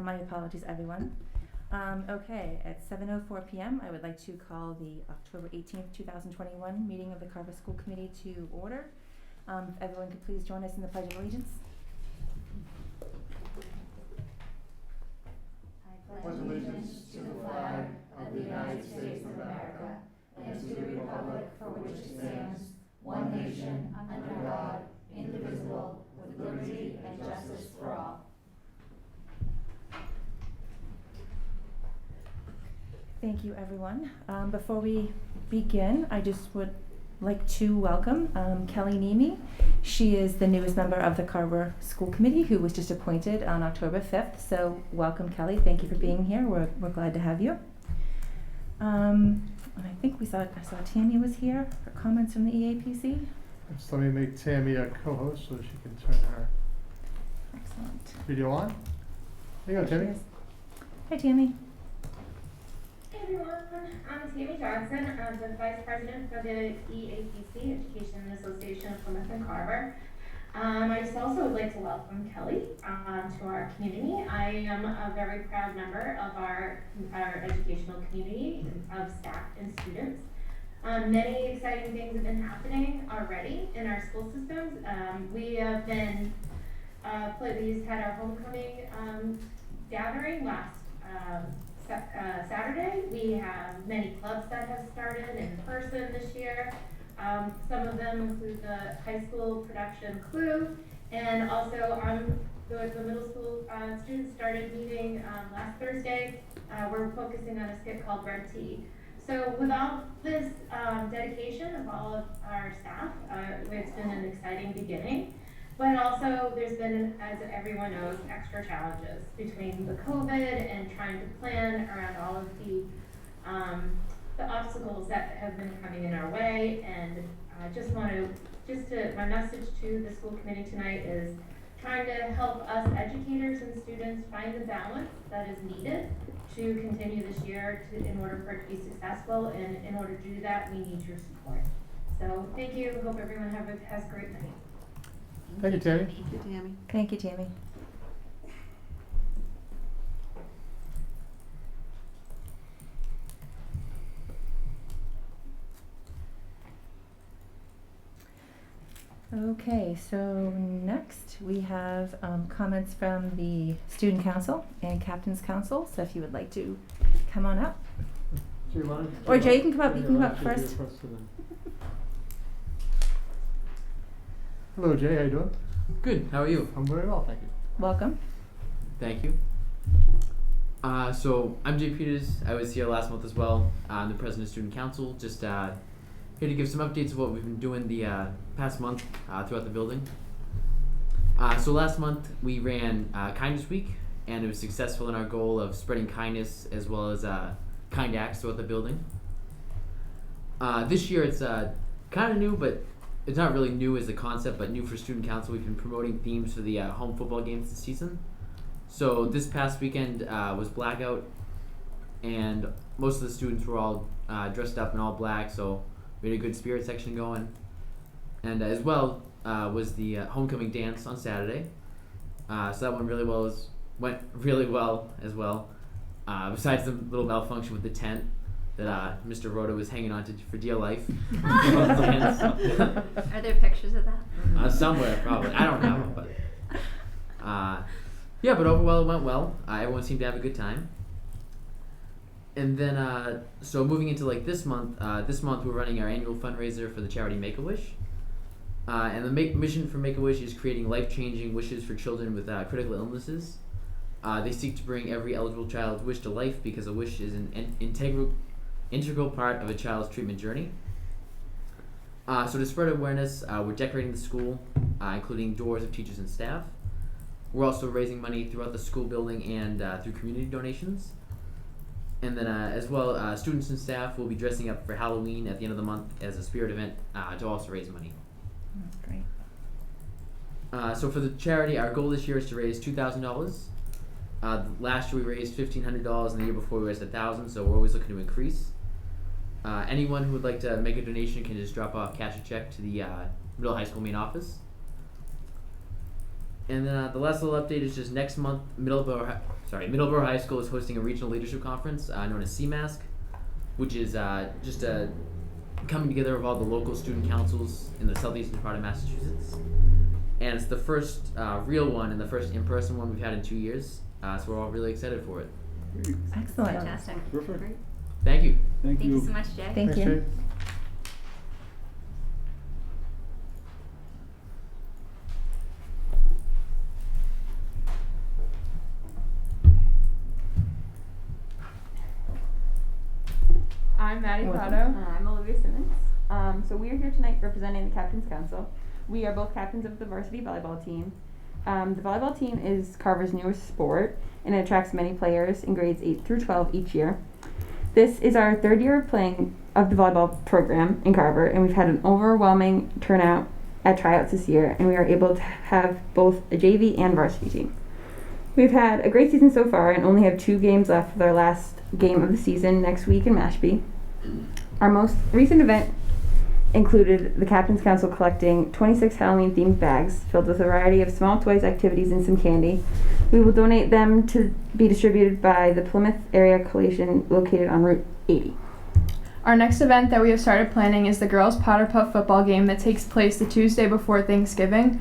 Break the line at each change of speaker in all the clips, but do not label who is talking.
My apologies, everyone. Okay, at 7:04 p.m., I would like to call the October 18th, 2021 meeting of the Carver School Committee to order. If everyone could please join us in the Pledge of Allegiance.
I pledge allegiance to the flag of the United States of America and to the republic for which it stands, one nation, under God, indivisible, with liberty and justice for all.
Thank you, everyone. Before we begin, I just would like to welcome Kelly Nemi. She is the newest member of the Carver School Committee who was just appointed on October 5th. So welcome, Kelly. Thank you for being here. We're glad to have you. And I think I saw Tammy was here for comments from the EAPC.
So let me make Tammy a co-host so she can turn her
Excellent.
video on. There you go, Tammy.
Hi, Tammy.
Hey everyone, I'm Tammy Johnson. I'm the Vice President for the EACC, Education Association of Plymouth and Carver. I just also would like to welcome Kelly to our community. I am a very proud member of our educational community of staff and students. Many exciting things have been happening already in our school systems. We have been, we just had our homecoming gathering last Saturday. We have many clubs that have started in person this year. Some of them include the high school production Clue, and also the middle school students started meeting last Thursday. We're focusing on a skit called Red Tea. So with all this dedication of all of our staff, it's been an exciting beginning. But also there's been, as everyone knows, extra challenges between the COVID and trying to plan around all of the obstacles that have been coming in our way. And I my message to the school committee tonight is trying to help us educators and students find the balance that is needed to continue this year in order for it to be successful. And in order to do that, we need your support. So thank you. Hope everyone has a great night.
Thank you, Tammy.
Thank you, Tammy.
Thank you, Tammy. Okay, so next we have comments from the Student Council and Captain's Council. So if you would like to come on up. Or Jay, you can come up. You can come up first.
Hello, Jay. How you doing?
Good. How are you?
I'm very well, thank you.
Welcome.
Thank you. So I'm Jay Peters. I was here last month as well. I'm the president of Student Council. Just here to give some updates of what we've been doing the past month throughout the building. So last month we ran Kindness Week, and it was successful in our goal of spreading kindness as well as kind acts throughout the building. This year it's kind of new, but it's not really new as a concept, but new for Student Council. We've been promoting themes for the home football games this season. So this past weekend was blackout, and most of the students were all dressed up in all black, so we had a good spirit section going. And as well was the homecoming dance on Saturday. So that went really well as well. Besides the little malfunction with the tent that Mr. Rhoda was hanging on to for dear life.
Are there pictures of that?
Somewhere, probably. I don't have them, but yeah, but overall it went well. Everyone seemed to have a good time. And then, so moving into like this month we're running our annual fundraiser for the charity Make-A-Wish. And the mission for Make-A-Wish is creating life-changing wishes for children with critical illnesses. They seek to bring every eligible child's wish to life because a wish is an integral part of a child's treatment journey. So to spread awareness, we're decorating the school, including doors of teachers and staff. We're also raising money throughout the school building and through community donations. And then as well, students and staff will be dressing up for Halloween at the end of the month as a spirit event to also raise money.
Great.
So for the charity, our goal this year is to raise $2,000. Last year we raised $1,500, and the year before we raised $1,000. So we're always looking to increase. Anyone who would like to make a donation can just drop off cash or check to the middle high school main office. And then the last little update is just next month, Middleborough High School is hosting a regional leadership conference known as CMASC, which is just a coming together of all the local student councils in the southeastern part of Massachusetts. And it's the first real one and the first in-person one we've had in 2 years, so we're all really excited for it.
Excellent.
Fantastic.
Perfect.
Great.
Thank you.
Thank you.
Thank you so much, Jay.
Thank
Thanks,
you.
Jade.
I'm Maddie
Welcome.
Prado. I'm Olivia Simmons. So we are here tonight representing the Captain's Council. We are both captains of the varsity volleyball team. The volleyball team is Carver's newest sport, and it attracts many players in grades 8 through 12 each year. This is our third year of playing of the volleyball program in Carver, and we've had an overwhelming turnout at tryouts this year, and we are able to have both a JV and varsity team. We've had a great season so far and only have 2 games left with our last game of the season next week in Mashpee. Our most recent event included the Captain's Council collecting 26 Halloween-themed bags filled with a variety of small toys, activities, and some candy. We will donate them to be distributed by the Plymouth Area Coalition located on Route 80.
Our next event that we have started planning is the girls' Powder Puff football game that takes place the Tuesday before Thanksgiving.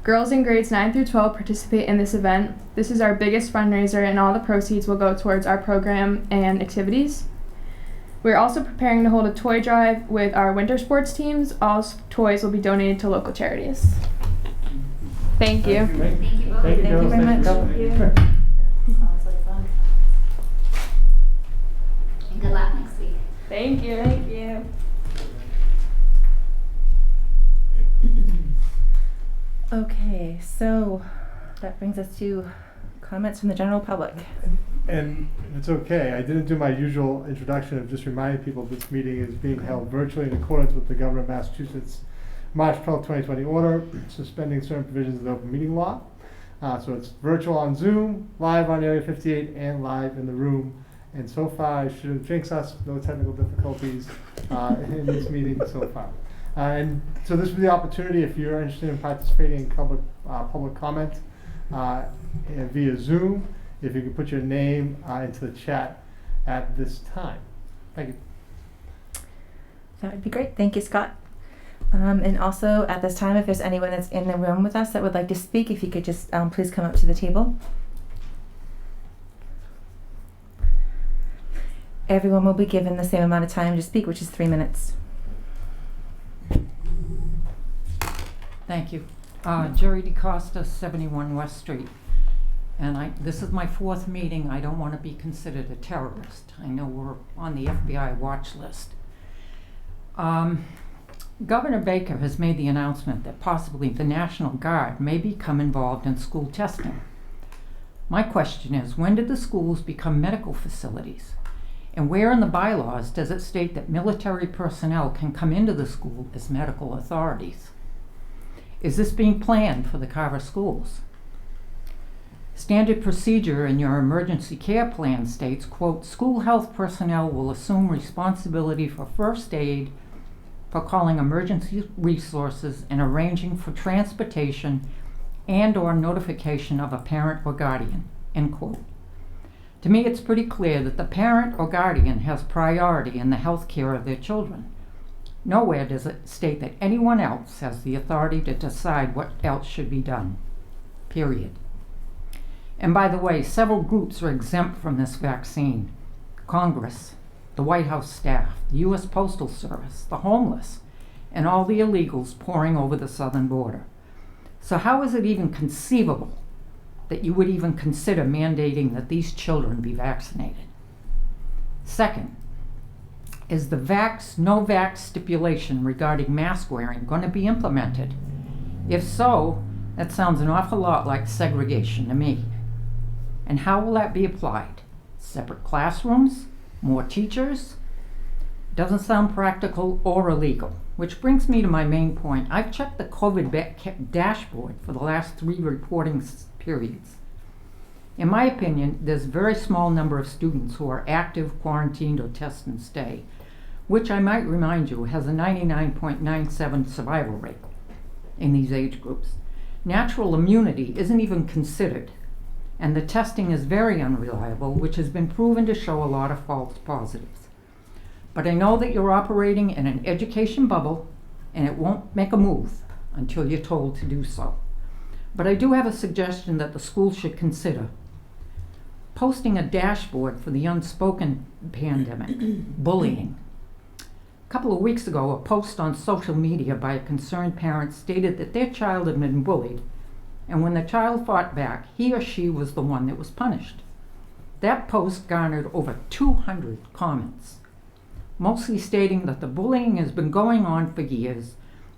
Girls in grades 9 through 12 participate in this event. This is our biggest fundraiser, and all the proceeds will go towards our program and activities. We're also preparing to hold a toy drive with our winter sports teams. All toys will be donated to local charities. Thank you.
Thank you both.
Thank you,
Thank you
girls.
very much.
Thank you.
Sounds like fun. And good luck next week.
Thank you. Thank you.
Okay, so that brings us to comments from the general public.
And it's okay, I didn't do my usual introduction of just reminding people this meeting is being held virtually in accordance with the Governor of Massachusetts March 12, 2020 order, suspending certain provisions of the open meeting law. So it's virtual on Zoom, live on Area 58, and live in the room. And so far, it shouldn't jinx us, no technical difficulties in this meeting so far. And so this will be the opportunity, if you're interested in participating in public comment via Zoom, if you could put your name into the chat at this time. Thank you.
That would be great. Thank you, Scott. And also at this time, if there's anyone that's in the room with us that would like to speak, if you could just please come up to the table. Everyone will be given the same amount of time to speak, which is 3 minutes.
Thank you. Jerry DeCosta, 71 West Street. And this is my 4th meeting. I don't want to be considered a terrorist. I know we're on the FBI watch list. Governor Baker has made the announcement that possibly the National Guard may become involved in school testing. My question is, when did the schools become medical facilities? And where in the bylaws does it state that military personnel can come into the school as medical authorities? Is this being planned for the Carver schools? Standard procedure in your emergency care plan states, quote, school health personnel will assume responsibility for first aid, for calling emergency resources and arranging for transportation and or notification of a parent or guardian, end quote. To me, it's pretty clear that the parent or guardian has priority in the health care of their children. Nowhere does it state that anyone else has the authority to decide what else should be done, period. And by the way, several groups are exempt from this vaccine. Congress, the White House staff, the U.S. Postal Service, the homeless, and all the illegals pouring over the southern border. So how is it even conceivable that you would even consider mandating that these children be vaccinated? Second, is the no-vax stipulation regarding mask wearing going to be implemented? If so, that sounds an awful lot like segregation to me. And how will that be applied? Separate classrooms? More teachers? Doesn't sound practical or illegal. Which brings me to my main point. I've checked the COVID dashboard for the last 3 reporting periods. In my opinion, there's a very small number of students who are active, quarantined, or test and stay, which I might remind you has a 99.97 survival rate in these age groups. Natural immunity isn't even considered, and the testing is very unreliable, which has been proven to show a lot of false positives. But I know that you're operating in an education bubble, and it won't make a move until you're told to do so. But I do have a suggestion that the school should consider. Posting a dashboard for the unspoken pandemic, bullying. A couple of weeks ago, a post on social media by a concerned parent stated that their child had been bullied, and when the child fought back, he or she was the one that was punished. That post garnered over 200 comments, mostly stating that the bullying has been going on for years,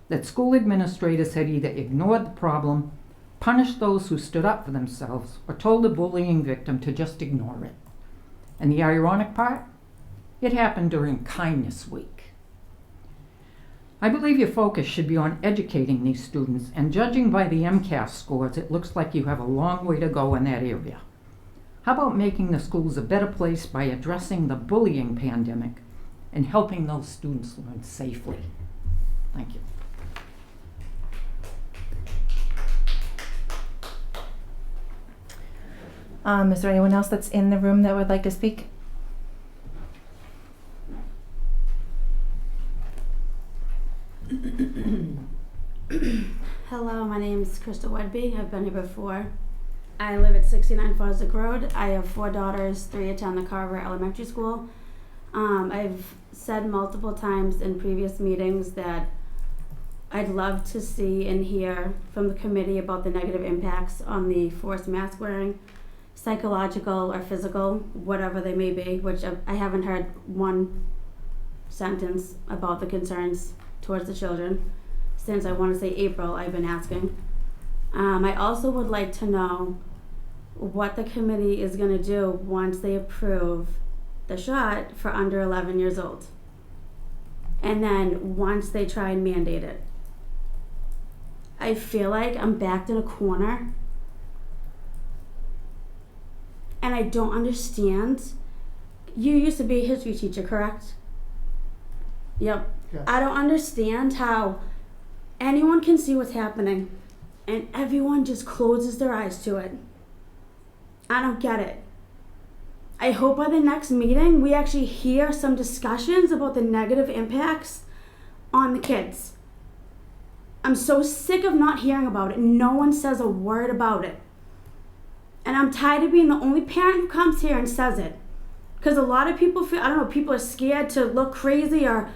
that school administrators had either ignored the problem, punished those who stood up for themselves, or told the bullying victim to just ignore it. And the ironic part? It happened during Kindness Week. I believe your focus should be on educating these students, and judging by the MCAS scores, it looks like you have a long way to go in that area. How about making the schools a better place by addressing the bullying pandemic and helping those students learn safely? Thank you.
Is there anyone else that's in the room that would like to speak?
Hello, my name is Krista Wedby. I've been here before. I live at 69 Fosdick Road. I have 4 daughters, 3 attend the Carver Elementary School. I've said multiple times in previous meetings that I'd love to see and hear from the committee about the negative impacts on the forced mask wearing, psychological or physical, whatever they may be, which I haven't heard one sentence about the concerns towards the children since I want to say April I've been asking. I also would like to know what the committee is going to do once they approve the shot for under 11 years old. And then once they try and mandate it. I feel like I'm backed in a corner and I don't understand. You used to be a history teacher, correct? Yep.
Yeah.
I don't understand how anyone can see what's happening and everyone just closes their eyes to it. I don't get it. I hope by the next meeting we actually hear some discussions about the negative impacts on the kids. I'm so sick of not hearing about it. No one says a word about it. And I'm tired of being the only parent who comes here and says it. Because a lot of people feel, I don't know, people are scared to look crazy or,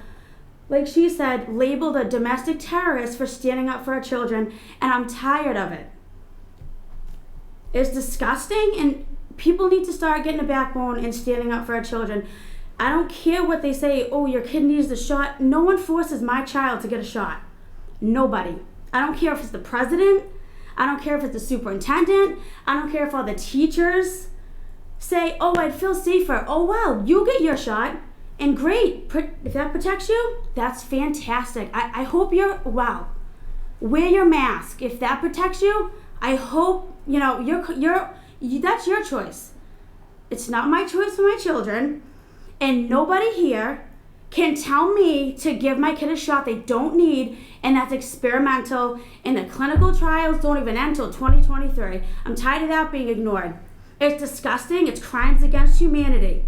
like she said, labeled a domestic terrorist for standing up for our children. And I'm tired of it. It's disgusting, and people need to start getting a backbone and standing up for our children. I don't care what they say, oh, your kid needs the shot. No one forces my child to get a shot. Nobody. I don't care if it's the president. I don't care if it's the superintendent. I don't care if all the teachers say, oh, I'd feel safer. Oh, well, you get your shot. And great. If that protects you, that's fantastic. I hope you're, wow. Wear your mask. If that protects you, I hope, you know, that's your choice. It's not my choice for my children. And nobody here can tell me to give my kid a shot they don't need, and that's experimental, and the clinical trials don't even end until 2023. I'm tired of that being ignored. It's disgusting. It's crimes against humanity.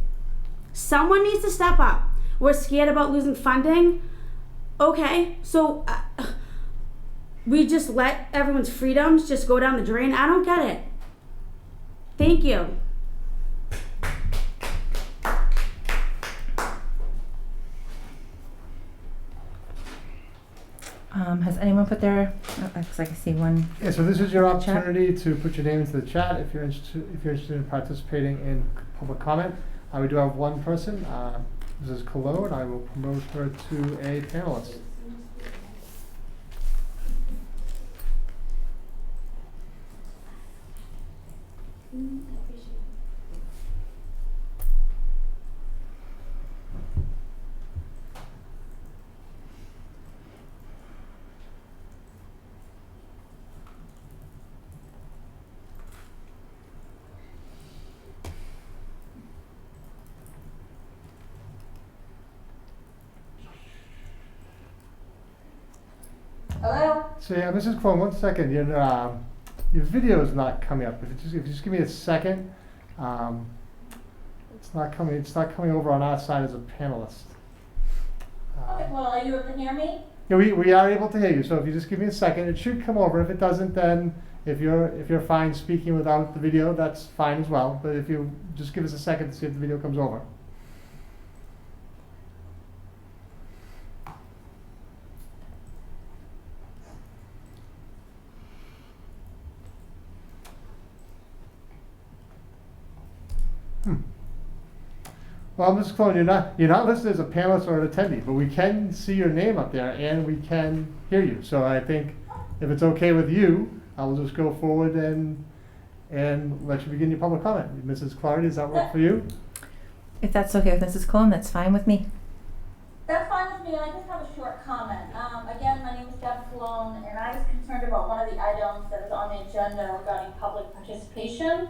Someone needs to step up. We're scared about losing funding. Okay, so we just let everyone's freedoms just go down the drain. I don't get it. Thank you.
Has anyone put their, looks like I see one.
Yeah, so this is your
Chat.
opportunity to put your name into the chat if you're interested in participating in public comment. We do have one person, Mrs. Cologne. I will promote her to a panelist.
Hello?
So yeah, Mrs. Cologne, 1 second. You're, your video is not coming up. If you just give me a second, it's not coming over on our side as a panelist.
Okay, well, are you able to hear me?
Yeah, we are able to hear you. So if you just give me a second, it should come over. If it doesn't, then if you're fine speaking without the video, that's fine as well. But if you just give us a second to see if the video comes over. Well, Mrs. Clone, you're not listed as a panelist or an attendee, but we can see your name up there and we can hear you. So I think if it's okay with you, I will just go forward and let you begin your public comment. Mrs. Clardy, does that work for you?
If that's okay with Mrs. Cologne, that's fine with me.
That's fine with me, and I just have a short comment. Again, my name is Deb Cologne, and I was concerned about one of the items that is on the agenda regarding public participation.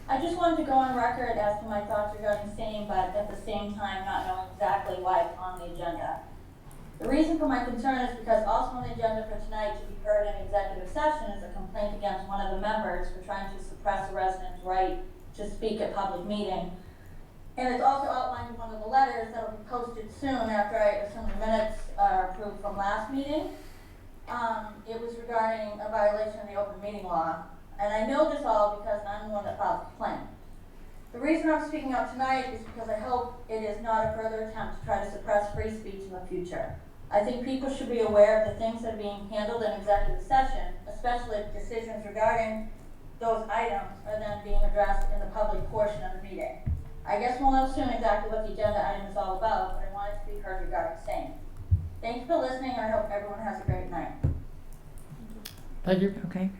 I just wanted to go on record as to my thoughts regarding same, but at the same time not knowing exactly why it's on the agenda. The reason for my concern is because also on the agenda for tonight to be heard in executive session is a complaint against one of the members for trying to suppress a resident's right to speak at public meeting. And it's also outlined in one of the letters that will be posted soon after I assume the minutes are approved from last meeting. It was regarding a violation of the open meeting law. And I know this all because I'm the one that filed the complaint. The reason I'm speaking out tonight is because I hope it is not a further attempt to try to suppress free speech in the future. I think people should be aware of the things that are being handled in executive session, especially if decisions regarding those items are then being addressed in the public portion of the meeting. I guess we'll know soon exactly what the agenda item is all about, but I want it to be heard regarding same. Thank you for listening, and I hope everyone has a great night.
Thank you.
Okay,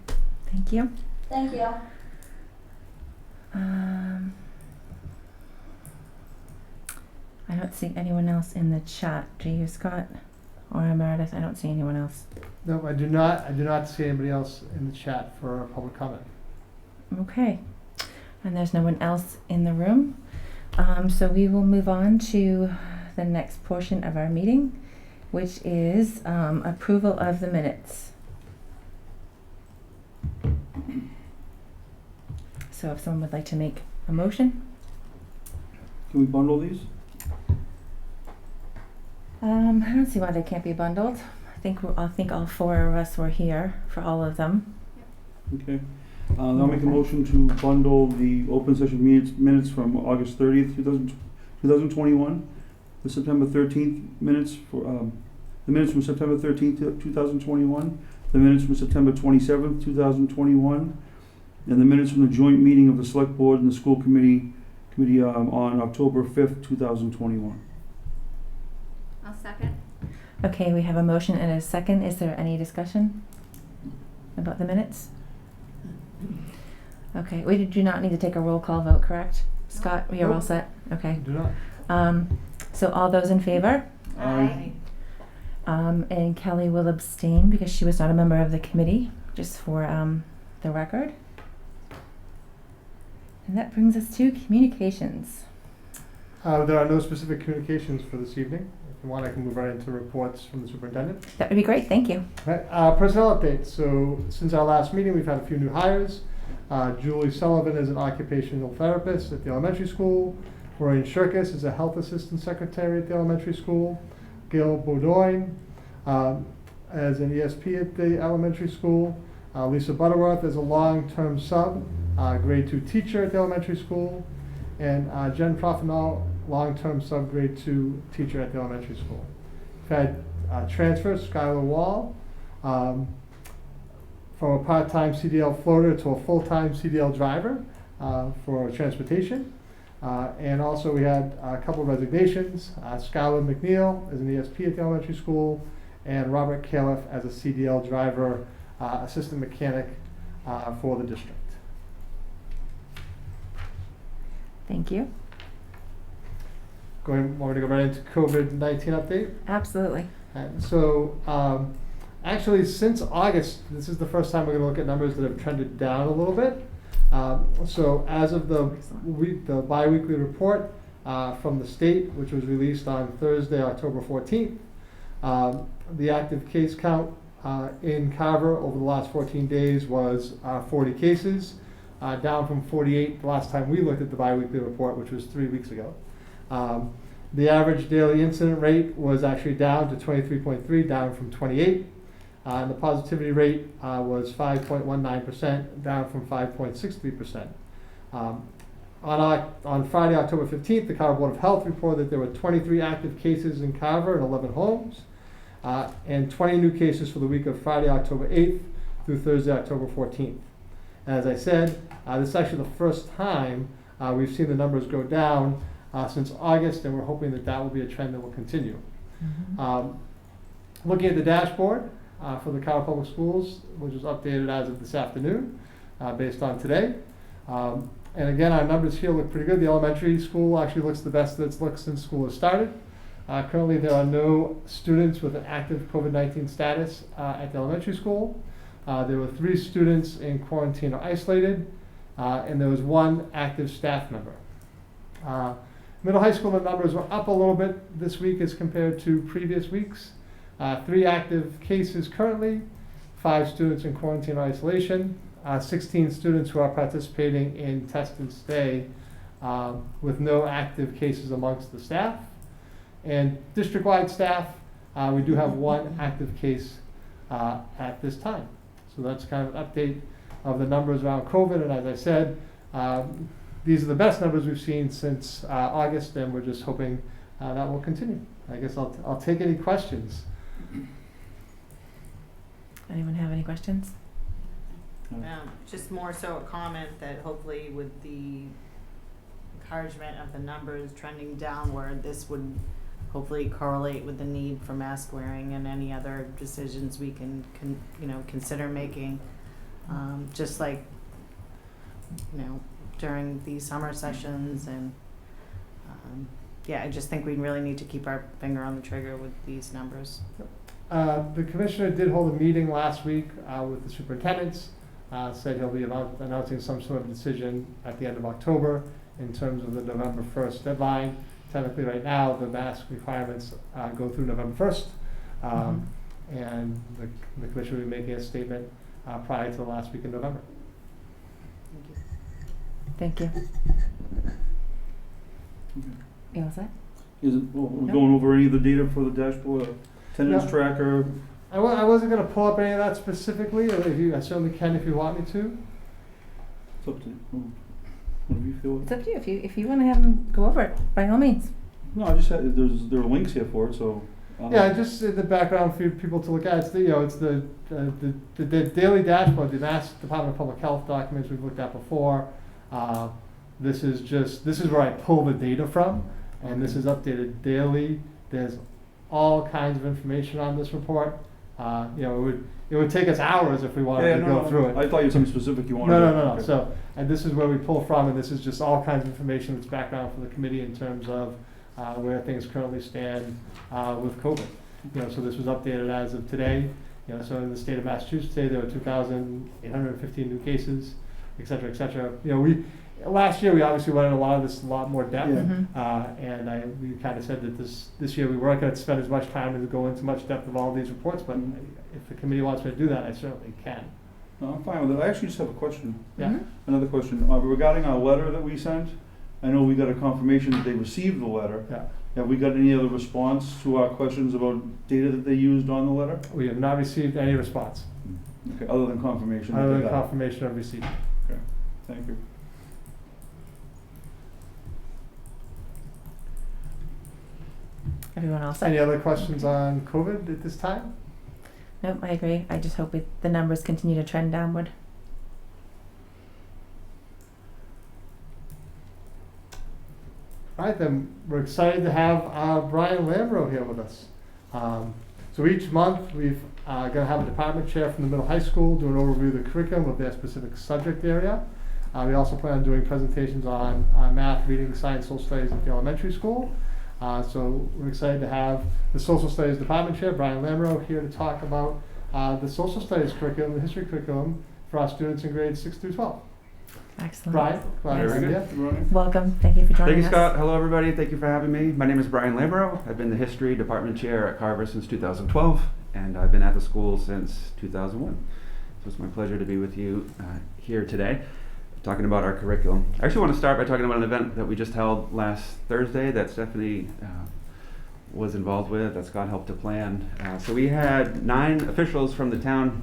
thank you.
Thank you.
I don't see anyone else in the chat. Do you, Scott? Or Meredith? I don't see anyone else.
No, I do not see anybody else in the chat for a public comment.
Okay. And there's no one else in the room. So we will move on to the next portion of our meeting, which is approval of the minutes. So if someone would like to make a motion.
Can we bundle these?
I don't see why they can't be bundled. I think all four of us were here for all of them.
Okay. I'll make a motion to bundle the open session minutes from August 30th, 2021, the September 13th minutes for the minutes from September 13th, 2021, the minutes from September 27th, 2021, and the minutes from the joint meeting of the Select Board and the School Committee on October 5th, 2021.
I'll second.
Okay, we have a motion and a second. Is there any discussion about the minutes? Okay, we do not need to take a roll call vote, correct? Scott, we are all set? Okay.
Do not.
So all those in favor?
Aye.
And Kelly will abstain because she was not a member of the committee, just for the record. And that brings us to communications.
There are no specific communications for this evening. If you want, I can move right into reports from the superintendent.
That would be great, thank you.
Right, personnel updates. So since our last meeting, we've had a few new hires. Julie Sullivan is an occupational therapist at the elementary school. Maureen Shirkus is a health assistant secretary at the elementary school. Gail Baudoin as an ESP at the elementary school. Lisa Butterworth is a long-term sub, grade 2 teacher at the elementary school. And Jen Profanol, long-term sub grade 2 teacher at the elementary school. We've had transfers, Skylar Wall, from a part-time CDL floater to a full-time CDL driver for transportation. And also we had a couple of resignations. Skylar McNeil as an ESP at the elementary school, and Robert Califf as a CDL driver, assistant mechanic for the district.
Thank you.
Want me to go right into COVID-19 update?
Absolutely.
So actually since August, this is the first time we're going to look at numbers that have trended down a little bit. So as of the bi-weekly report from the state, which was released on Thursday, October 14th, the active case count in Carver over the last 14 days was 40 cases, down from 48 the last time we looked at the biweekly report, which was 3 weeks ago. The average daily incident rate was actually down to 23.3, down from 28. And the positivity rate was 5.19%, down from 5.63%. On Friday, October 15th, the Carver Board of Health reported that there were 23 active cases in Carver in 11 homes, and 20 new cases for the week of Friday, October 8th through Thursday, October 14th. As I said, this is actually the first time we've seen the numbers go down since August, and we're hoping that that will be a trend that will continue. Looking at the dashboard for the Carver Public Schools, which was updated as of this afternoon, based on today. And again, our numbers here look pretty good. The elementary school actually looks the best that it's looked since school has started. Currently, there are no students with an active COVID-19 status at the elementary school. There were 3 students in quarantine or isolated, and there was 1 active staff member. Middle high school, the numbers were up a little bit this week as compared to previous weeks. 3 active cases currently, 5 students in quarantine or isolation, 16 students who are participating in test and stay with no active cases amongst the staff. And district-wide staff, we do have 1 active case at this time. So that's kind of an update of the numbers around COVID. And as I said, these are the best numbers we've seen since August, and we're just hoping that will continue. I guess I'll take any questions.
Anyone have any questions?
Just more so a comment that hopefully with the encouragement of the numbers trending downward, this would hopefully correlate with the need for mask wearing and any other decisions we can consider making, just like, during these summer sessions. And I just think we really need to keep our finger on the trigger with these numbers.
The commissioner did hold a meeting last week with the superintendents. Said he'll be announcing some sort of decision at the end of October in terms of the November 1st deadline. Technically, right now, the mask requirements go through November 1st, and the commissioner will be making a statement prior to the last week in November.
Thank you. You all set?
We're going over any of the data for the dashboard, attendance tracker.
I wasn't going to pull up any of that specifically. I certainly can if you want me to.
It's up to you. What do you feel?
It's up to you. If you want to have them go over it, by all means.
No, I just had there are links here for it, so.
Just the background for people to look at. It's the daily dashboard, the Mass Department of Public Health documents we've looked at before. This is where I pull the data from, and this is updated daily. There's all kinds of information on this report. It would take us hours if we wanted to go through it.
I thought you had something specific you wanted.
No.
Okay.
So, and this is where we pull from, and this is just all kinds of information that's background for the committee in terms of where things currently stand with COVID. So this was updated as of today. So in the state of Massachusetts today, there were 2,815 new cases, et cetera, et cetera. Last year we obviously went into a lot more depth, and we kind of said that this year we weren't going to spend as much time and go into much depth of all these reports. But if the committee wants me to do that, I certainly can.
No, I'm fine with it. I actually just have a question.
Yeah.
Another question regarding our letter that we sent. I know we got a confirmation that they received the letter.
Yeah.
Have we got any other response to our questions about data that they used on the letter?
We have not received any response.
Okay, other than confirmation.
Other than confirmation of receipt.
Okay, thank you.
Everyone all set?
Any other questions on COVID at this time?
Nope, I agree. I just hope the numbers continue to trend downward.
All right, then we're excited to have Brian Lambro here with us. So each month we've going to have a department chair from the middle high school do an overview of the curriculum of their specific subject area. We also plan on doing presentations on math, reading, science, social studies at the elementary school. So we're excited to have the social studies department chair, Brian Lambro, here to talk about the social studies curriculum, the history curriculum for our students in grades 6 through 12.
Excellent.
Brian, glad to have you.
Welcome. Thank you for joining us.
Thank you, Scott. Hello, everybody. Thank you for having me. My name is Brian Lambro. I've been the history department chair at Carver since 2012. and I've been at the school since 2001. So it's my pleasure to be with you here today, talking about our curriculum. I actually want to start by talking about an event that we just held last Thursday that Stephanie was involved with, that Scott helped to plan. So we had 9 officials from the town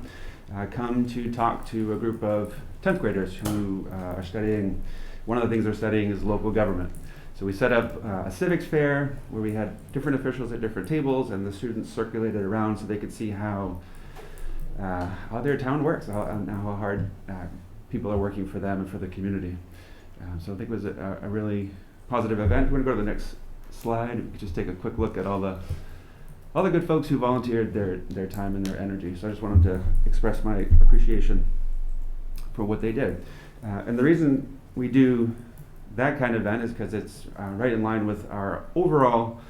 come to talk to a group of 10th graders who are studying, one of the things they're studying is local government. So we set up a civics fair where we had different officials at different tables, and the students circulated around so they could see how their town works, how hard people are working for them and for the community. So I think it was a really positive event. We're going to go to the next slide. We could just take a quick look at all the good folks who volunteered their time and their energy. So I just wanted to express my appreciation for what they did. And the reason we do that kind of event is because it's right in line with our overall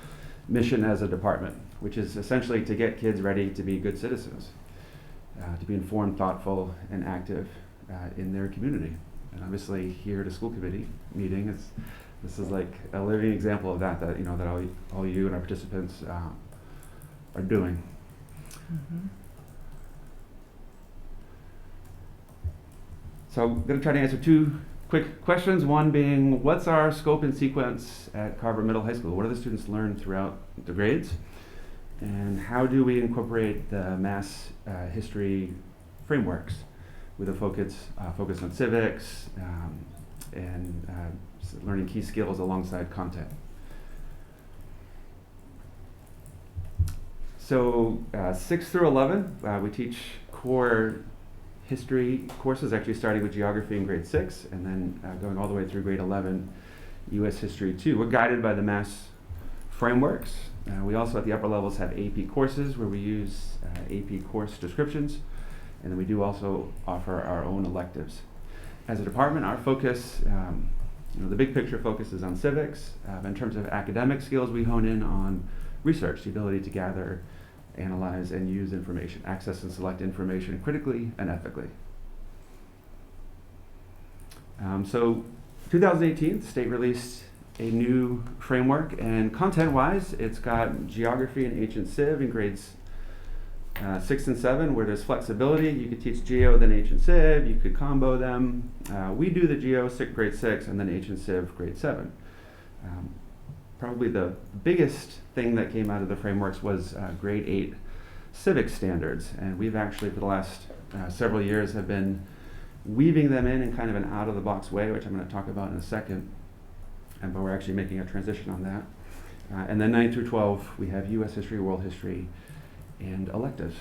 mission as a department, which is essentially to get kids ready to be good citizens, to be informed, thoughtful, and active in their community. And obviously here at a school committee meeting, this is like a living example of that all you and our participants are doing.
Mm-hmm.
So I'm going to try to answer 2 quick questions. One being, what's our scope and sequence at Carver Middle High School? What do the students learn throughout the grades? And how do we incorporate the mass history frameworks with a focus on civics and learning key skills alongside content? So 6 through 11, we teach core history courses, actually starting with geography in grade 6 and then going all the way through grade 11, U.S. History 2. We're guided by the mass frameworks. We also at the upper levels have AP courses where we use AP course descriptions, and then we do also offer our own electives. As a department, our focus, the big picture focus is on civics. In terms of academic skills, we hone in on research, the ability to gather, analyze, and use information, access and select information critically and ethically. So 2018, the state released a new framework, and content-wise, it's got geography and ancient civ in grades 6 and 7, where there's flexibility. You could teach geo, then ancient civ, you could combo them. We do the geo grade 6 and then ancient civ grade 7. Probably the biggest thing that came out of the frameworks was grade 8 civic standards, and we've actually for the last several years have been weaving them in kind of an out-of-the-box way, which I'm going to talk about in a second, but we're actually making a transition on that. And then 9 through 12, we have U.S. history, world history, and electives.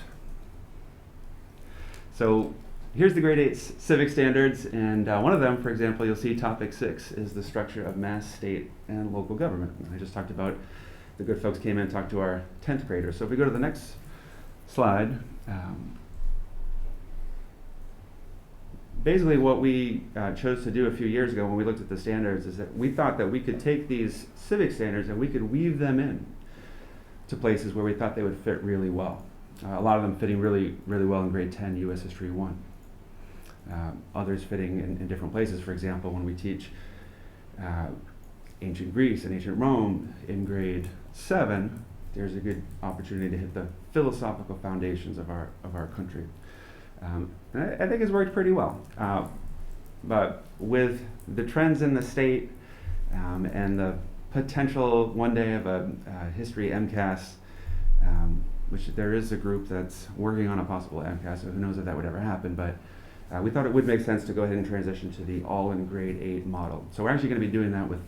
So here's the grade 8 civic standards, and one of them, for example, you'll see topic 6 is the structure of mass, state, and local government. And I just talked about the good folks came in and talked to our 10th graders. So if we go to the next slide, basically what we chose to do a few years ago when we looked at the standards is that we thought that we could take these civic standards and we could weave them in to places where we thought they would fit really well. A lot of them fitting really, really well in grade 10 U.S. History 1. Others fitting in different places. For example, when we teach ancient Greece and ancient Rome in grade 7, there's a good opportunity to hit the philosophical foundations of our country. And I think it's worked pretty well. But with the trends in the state and the potential one day of a history MCAS, which there is a group that's working on a possible MCAS, so who knows if that would ever happen, but we thought it would make sense to go ahead and transition to the all in grade 8 model. So we're actually going to be doing that with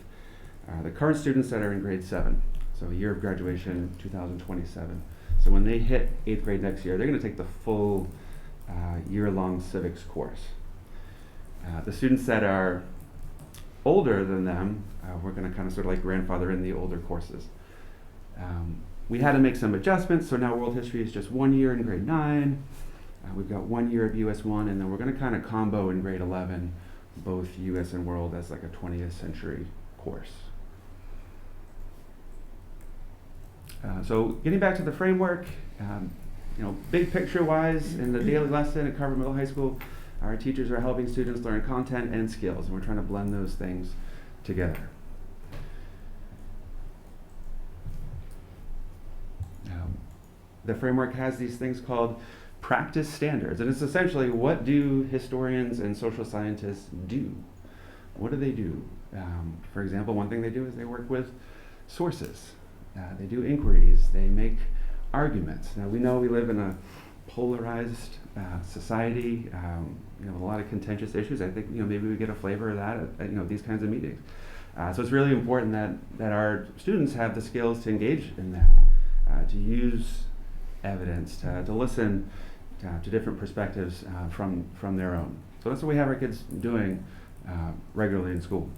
the current students that are in grade 7, so year of graduation 2027. So when they hit 8th grade next year, they're going to take the full year-long civics course. The students that are older than them, we're going to kind of sort of like grandfather in the older courses. We had to make some adjustments, so now world history is just 1 year in grade 9. We've got 1 year of US 1, and then we're going to kind of combo in grade 11 both US and world as like a 20th century course. So getting back to the framework, big picture wise, in the daily lesson at Carver Middle High School, our teachers are helping students learn content and skills, and we're trying to blend those things together. the framework has these things called practice standards, and it's essentially, what do historians and social scientists do? What do they do? For example, one thing they do is they work with sources. They do inquiries. They make arguments. Now, we know we live in a polarized society, with a lot of contentious issues. I think maybe we get a flavor of that at these kinds of meetings. So it's really important that our students have the skills to engage in that, to use evidence, to listen to different perspectives from their own. So that's what we have our kids doing regularly in school.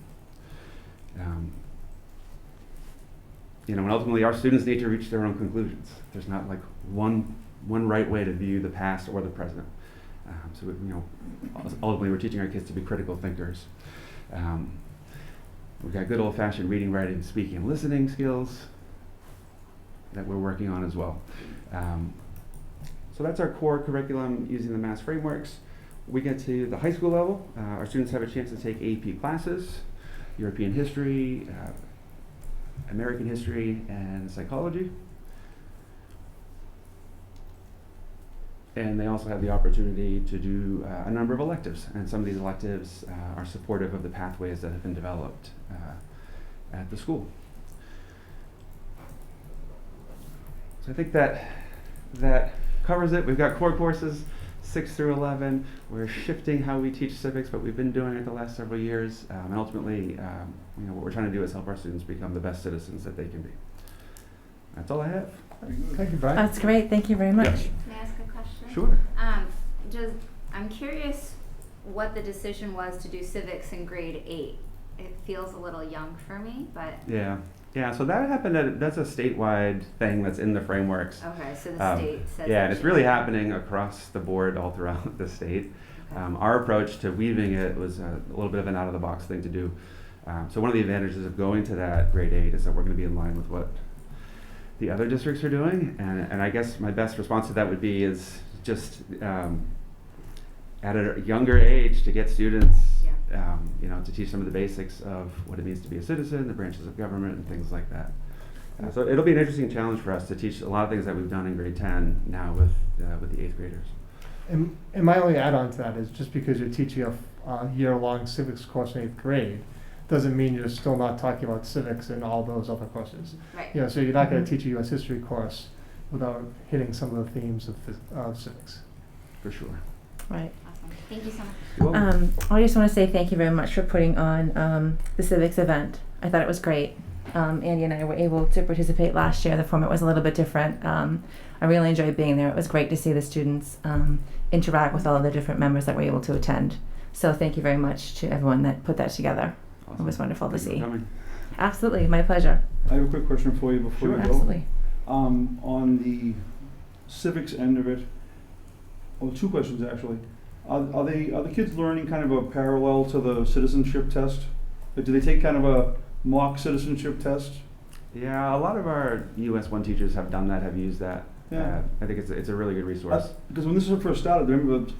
And ultimately our students need to reach their own conclusions. There's not like one right way to view the past or the present. So ultimately we're teaching our kids to be critical thinkers. We've got good old-fashioned reading, writing, speaking, and listening skills that we're working on as well. So that's our core curriculum using the MASS frameworks. We get to the high school level. Our students have a chance to take AP classes, European history, American history, and psychology. And they also have the opportunity to do a number of electives, and some of these electives are supportive of the pathways that have been developed at the school. So I think that covers it. We've got core courses 6 through 11. We're shifting how we teach civics, but we've been doing it the last several years. And ultimately, what we're trying to do is help our students become the best citizens that they can be. That's all I have.
Thank you, Brian.
That's great. Thank you very much.
Yes.
May I ask a question?
Sure.
I'm curious what the decision was to do civics in grade 8. It feels a little young for me, but.
Yeah, so that happened that's a statewide thing that's in the frameworks.
Okay, so the state says.
Yeah, and it's really happening across the board all throughout the state.
Okay.
Our approach to weaving it was a little bit of an out-of-the-box thing to do. So one of the advantages of going to that grade 8 is that we're going to be in line with what the other districts are doing, and I guess my best response to that would be is just at a younger age to get students, to teach some of the basics of what it means to be a citizen, the branches of government, and things like that. So it'll be an interesting challenge for us to teach a lot of things that we've done in grade 10 now with the 8th graders.
And my only add-on to that is just because you're teaching a year-long civics course in 8th grade doesn't mean you're still not talking about civics and all those other courses.
Right.
So you're not going to teach a U.S. history course without hitting some of the themes of civics.
For sure.
Right.
Awesome. Thank you so much.
You're welcome.
I just want to say thank you very much for putting on the civics event. I thought it was great. Andy and I were able to participate last year. The format was a little bit different. I really enjoyed being there. It was great to see the students interact with all of the different members that were able to attend. So thank you very much to everyone that put that together.
Awesome.
It was wonderful to
Thank you
see.
for coming.
Absolutely, my pleasure.
I have a quick question for you before
Sure.
you go.
Absolutely.
On the civics end of it, well, 2 questions actually. Are the kids learning kind of a parallel to the citizenship test? Like, do they take kind of a mock citizenship test?
Yeah, a lot of our US 1 teachers have done that, have used that.
Yeah.
I think it's a really good resource.
Because when this first started, I remember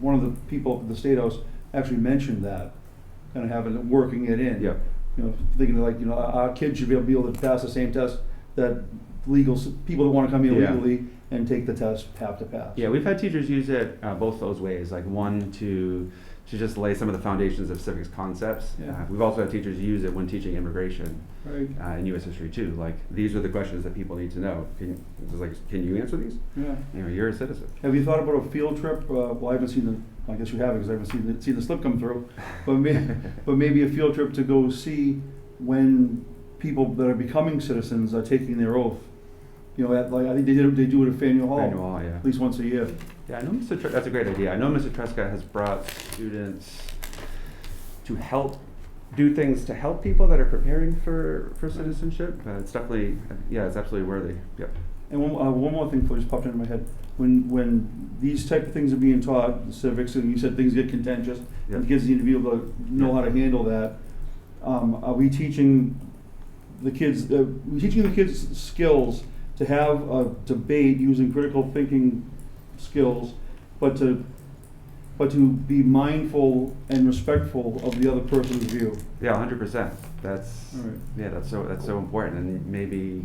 one of the people at the State House actually mentioned that, kind of working it in.
Yep.
Thinking like, our kids should be able to pass the same test that people that want to come here
Yeah.
legally and take the test have to pass.
Yeah, we've had teachers use it both those ways. Like one to just lay some of the foundations of civics concepts.
Yeah.
We've also had teachers use it when teaching immigration
Right.
in U.S. history too. Like these are the questions that people need to know. Can you answer these?
Yeah.
You're a citizen.
Have you thought about a field trip? Well, I haven't seen I guess you haven't because I haven't seen the slip come through. But maybe a field trip to go see when people that are becoming citizens are taking their oath. I think they do it at Faneuil Hall.
Faneuil Hall, yeah.
At least once a year.
Yeah, I know that's a great idea. I know Mr. Trescott has brought students to help do things to help people that are preparing for citizenship. It's definitely, it's absolutely worthy. Yep.
And one more thing just popped into my head. When these type of things are being taught, the civics, and you said things get contentious,
Yep.
and kids need to be able to know how to handle that. Are we teaching the kids? Skills to have a debate using critical thinking skills, but to be mindful and respectful of the other person's view.
Yeah, 100%. That's
All right.
that's so important, and maybe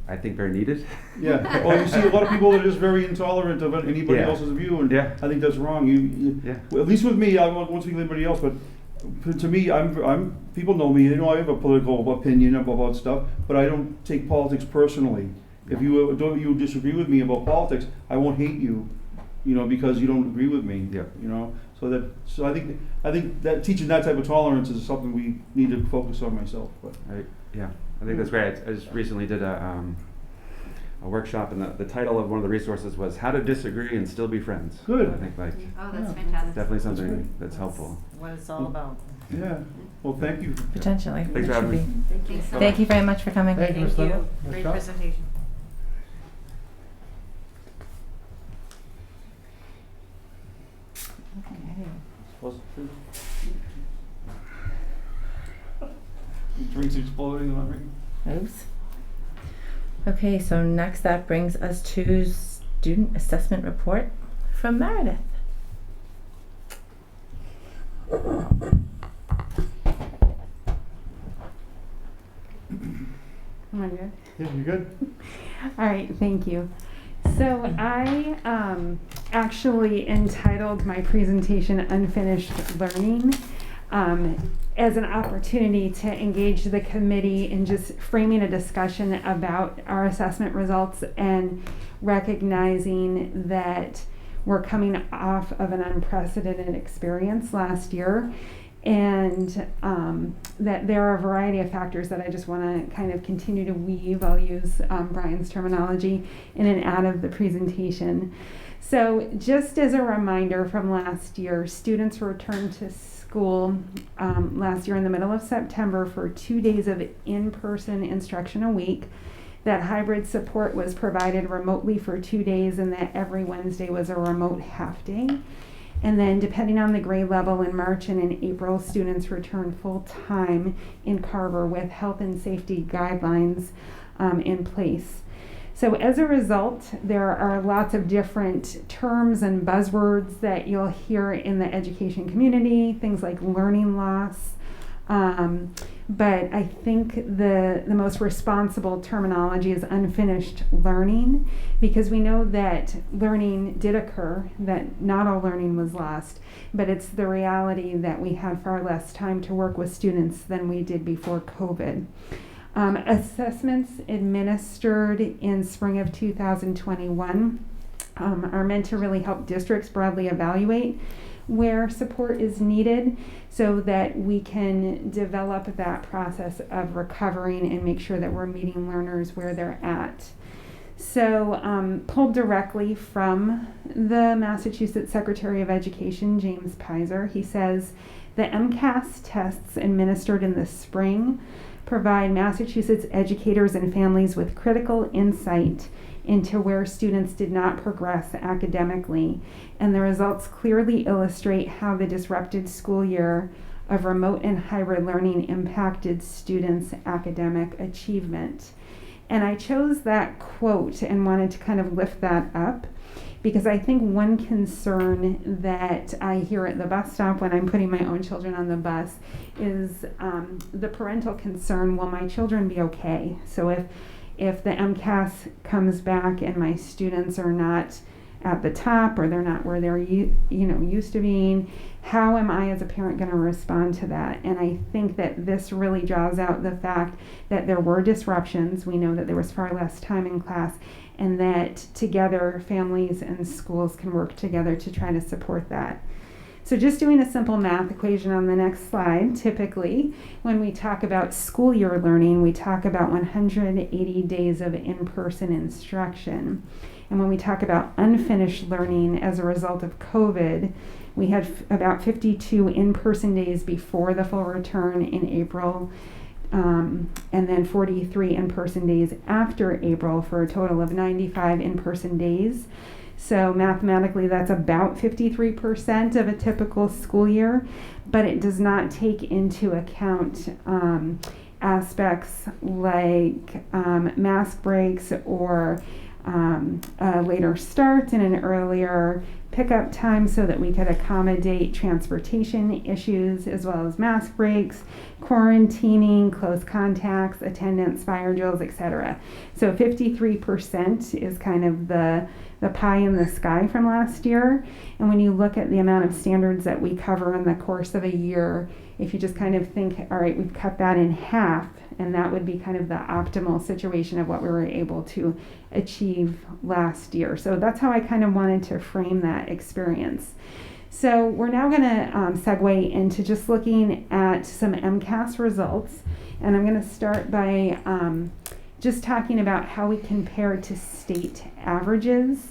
I think very needed.
Yeah, well, you see a lot of people that are just very intolerant of anybody
Yeah.
else's view, and
Yeah.
I think that's wrong.
Yeah.
Well, at least with me, I won't speak to anybody else, but to me, people know me, they know I have a political opinion about stuff, but I don't take politics personally. If you disagree with me about politics, I won't hate you, because you don't agree with me.
Yeah.
So I think that teaching that type of tolerance is something we need to focus on myself, but.
I think that's great. I just recently did a workshop, and the title of one of the resources was "How to Disagree and Still Be Friends."
Good.
I think
Oh, that's
Yeah.
fantastic.
definitely something
good.
that's helpful.
What it's all about.
Yeah, well, thank you.
Potentially.
Thanks
it
for having
should
me.
be.
Thanks so
Thank
much.
you very much for coming.
Thank you, Ms. Linda. Nice
Great
job.
presentation.
Drinks exploding in my ring.
Oops. Okay, so next that brings us to student assessment report from Meredith.
Am I good?
Yeah, you good?
All right, thank you. So I actually entitled my presentation Unfinished Learning as an opportunity to engage the committee in just framing a discussion about our assessment results and recognizing that we're coming off of an unprecedented experience last year, and that there are a variety of factors that I just want to kind of continue to weave. I'll use Brian's terminology in and out of the presentation. So just as a reminder from last year, students returned to school last year in the middle of September for 2 days of in-person instruction a week. That hybrid support was provided remotely for 2 days, and that every Wednesday was a remote half day. And then depending on the grade level in March and in April, students returned full-time in Carver with health and safety guidelines in place. So as a result, there are lots of different terms and buzzwords that you'll hear in the education community, things like learning loss. But I think the most responsible terminology is unfinished learning, because we know that learning did occur, that not all learning was lost, but it's the reality that we had far less time to work with students than we did before COVID. Assessments administered in spring of 2021 are meant to really help districts broadly evaluate where support is needed so that we can develop that process of recovering and make sure that we're meeting learners where they're at. So pulled directly from the Massachusetts Secretary of Education, James Pizer, he says the MCAS tests administered in the spring provide Massachusetts educators and families with critical insight into where students did not progress academically, and the results clearly illustrate how the disrupted school year of remote and hybrid learning impacted students' academic achievement. And I chose that quote and wanted to kind of lift that up, because I think one concern that I hear at the bus stop when I'm putting my own children on the bus is the parental concern, will my children be okay? So if the MCAS comes back and my students are not at the top, or they're not where they're used to being, how am I as a parent going to respond to that? And I think that this really draws out the fact that there were disruptions. We know that there was far less time in class, and that together families and schools can work together to try to support that. So just doing a simple math equation on the next slide, typically when we talk about school year learning, we talk about 180 days of in-person instruction. And when we talk about unfinished learning as a result of COVID, we had about 52 in-person days before the full return in April, and then 43 in-person days after April, for a total of 95 in-person days. So mathematically, that's about 53% of a typical school year, but it does not take into account aspects like mask breaks or a later start and an earlier pickup time so that we could accommodate transportation issues as well as mask breaks, quarantining, close contacts, attendance, fire drills, etc. So 53% is kind of the pie in the sky from last year. And when you look at the amount of standards that we cover in the course of a year, if you just kind of think, all right, we've cut that in half, and that would be kind of the optimal situation of what we were able to achieve last year. So that's how I kind of wanted to frame that experience. So we're now going to segue into just looking at some MCAS results. And I'm going to start by just talking about how we compare to state averages,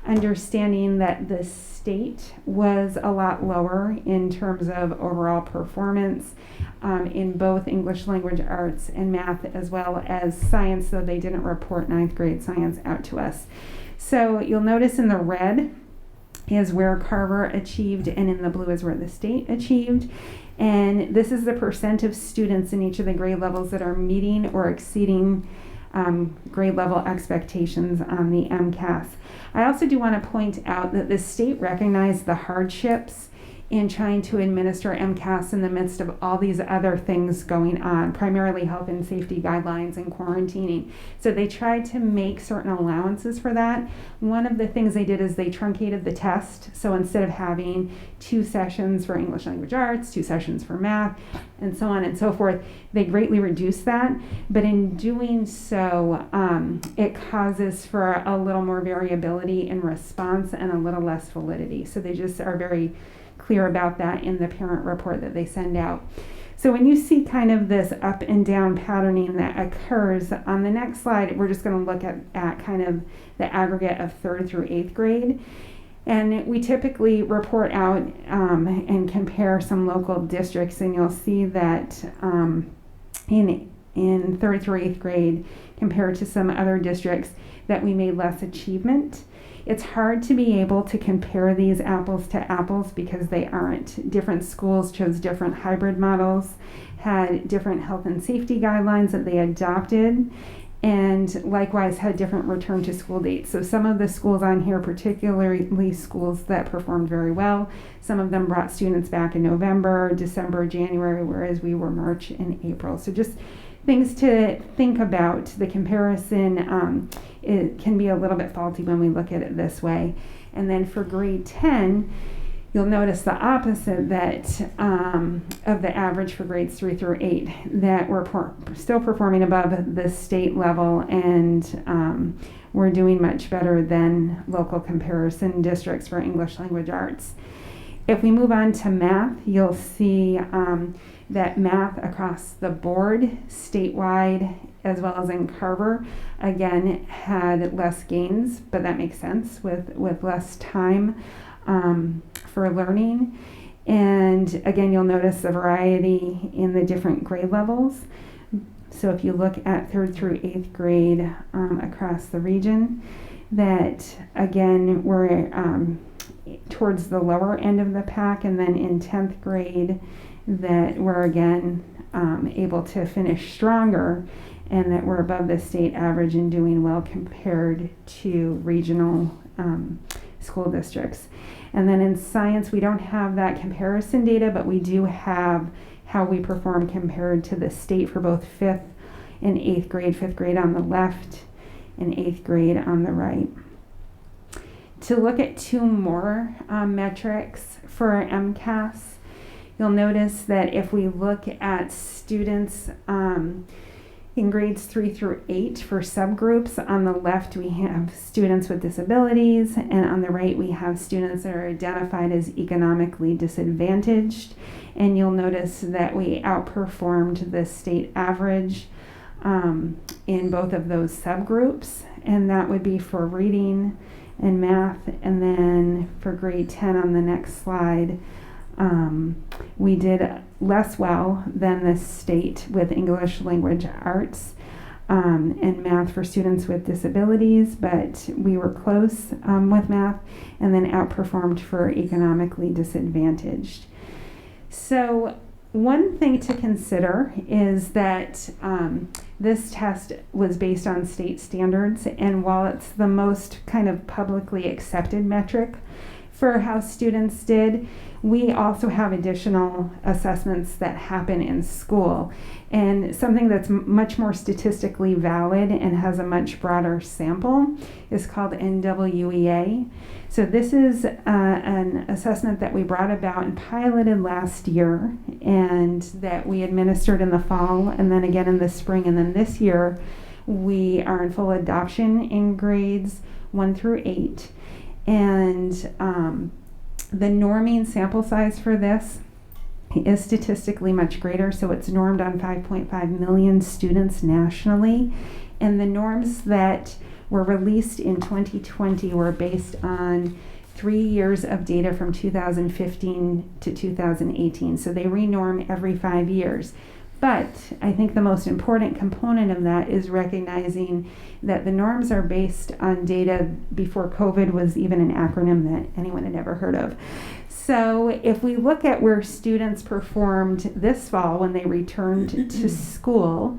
understanding that the state was a lot lower in terms of overall performance in both English language arts and math, as well as science, though they didn't report 9th grade science out to us. So you'll notice in the red is where Carver achieved, and in the blue is where the state achieved. And this is the percent of students in each of the grade levels that are meeting or exceeding grade level expectations on the MCAS. I also do want to point out that the state recognized the hardships in trying to administer MCAS in the midst of all these other things going on, primarily health and safety guidelines and quarantining. So they tried to make certain allowances for that. One of the things they did is they truncated the test. So instead of having 2 sessions for English language arts, 2 sessions for math, and so on and so forth, they greatly reduced that. But in doing so, it causes for a little more variability in response and a little less validity. So they just are very clear about that in the parent report that they send out. So when you see kind of this up and down patterning that occurs, on the next slide, we're just going to look at kind of the aggregate of 3rd through 8th grade. And we typically report out and compare some local districts, and you'll see that in 3rd through 8th grade, compared to some other districts, that we made less achievement. It's hard to be able to compare these apples to apples because they aren't. Different schools chose different hybrid models, had different health and safety guidelines that they adopted, and likewise had different return to school dates. So some of the schools on here, particularly schools that performed very well, some of them brought students back in November, December, January, whereas we were March and April. So just things to think about. The comparison it can be a little bit faulty when we look at it this way. And then for grade 10, you'll notice the opposite, that of the average for grades 3 through 8, that we're still performing above the state level, and we're doing much better than local comparison districts for English language arts. If we move on to math, you'll see that math across the board, statewide, as well as in Carver, again, had less gains, but that makes sense with less time for learning. And again, you'll notice the variety in the different grade levels. So if you look at 3rd through 8th grade across the region, that again, we're towards the lower end of the pack, and then in 10th grade, that we're again able to finish stronger, and that we're above the state average and doing well compared to regional school districts. And then in science, we don't have that comparison data, but we do have how we perform compared to the state for both 5th and 8th grade, 5th grade on the left and 8th grade on the right. To look at 2 more metrics for MCAS, you'll notice that if we look at students in grades 3 through 8 for subgroups, on the left we have students with disabilities, and on the right we have students that are identified as economically disadvantaged. And you'll notice that we outperformed the state average in both of those subgroups, and that would be for reading and math. And then for grade 10 on the next slide, we did less well than the state with English language arts and math for students with disabilities, but we were close with math, and then outperformed for economically disadvantaged. So one thing to consider is that this test was based on state standards, and while it's the most kind of publicly accepted metric for how students did. We also have additional assessments that happen in school. And something that's much more statistically valid and has a much broader sample is called NWEA. So this is an assessment that we brought about and piloted last year, and that we administered in the fall and then again in the spring. And then this year we are in full adoption in grades 1 through 8. And the norming sample size for this is statistically much greater, so it's normed on 5.5 million students nationally. And the norms that were released in 2020 were based on 3 years of data from 2015 to 2018. So they renorm every 5 years. But I think the most important component of that is recognizing that the norms are based on data before COVID was even an acronym that anyone had ever heard of. So if we look at where students performed this fall when they returned to school,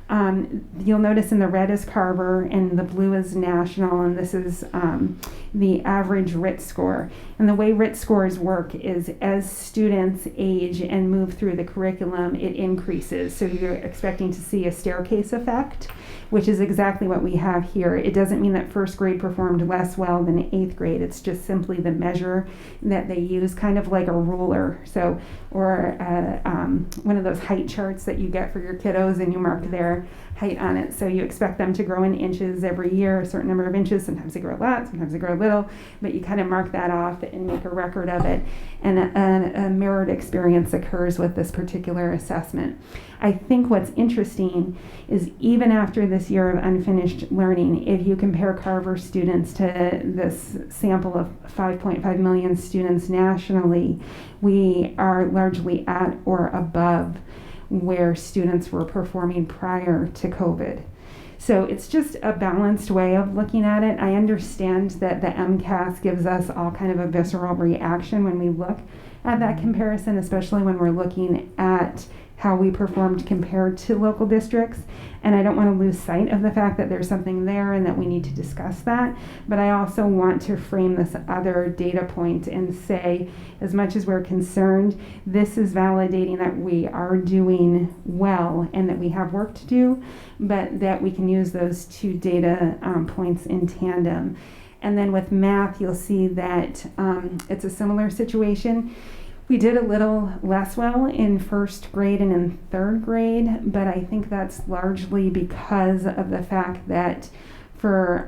you'll notice in the red is Carver and the blue is national, and this is the average RIT score. And the way RIT scores work is as students age and move through the curriculum, it increases. So you're expecting to see a staircase effect, which is exactly what we have here. It doesn't mean that first grade performed less well than 8th grade. It's just simply the measure that they use, kind of like a ruler. So, or one of those height charts that you get for your kiddos, and you mark their height on it. So you expect them to grow in inches every year, a certain number of inches. Sometimes they grow a lot, sometimes they grow a little, but you kind of mark that off and make a record of it. And a mirrored experience occurs with this particular assessment. I think what's interesting is even after this year of unfinished learning, if you compare Carver students to this sample of 5.5 million students nationally, we are largely at or above where students were performing prior to COVID. So it's just a balanced way of looking at it. I understand that the MCAS gives us all kind of a visceral reaction when we look at that comparison, especially when we're looking at how we performed compared to local districts. And I don't want to lose sight of the fact that there's something there and that we need to discuss that. But I also want to frame this other data point and say, as much as we're concerned, this is validating that we are doing well and that we have work to do, but that we can use those two data points in tandem. And then with math, you'll see that it's a similar situation. We did a little less well in first grade and in third grade, but I think that's largely because of the fact that for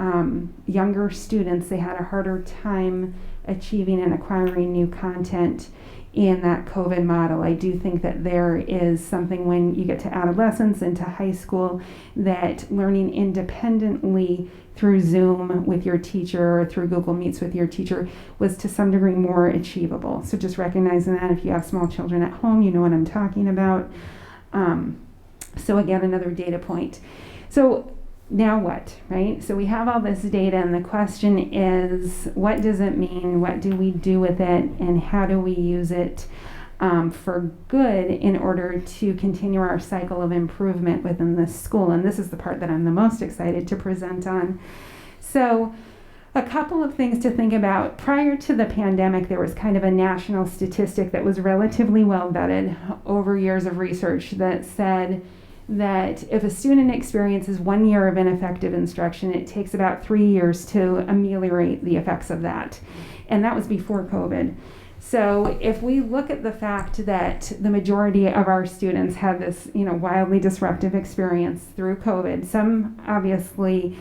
younger students, they had a harder time achieving and acquiring new content in that COVID model. I do think that there is something when you get to adolescence into high school, that learning independently through Zoom with your teacher or through Google Meets with your teacher was to some degree more achievable. So just recognizing that if you have small children at home, you know what I'm talking about. So again, another data point. So now what, right? So we have all this data, and the question is, what does it mean? What do we do with it? And how do we use it for good in order to continue our cycle of improvement within this school? And this is the part that I'm the most excited to present on. So a couple of things to think about. Prior to the pandemic, there was kind of a national statistic that was relatively well vetted over years of research that said that if a student experiences 1 year of ineffective instruction, it takes about 3 years to ameliorate the effects of that. And that was before COVID. So if we look at the fact that the majority of our students had this, wildly disruptive experience through COVID, some obviously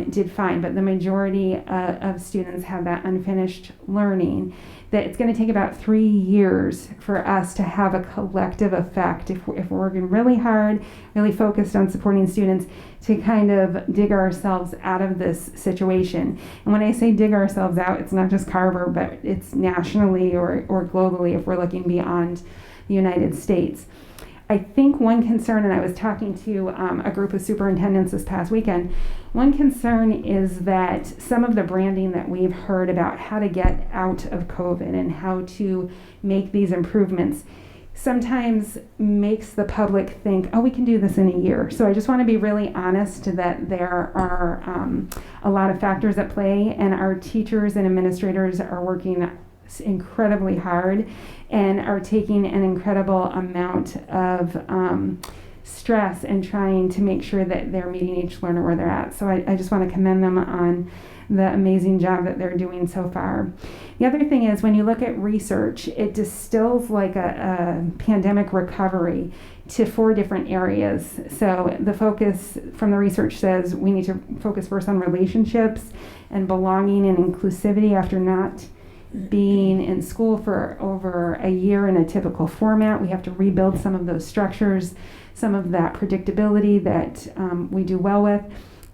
did fine, but the majority of students had that unfinished learning, that it's going to take about 3 years for us to have a collective effect if we're working really hard, really focused on supporting students, to kind of dig ourselves out of this situation. And when I say dig ourselves out, it's not just Carver, but it's nationally or globally if we're looking beyond the United States. I think one concern, and I was talking to a group of superintendents this past weekend, one concern is that some of the branding that we've heard about how to get out of COVID and how to make these improvements sometimes makes the public think, oh, we can do this in a year. So I just want to be really honest that there are a lot of factors at play, and our teachers and administrators are working incredibly hard and are taking an incredible amount of stress and trying to make sure that they're meeting each learner where they're at. So I just want to commend them on the amazing job that they're doing so far. The other thing is, when you look at research, it distills like a pandemic recovery to 4 different areas. So the focus from the research says we need to focus first on relationships and belonging and inclusivity after not being in school for over a year in a typical format. We have to rebuild some of those structures, some of that predictability that we do well with,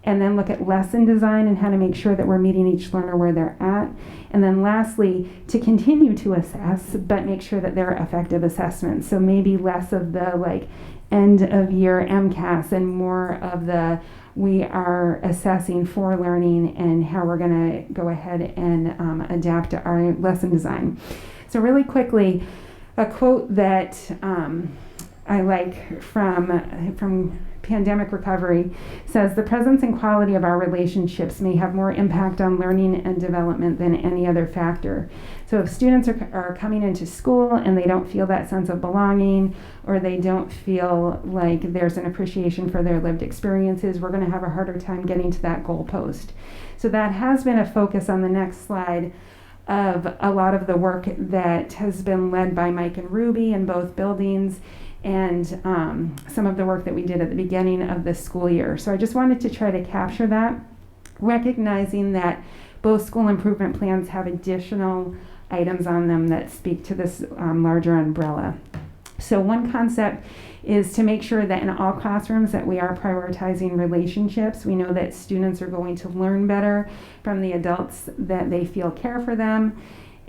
and then look at lesson design and how to make sure that we're meeting each learner where they're at. And then lastly, to continue to assess, but make sure that they're effective assessments. So maybe less of the like end of year MCAS and more of the we are assessing for learning and how we're going to go ahead and adapt our lesson design. So really quickly, a quote that I like from Pandemic Recovery says, "The presence and quality of our relationships may have more impact on learning and development than any other factor." So if students are coming into school and they don't feel that sense of belonging, or they don't feel like there's an appreciation for their lived experiences, we're going to have a harder time getting to that goalpost. So that has been a focus on the next slide of a lot of the work that has been led by Mike and Ruby in both buildings, and some of the work that we did at the beginning of this school year. So I just wanted to try to capture that, recognizing that both school improvement plans have additional items on them that speak to this larger umbrella. So one concept is to make sure that in all classrooms that we are prioritizing relationships. We know that students are going to learn better from the adults that they feel care for them.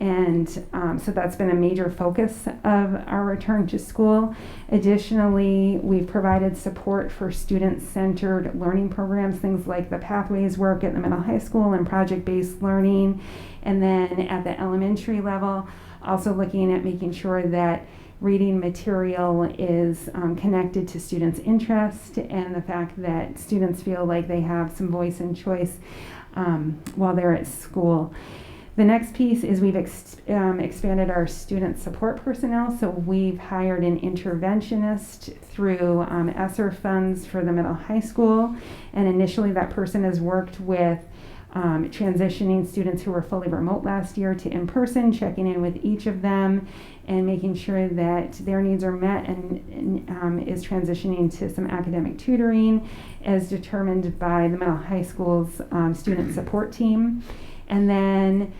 And so that's been a major focus of our return to school. Additionally, we've provided support for student-centered learning programs, things like the Pathways work at the middle high school and project-based learning. And then at the elementary level, also looking at making sure that reading material is connected to students' interest and the fact that students feel like they have some voice and choice while they're at school. The next piece is we've expanded our student support personnel. So we've hired an interventionist through ESSER funds for the middle high school. And initially that person has worked with transitioning students who were fully remote last year to in-person, checking in with each of them and making sure that their needs are met, and is transitioning to some academic tutoring as determined by the middle high school's student support team. And then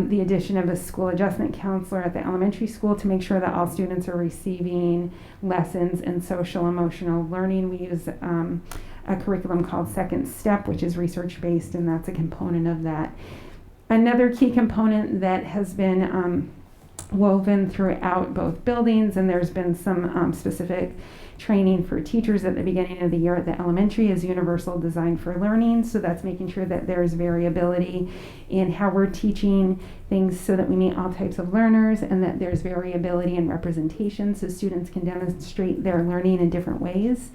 the addition of a school adjustment counselor at the elementary school to make sure that all students are receiving lessons in social emotional learning. We use a curriculum called Second Step, which is research-based, and that's a component of that. Another key component that has been woven throughout both buildings, and there's been some specific training for teachers at the beginning of the year at the elementary, is universal design for learning. So that's making sure that there's variability in how we're teaching things so that we meet all types of learners, and that there's variability in representation so students can demonstrate their learning in different ways.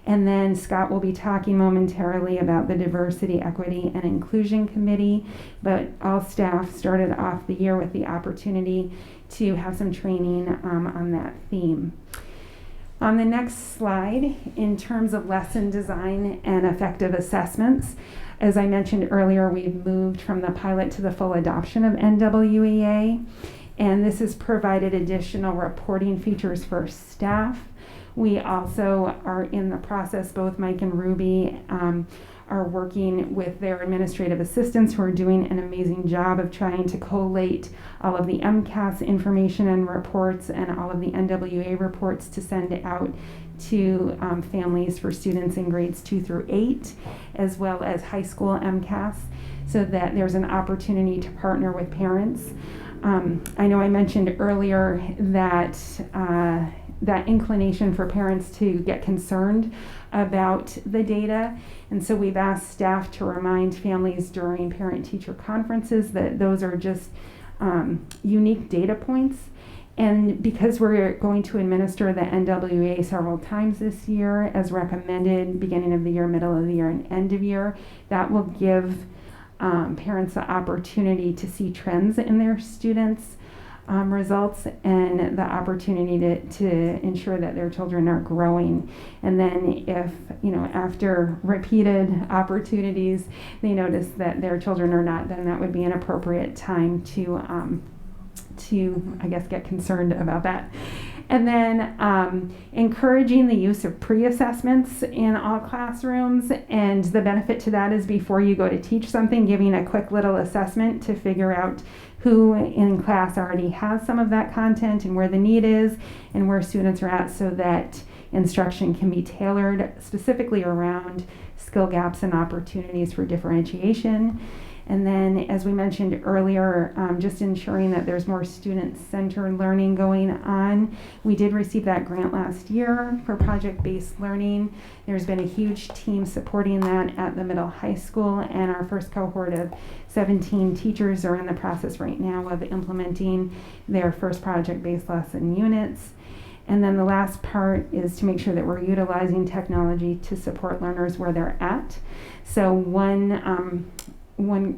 And then Scott will be talking momentarily about the Diversity, Equity, and Inclusion Committee, but all staff started off the year with the opportunity to have some training on that theme. On the next slide, in terms of lesson design and effective assessments, as I mentioned earlier, we've moved from the pilot to the full adoption of NWEA, and this has provided additional reporting features for staff. We also are in the process, both Mike and Ruby are working with their administrative assistants who are doing an amazing job of trying to collate all of the MCAS information and reports and all of the NWA reports to send out to families for students in grades 2 through 8, as well as high school MCAS, so that there's an opportunity to partner with parents. I know I mentioned earlier that that inclination for parents to get concerned about the data. And so we've asked staff to remind families during parent-teacher conferences that those are just unique data points, And because we're going to administer the NWA several times this year, as recommended, beginning of the year, middle of the year, and end of year, that will give parents the opportunity to see trends in their students' results and the opportunity to ensure that their children are growing. And then if, after repeated opportunities, they notice that their children are not, then that would be an appropriate time to I guess, get concerned about that. And then encouraging the use of pre-assessments in all classrooms. And the benefit to that is before you go to teach something, giving a quick little assessment to figure out who in class already has some of that content and where the need is and where students are at, so that instruction can be tailored specifically around skill gaps and opportunities for differentiation. And then, as we mentioned earlier, just ensuring that there's more student-centered learning going on. We did receive that grant last year for project-based learning. There's been a huge team supporting that at the middle high school, and our first cohort of 17 teachers are in the process right now of implementing their first project-based lesson units. And then the last part is to make sure that we're utilizing technology to support learners where they're at. So one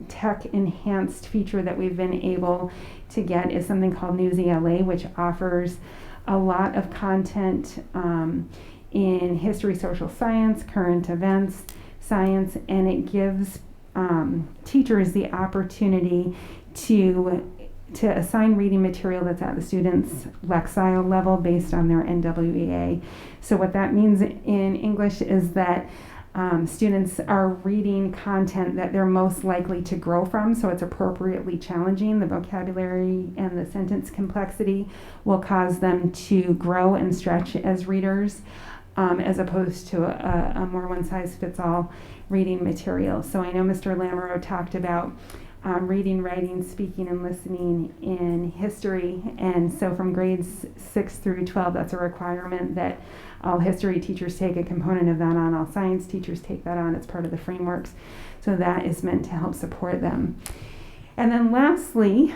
tech-enhanced feature that we've been able to get is something called News ELA, which offers a lot of content in history, social science, current events, science, and it gives teachers the opportunity to assign reading material that's at the student's lexile level based on their NWEA. So what that means in English is that students are reading content that they're most likely to grow from, so it's appropriately challenging. The vocabulary and the sentence complexity will cause them to grow and stretch as readers, as opposed to a more one-size-fits-all reading material. So I know Mr. Lamoureux talked about reading, writing, speaking, and listening in history, and so from grades 6 through 12, that's a requirement that all history teachers take a component of that on, all science teachers take that on, it's part of the frameworks, so that is meant to help support them. And then lastly,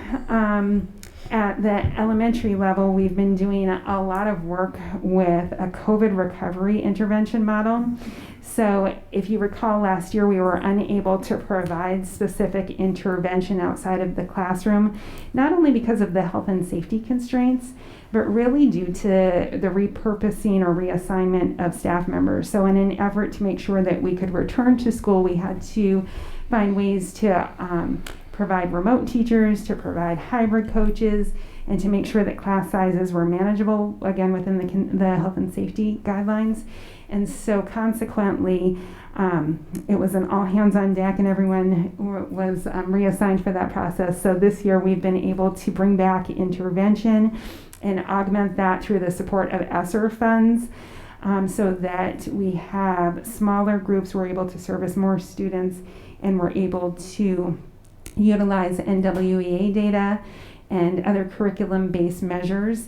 at the elementary level, we've been doing a lot of work with a COVID recovery intervention model. So if you recall, last year we were unable to provide specific intervention outside of the classroom, not only because of the health and safety constraints, but really due to the repurposing or reassignment of staff members. So in an effort to make sure that we could return to school, we had to find ways to provide remote teachers, to provide hybrid coaches, and to make sure that class sizes were manageable, again, within the health and safety guidelines. And so consequently, it was an all hands on deck, and everyone was reassigned for that process. So this year we've been able to bring back intervention and augment that through the support of ESSER funds, so that we have smaller groups, we're able to service more students, and we're able to utilize NWEA data and other curriculum-based measures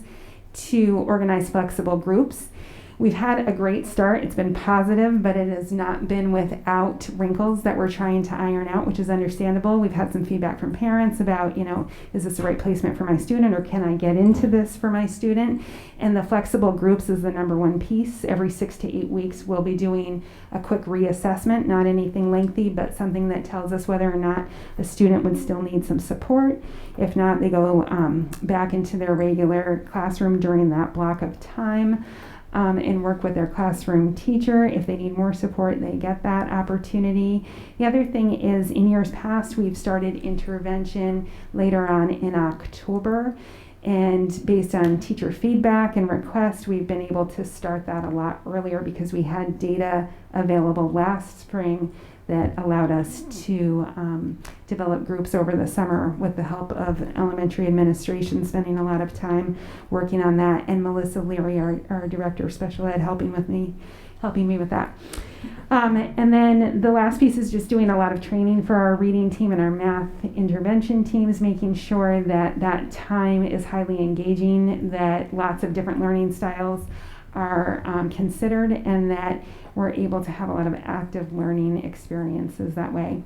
to organize flexible groups. We've had a great start. It's been positive, but it has not been without wrinkles that we're trying to iron out, which is understandable. We've had some feedback from parents about, is this the right placement for my student, or can I get into this for my student? And the flexible groups is the number one piece. Every 6 to 8 weeks, we'll be doing a quick reassessment, not anything lengthy, but something that tells us whether or not a student would still need some support. If not, they go back into their regular classroom during that block of time. And work with their classroom teacher. If they need more support, they get that opportunity. The other thing is, in years past, we've started intervention later on in October, and based on teacher feedback and requests, we've been able to start that a lot earlier because we had data available last spring that allowed us to develop groups over the summer with the help of elementary administration, spending a lot of time working on that, and Melissa Leary, our director of special ed, helping me with that. And then the last piece is just doing a lot of training for our reading team and our math intervention teams, making sure that that time is highly engaging, that lots of different learning styles are considered, and that we're able to have a lot of active learning experiences that way.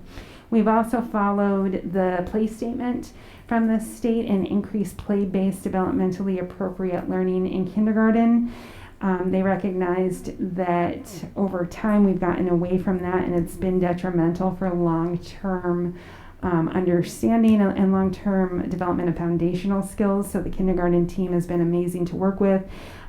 We've also followed the play statement from the state and increased play-based developmentally appropriate learning in kindergarten. They recognized that over time we've gotten away from that, and it's been detrimental for long-term understanding and long-term development of foundational skills. So the kindergarten team has been amazing to work with,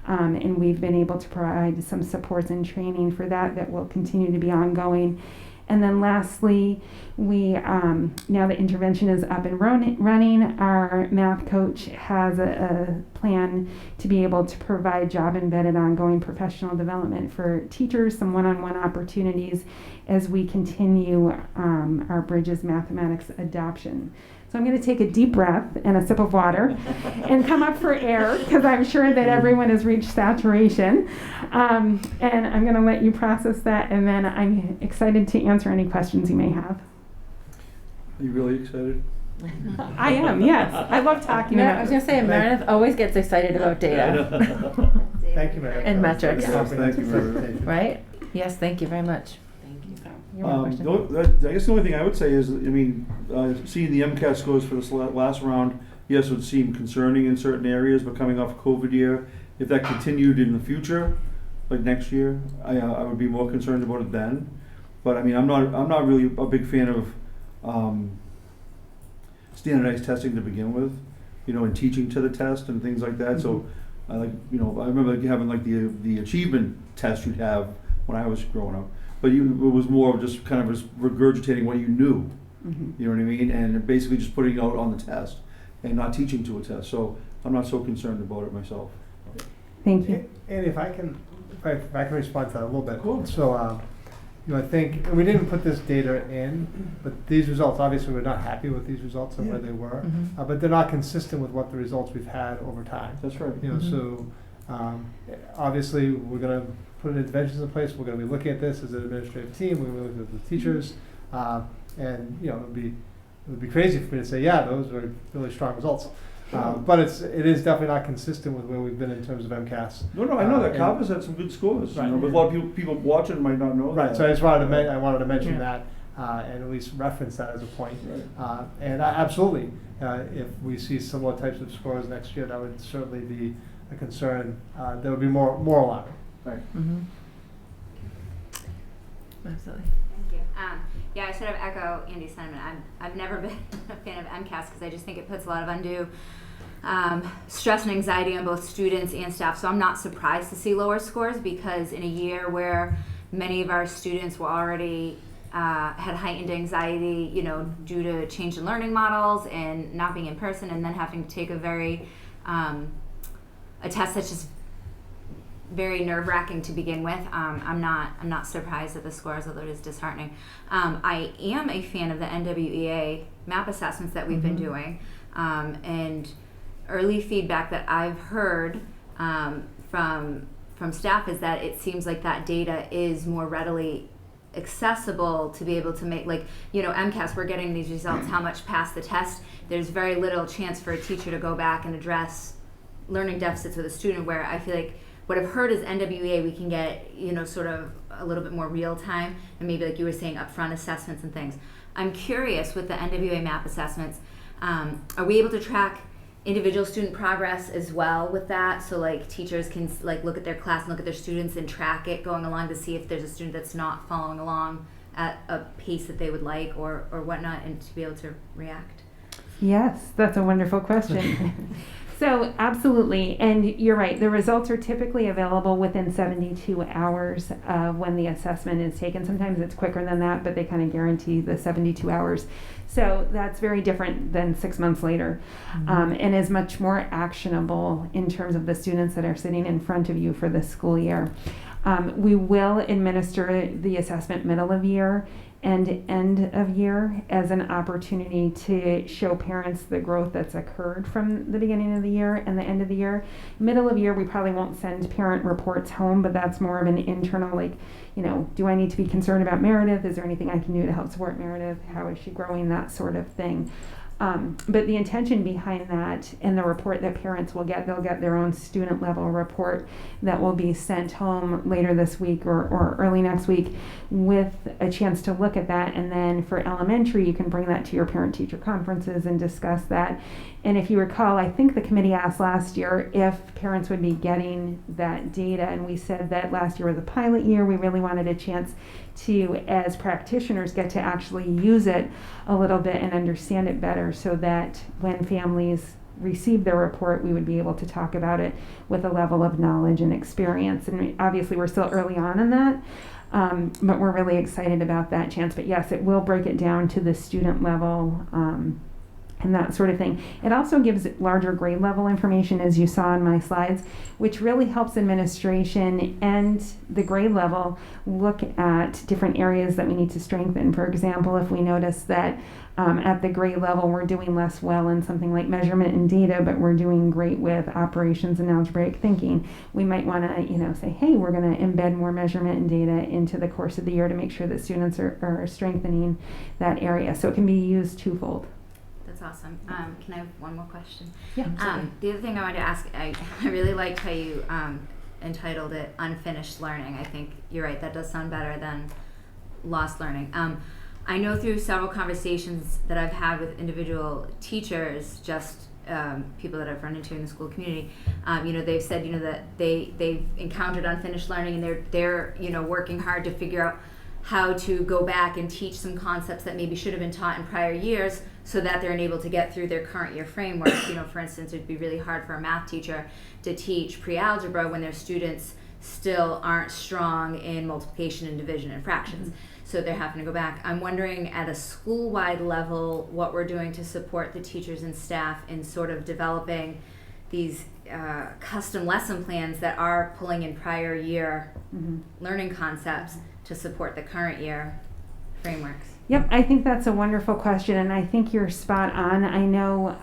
and we've been able to provide some supports and training for that will continue to be ongoing. And then lastly, we now the intervention is up and running. Our math coach has a plan to be able to provide job-embedded ongoing professional development for teachers, some one-on-one opportunities as we continue our Bridges Mathematics adoption. So I'm going to take a deep breath and a sip of water and come up for air because I'm sure that everyone has reached saturation. And I'm going to let you process that, and then I'm excited to answer any questions you may have.
Are you really excited?
I am, yes. I love talking about it.
I was going to say, Meredith always gets excited about data.
Thank you, Mary.
And metrics.
Yes, thank you, Mary.
Right? Yes, thank you very much.
You're welcome.
I guess the only thing I would say is, seeing the MCAS scores for this last round, yes, it would seem concerning in certain areas, but coming off a COVID year, if that continued in the future, like next year, I would be more concerned about it then. But I mean, I'm not really a big fan of standardized testing to begin with, and teaching to the test and things like that. Mm-hmm. So I I remember having like the achievement test you'd have when I was growing up. But it was more of just kind of just regurgitating what you knew, you know what I mean? And basically just putting it out on the test and not teaching to a test. So I'm not so concerned about it myself.
Thank you.
And if I can respond to that a little bit. Cool. So, I think, and we didn't put this data in, but these results, obviously we're not happy with these results and where they were, but they're not consistent with what the results we've had over time.
That's right.
So obviously we're going to put interventions in place. We're going to be looking at this as an administrative team. We're going to be looking at the teachers, and it would be crazy for me to say, yeah, those were really strong results. But it is definitely not consistent with where we've been in terms of MCAS.
No, I know that Carver's had some good scores,
right,
but a lot of people watching might not know that.
Right. So I just wanted to mention that and at least reference that as a point. Right. And absolutely, if we see similar types of scores next year, that would certainly be a concern. That would be more alarming. Right.
Absolutely.
Thank you. I sort of echo Andy's sentiment. I've never been a fan of MCAS because I just think it puts a lot of undue stress and anxiety on both students and staff. So I'm not surprised to see lower scores because in a year where many of our students were already had heightened anxiety, due to change in learning models and not being in person, and then having to take a test that's just very nerve-wracking to begin with. I'm not surprised at the scores, although it is disheartening. I am a fan of the NWEA map assessments that we've been doing, and early feedback that I've heard from staff is that it seems like that data is more readily accessible to be able to make, MCAS, we're getting these results, how much passed the test. There's very little chance for a teacher to go back and address learning deficits with a student, where I feel like what I've heard is NWEA, we can get, sort of a little bit more real time, and maybe like you were saying, upfront assessments and things. I'm curious with the NWEA map assessments, are we able to track individual student progress as well with that? So like teachers can look at their class and look at their students and track it going along to see if there's a student that's not following along at a pace that they would like or whatnot, and to be able to react.
Yes, that's a wonderful question. So absolutely, and you're right, the results are typically available within 72 hours of when the assessment is taken. Sometimes it's quicker than that, but they kind of guarantee the 72 hours. So that's very different than 6 months later, and is much more actionable in terms of the students that are sitting in front of you for this school year. We will administer the assessment middle of year and end of year as an opportunity to show parents the growth that's occurred from the beginning of the year and the end of the year. Middle of year, we probably won't send parent reports home, but that's more of an internal, do I need to be concerned about Meredith? Is there anything I can do to help support Meredith? How is she growing? That sort of thing. But the intention behind that and the report that parents will get, they'll get their own student level report that will be sent home later this week or early next week with a chance to look at that. And then for elementary, you can bring that to your parent-teacher conferences and discuss that. And if you recall, I think the committee asked last year if parents would be getting that data, and we said that last year was a pilot year. We really wanted a chance to, as practitioners, get to actually use it a little bit and understand it better, so that when families receive their report, we would be able to talk about it with a level of knowledge and experience. And obviously we're still early on in that, but we're really excited about that chance. But yes, it will break it down to the student level and that sort of thing. It also gives larger grade level information, as you saw in my slides, which really helps administration and the grade level look at different areas that we need to strengthen. For example, if we notice that at the grade level we're doing less well in something like measurement and data, but we're doing great with operations and algebraic thinking, we might want to say, hey, we're going to embed more measurement and data into the course of the year to make sure that students are strengthening that area. So it can be used twofold.
That's awesome. Can I have one more question?
Yeah.
The other thing I wanted to ask, I really liked how you entitled it Unfinished Learning. I think you're right, that does sound better than Lost Learning. I know through several conversations that I've had with individual teachers, just people that I've run into in the school community, they've said, that they've encountered unfinished learning, and they're working hard to figure out how to go back and teach some concepts that maybe should have been taught in prior years, so that they're able to get through their current year framework. For instance, it'd be really hard for a math teacher to teach pre-algebra when their students still aren't strong in multiplication and division and fractions. Mm-hmm. So they're having to go back. I'm wondering at a school-wide level what we're doing to support the teachers and staff in sort of developing these custom lesson plans that are pulling in prior year learning concepts to support the current year frameworks.
Yep, I think that's a wonderful question, and I think you're spot on. I know,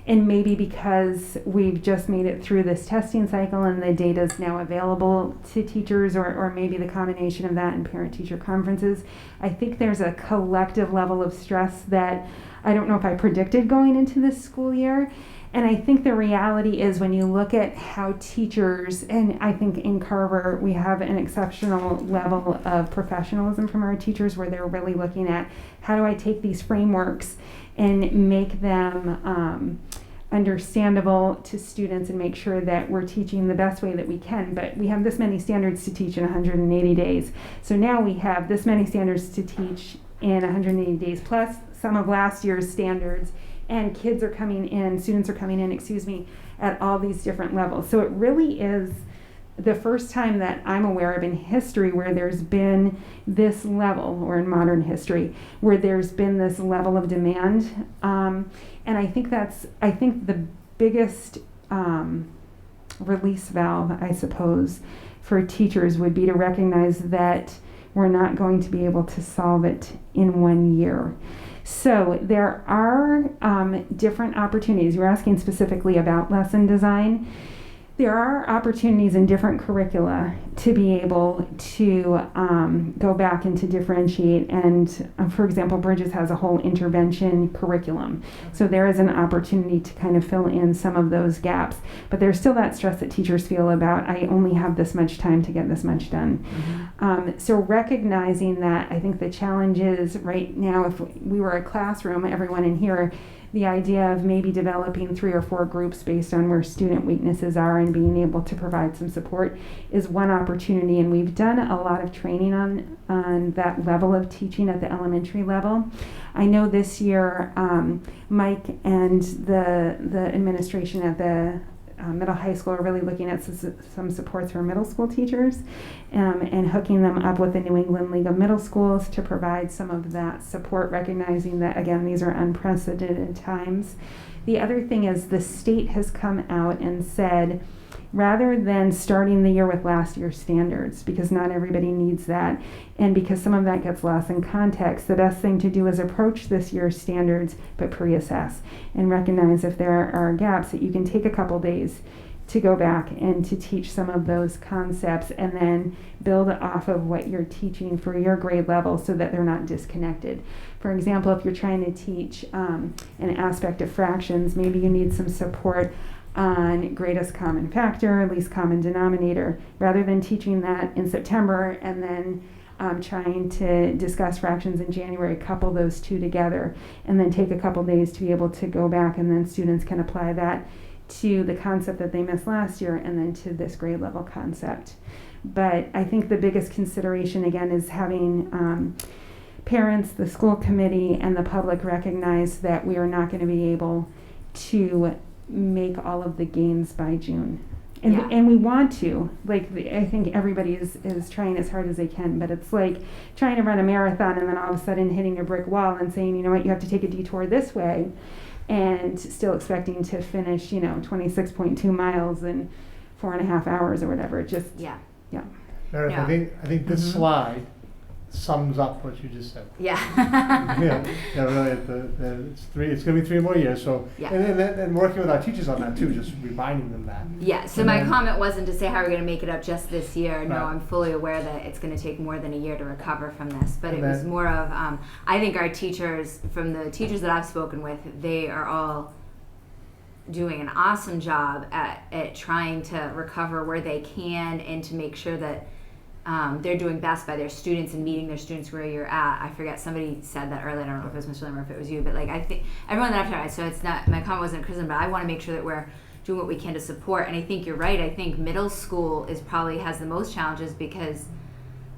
and maybe because we've just made it through this testing cycle and the data is now available to teachers, or maybe the combination of that and parent-teacher conferences, I think there's a collective level of stress that I don't know if I predicted going into this school year. And I think the reality is, when you look at how teachers, and I think in Carver we have an exceptional level of professionalism from our teachers, where they're really looking at how do I take these frameworks and make them understandable to students and make sure that we're teaching the best way that we can. But we have this many standards to teach in 180 days. So now we have this many standards to teach in 180 days, plus some of last year's standards. And students are coming in, at all these different levels. So it really is the first time that I'm aware of in history where there's been this level, or in modern history, where there's been this level of demand. And I think the biggest release valve, I suppose, for teachers would be to recognize that we're not going to be able to solve it in 1 year. So there are different opportunities. You're asking specifically about lesson design. There are opportunities in different curricula to be able to go back and to differentiate. And for example, Bridges has a whole intervention curriculum. So there is an opportunity to kind of fill in some of those gaps. But there's still that stress that teachers feel about, I only have this much time to get this much done. So recognizing that, I think the challenge is right now, if we were a classroom, everyone in here, the idea of maybe developing 3 or 4 groups based on where student weaknesses are and being able to provide some support is one opportunity. And we've done a lot of training on that level of teaching at the elementary level. I know this year Mike and the administration at the middle high school are really looking at some supports for middle school teachers and hooking them up with the New England League of Middle Schools to provide some of that support, recognizing that, again, these are unprecedented times. The other thing is the state has come out and said, rather than starting the year with last year's standards, because not everybody needs that, and because some of that gets lost in context, the best thing to do is approach this year's standards but pre-assess and recognize if there are gaps, that you can take a couple days to go back and to teach some of those concepts and then build off of what you're teaching for your grade level so that they're not disconnected. For example, if you're trying to teach an aspect of fractions, maybe you need some support on greatest common factor, least common denominator, rather than teaching that in September and then trying to discuss fractions in January, couple those two together, and then take a couple days to be able to go back, and then students can apply that to the concept that they missed last year and then to this grade level concept. But I think the biggest consideration, again, is having parents, the school committee, and the public recognize that we are not going to be able to make all of the gains by June. And,
Yeah.
and we want to, I think everybody is trying as hard as they can, but it's like trying to run a marathon and then all of a sudden hitting a brick wall and saying, you know what, you have to take a detour this way, and still expecting to finish, 26.2 miles in 4.5 hours or whatever. It just,
Yeah.
Meredith,
Yeah.
I think this slide sums up what you just said.
Yeah.
Really, it's going to be 3 more years. So,
Yeah.
and working with our teachers on that too, just reminding them that.
Yeah, so
And
my
then-
comment wasn't to say how we're going to make it up just this year. No,
Right.
I'm fully aware that it's going to take more than a year to recover from this. But
And
it was
then-
more of, I think our teachers, from the teachers that I've spoken with, they are all doing an awesome job at trying to recover where they can and to make sure that they're doing best by their students and meeting their students where you're at. I forget, somebody said that earlier. I don't know if it was Mr. Lim or if it was you, but I think everyone that I've tried, so it's not, my comment wasn't criticism, but I want to make sure that we're doing what we can to support. And I think you're right. I think middle school has the most challenges because,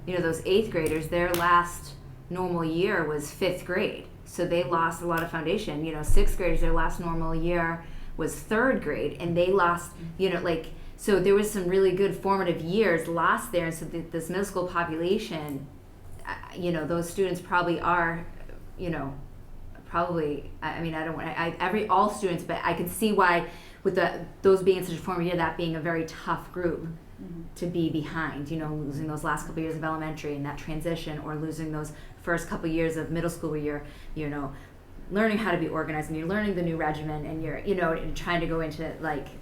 those 8th graders, their last normal year was 5th grade. So they lost a lot of foundation. 6th graders, their last normal year was 3rd grade, and they lost, so there was some really good formative years lost there. And so this middle school population, those students probably are, all students, but I could see why with those being in such a formative year, that being a very tough group to be behind, losing those last couple years of elementary and that transition, or losing those first couple years of middle school where you're, learning how to be organized and you're learning the new regimen and you're, trying to go into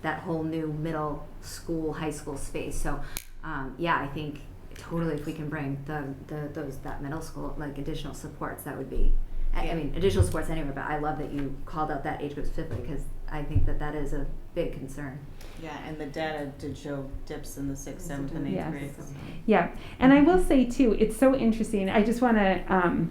that whole new middle school, high school space. So, I think totally if we can bring that middle school, additional supports, that would be, additional supports anyway, but I love that you called out that age group specifically because I think that is a big concern.
Yeah, and the data did show dips in the 6th, 7th, and 8th
Yes.
grades.
yeah. And I will say too, it's so interesting. I just want to,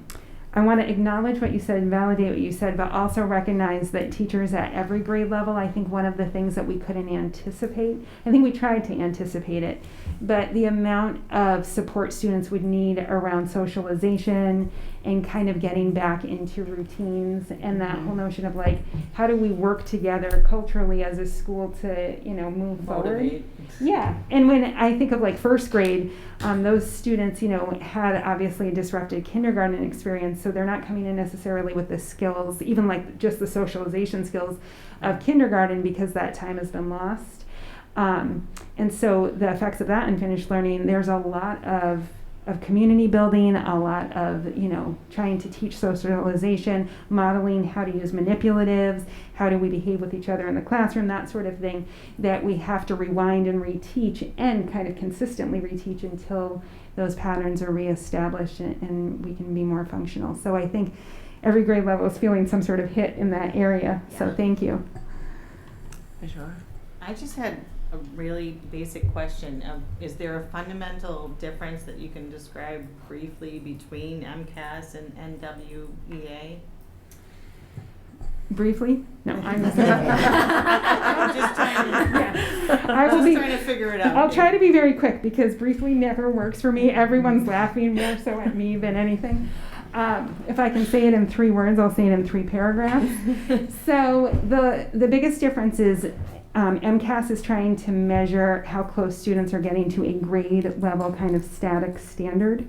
I want to acknowledge what you said and validate what you said, but also recognize that teachers at every grade level, I think one of the things that we couldn't anticipate, I think we tried to anticipate it, but the amount of support students would need around socialization and kind of getting back into routines and that whole notion of how do we work together culturally as a school to, move forward.
Motivate.
Yeah, and when I think of 1st grade, those students, had obviously a disrupted kindergarten experience, so they're not coming in necessarily with the skills, even just the socialization skills of kindergarten, because that time has been lost. And so the effects of that unfinished learning, there's a lot of community building, a lot of, trying to teach socialization, modeling how to use manipulatives, how do we behave with each other in the classroom, that sort of thing, that we have to rewind and reteach and kind of consistently reteach until those patterns are reestablished and we can be more functional. So I think every grade level is feeling some sort of hit in that area.
Yeah.
So thank you.
For sure. I just had a really basic question. Is there a fundamental difference that you can describe briefly between MCAS and NWEA?
Briefly? No, I'm
I'm just trying to,
I will be.
trying to figure it out.
I'll try to be very quick because briefly never works for me. Everyone's laughing more so at me than anything. If I can say it in 3 words, I'll say it in 3 paragraphs. So the biggest difference is MCAS is trying to measure how close students are getting to a grade level kind of static standard.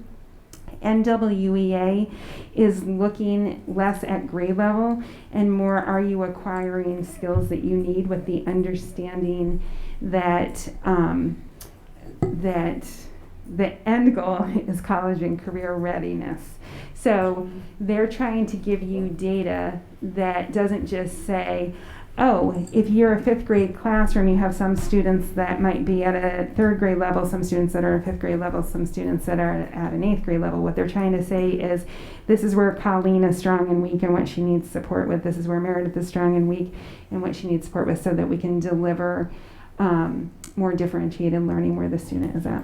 NWEA is looking less at grade level and more, are you acquiring skills that you need, with the understanding that that the end goal is college and career readiness. So they're trying to give you data that doesn't just say, oh, if you're a 5th grade classroom, you have some students that might be at a 3rd grade level, some students that are at 5th grade level, some students that are at an 8th grade level. What they're trying to say is, this is where Colleen is strong and weak and what she needs support with. This is where Meredith is strong and weak and what she needs support with, so that we can deliver more differentiated learning where the student is at.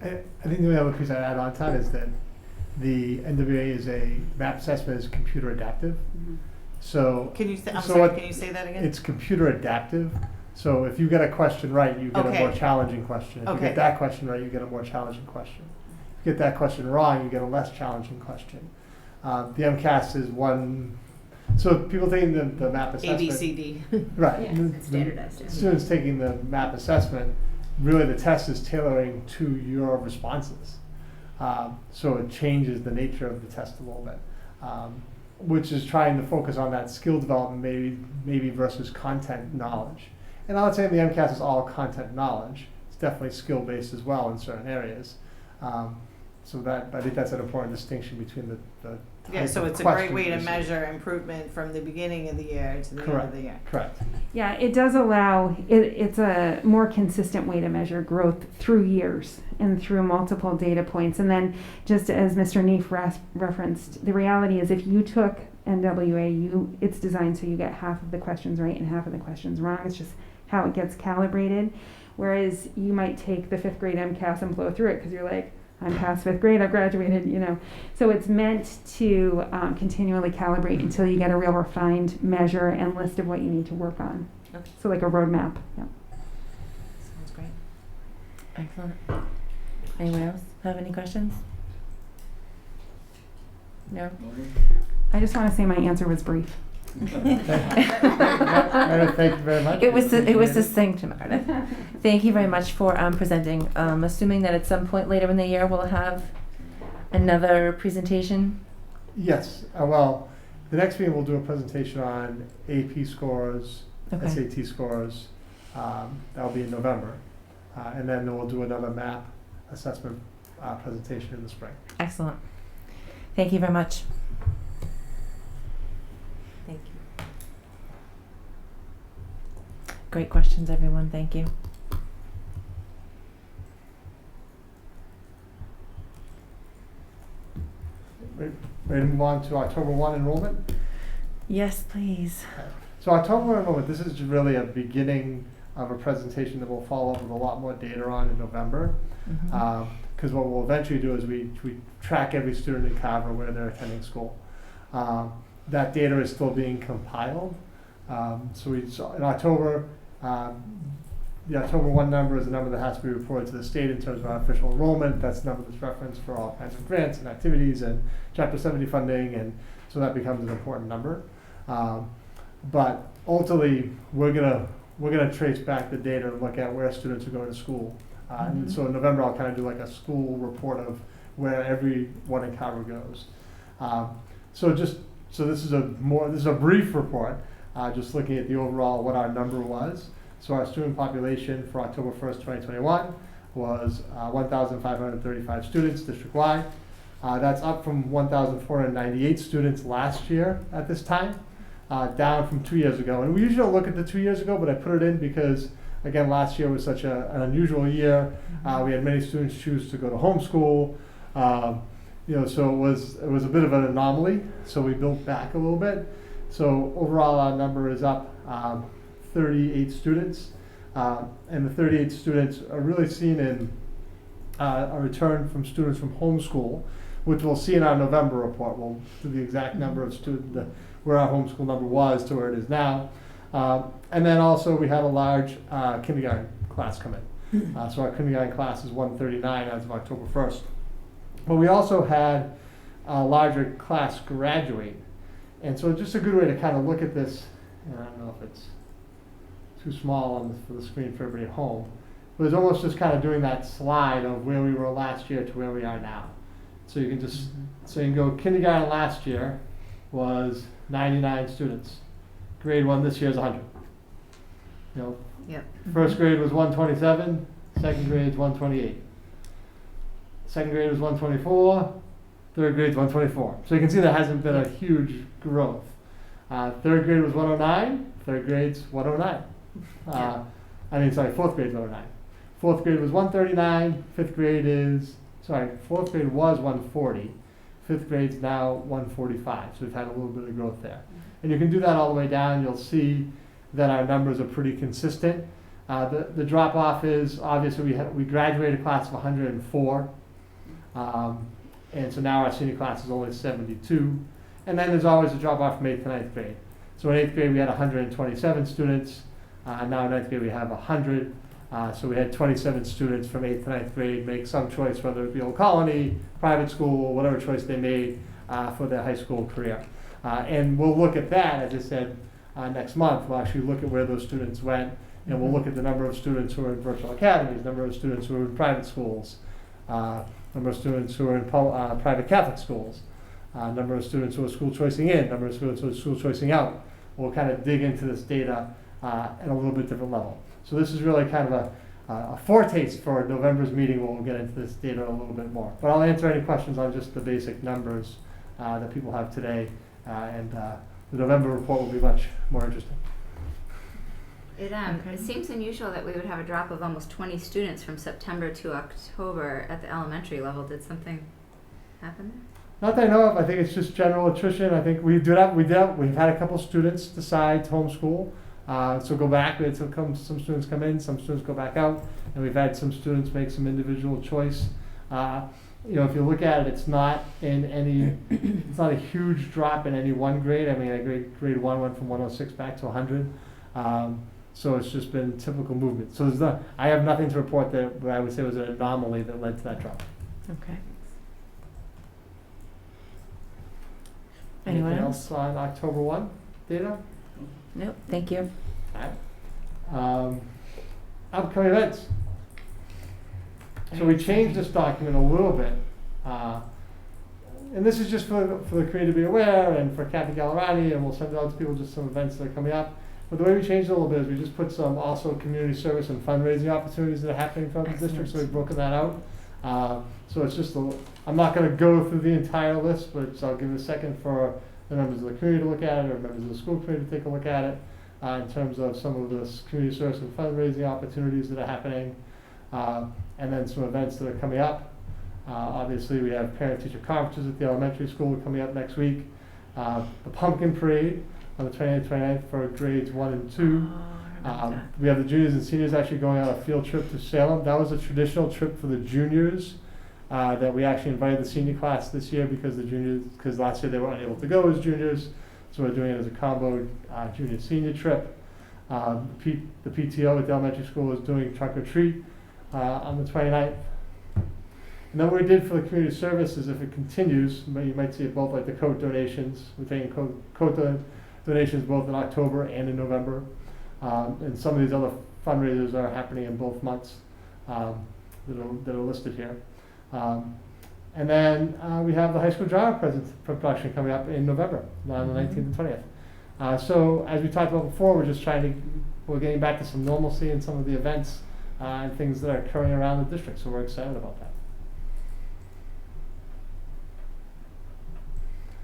I think the only other piece I'd add on to that is that the NWA is a MAP assessment is computer adaptive. So
Can you say, I'm
so
sorry,
what-
can you say that again?
It's computer adaptive. So if you get a question right, you get a more
Okay.
challenging question. If you
Okay.
get that question right, you get a more challenging question. If you get that question wrong, you get a less challenging question. The MCAS is one. So people taking the MAP assessment.
A, B, C, D.
Right.
Yes,
the-
it's standardized,
the
yeah.
Students taking the MAP assessment, really the test is tailoring to your responses. So it changes the nature of the test a little bit, which is trying to focus on that skill development maybe versus content knowledge. And I'm not saying the MCAS is all content knowledge. It's definitely skill-based as well in certain areas. So that, I think that's an important distinction between the
Yeah,
type
so
of
it's a great
question
way to
you see.
measure improvement from the beginning of the year to the end of the year.
Correct.
Yeah, it does allow, it's a more consistent way to measure growth through years and through multiple data points. And then, just as Mr. Neef referenced, the reality is if you took NWA, it's designed so you get half of the questions right and half of the questions wrong. It's just how it gets calibrated. Whereas you might take the 5th grade MCAS and blow through it because you're like, I'm past 5th grade, I've graduated, you know. So it's meant to continually calibrate until you get a real refined measure and list of what you need to work on.
Okay.
So like a roadmap. Yeah.
Sounds great.
Excellent. Anyone else have any questions? No?
I just want to say my answer was brief.
Meredith, thank you very much.
It was succinct, Meredith. Thank you very much for presenting. Assuming that at some point later in the year we'll have another presentation.
Yes. Well, the next meeting we'll do a presentation on AP scores,
Okay.
SAT scores. That'll be in November. And then we'll do another MAP assessment presentation in the spring.
Excellent. Thank you very much.
Thank you.
Great questions, everyone. Thank you.
Ready to move on to October 1 enrollment?
Yes, please.
So October 1 enrollment, this is really a beginning of a presentation that we'll follow up with a lot more data on in November. Because what we'll eventually do is we track every student in Carver where they're attending school. That data is still being compiled. So we saw in October, the October 1 number is a number that has to be reported to the state in terms of our official enrollment. That's the number that's referenced for all kinds of grants and activities and Chapter 70 funding, and so that becomes an important number. But ultimately, we're gonna trace back the data and look at where students are going to school. And so in November, I'll kind of do like a school report of where everyone in Carver goes. So this is a brief report, just looking at the overall what our number was. So our student population for October 1st, 2021 was 1,535 students district-wide. That's up from 1,498 students last year at this time, down from 2 years ago. And we usually don't look at the 2 years ago, but I put it in because, again, last year was such an unusual year. We had many students choose to go to homeschool. So it was a bit of an anomaly. So we built back a little bit. So overall, our number is up 38 students, and the 38 students are really seen in a return from students from homeschool, which we'll see in our November report. We'll do the exact number of students, where our homeschool number was to where it is now. And then also we had a large kindergarten class come in. So our kindergarten class is 139 as of October 1st. But we also had a larger class graduate. And so just a good way to kind of look at this, and I don't know if it's too small for the screen for everybody at home, but it's almost just kind of doing that slide of where we were last year to where we are now. So you can just, so you can go kindergarten last year was 99 students. Grade 1 this year is 100.
Yep.
First grade was 127, second grade is 128. Second grade was 124, third grade is 124. So you can see there hasn't been a huge growth. Third grade was 109, third grade's 109. Fourth grade's 109. Fourth grade was 139, fourth grade was 140. Fifth grade's now 145, so we've had a little bit of growth there. And you can do that all the way down. You'll see that our numbers are pretty consistent. The drop off is obviously we graduated a class of 104, and so now our senior class is only 72. And then there's always a drop off from 8th to 9th grade. So in 8th grade we had 127 students. Now in 9th grade we have 100. So we had 27 students from 8th to 9th grade make some choice, whether it be Old Colony, private school, whatever choice they made for their high school career. And we'll look at that, as I said, next month. We'll actually look at where those students went, and we'll look at the number of students who are in virtual academies, number of students who are in private schools, number of students who are in private Catholic schools, number of students who are school choicing in, number of students who are school choicing out. We'll kind of dig into this data at a little bit different level. So this is really kind of a foretaste for November's meeting where we'll get into this data a little bit more. But I'll answer any questions on just the basic numbers that people have today, and the November report will be much more interesting.
It seems unusual that we would have a drop of almost 20 students from September to October at the elementary level. Did something happen there?
Not that I know of. I think it's just general attrition. I think we've had a couple students decide to homeschool. So go back. We had some students come in, some students go back out, and we've had some students make some individual choice. If you look at it, it's not a huge drop in any one grade. I mean, grade 1 went from 106 back to 100. So it's just been typical movement. So I have nothing to report that I would say was an anomaly that led to that drop.
Okay.
Anything
Anyone
else on October 1 data?
Nope, thank you.
Upcoming events. So we changed this document a little bit. And this is just for the community to be aware, and for Kathy Gallerani, and we'll send it out to people, just some events that are coming up. But the way we changed it a little bit is we just put some also community service and fundraising opportunities that are happening throughout the district, so we've broken that out. So it's just I'm not going to go through the entire list, but I'll give a second for the members of the community to look at it, or members of the school committee to take a look at it, in terms of some of the community service and fundraising opportunities that are happening, and then some events that are coming up. Obviously, we have parent-teacher conferences at the elementary school coming up next week. The pumpkin parade on the 29th for grades 1 and 2. We have the juniors and seniors actually going on a field trip to Salem. That was a traditional trip for the juniors that we actually invited the senior class this year because last year they were unable to go as juniors. So we're doing it as a combo junior-senior trip. The PTO at the elementary school is doing trunk or treat on the 29th. And then what we did for the community services, if it continues, you might see it both like the coat donations. We're taking coat donations both in October and in November. And some of these other fundraisers are happening in both months that are listed here. And then we have the high school drama production coming up in November, on the 19th and 20th. So as we talked about before, we're getting back to some normalcy in some of the events and things that are occurring around the district. So we're excited about that.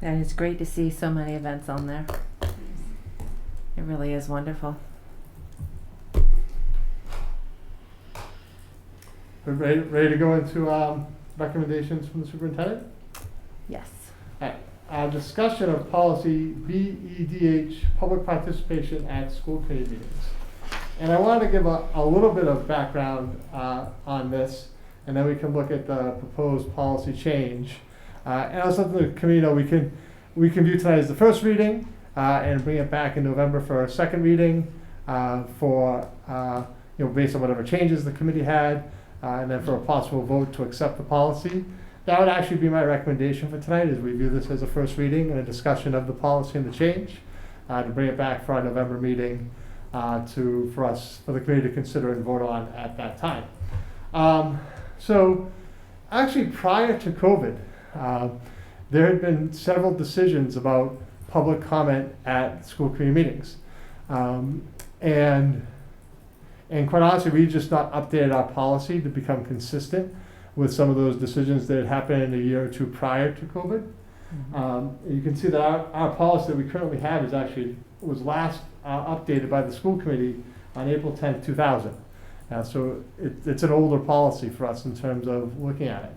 And it's great to see so many events on there. It really is wonderful.
We're ready to go into recommendations from the superintendent?
Yes.
All right. Discussion of policy BEDH, public participation at school committee meetings. And I wanted to give a little bit of background on this, and then we can look at the proposed policy change. And also the committee, we can view tonight as the first reading and bring it back in November for a second reading based on whatever changes the committee had, and then for a possible vote to accept the policy. That would actually be my recommendation for tonight, is we view this as a first reading and a discussion of the policy and the change, to bring it back for our November meeting for the committee to consider and vote on at that time. So actually prior to COVID, there had been several decisions about public comment at school committee meetings. And quite honestly, we just not updated our policy to become consistent with some of those decisions that had happened in a year or two prior to COVID. You can see that our policy that we currently have is actually was last updated by the school committee on April 10th, 2000. So it's an older policy for us in terms of looking at it.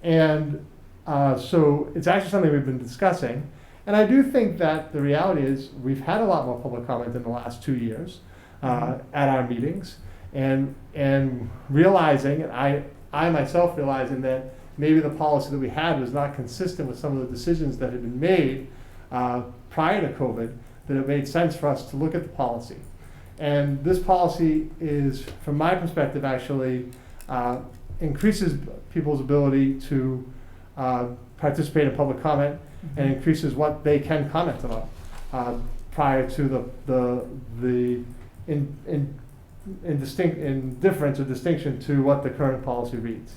And so it's actually something we've been discussing. And I do think that the reality is we've had a lot more public comment in the last 2 years at our meetings. And realizing, and I myself realizing that maybe the policy that we had was not consistent with some of the decisions that had been made prior to COVID, that it made sense for us to look at the policy. And this policy is, from my perspective, actually increases people's ability to participate in public comment and increases what they can comment about prior to the difference or distinction to what the current policy reads.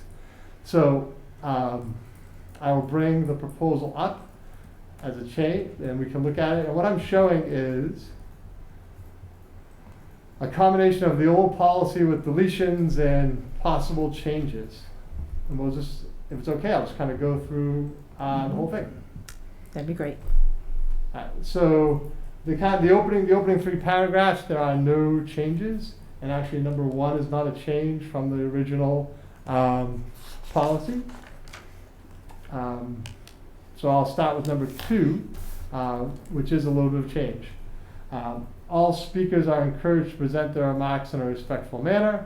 So I will bring the proposal up as a change, and we can look at it. And what I'm showing is a combination of the old policy with deletions and possible changes. And we'll just, if it's okay, I'll just kind of go through the whole thing.
That'd be great.
So the opening 3 paragraphs, there are no changes, and actually number 1 is not a change from the original policy. So I'll start with number 2, which is a little bit of change. All speakers are encouraged to present their remarks in a respectful manner.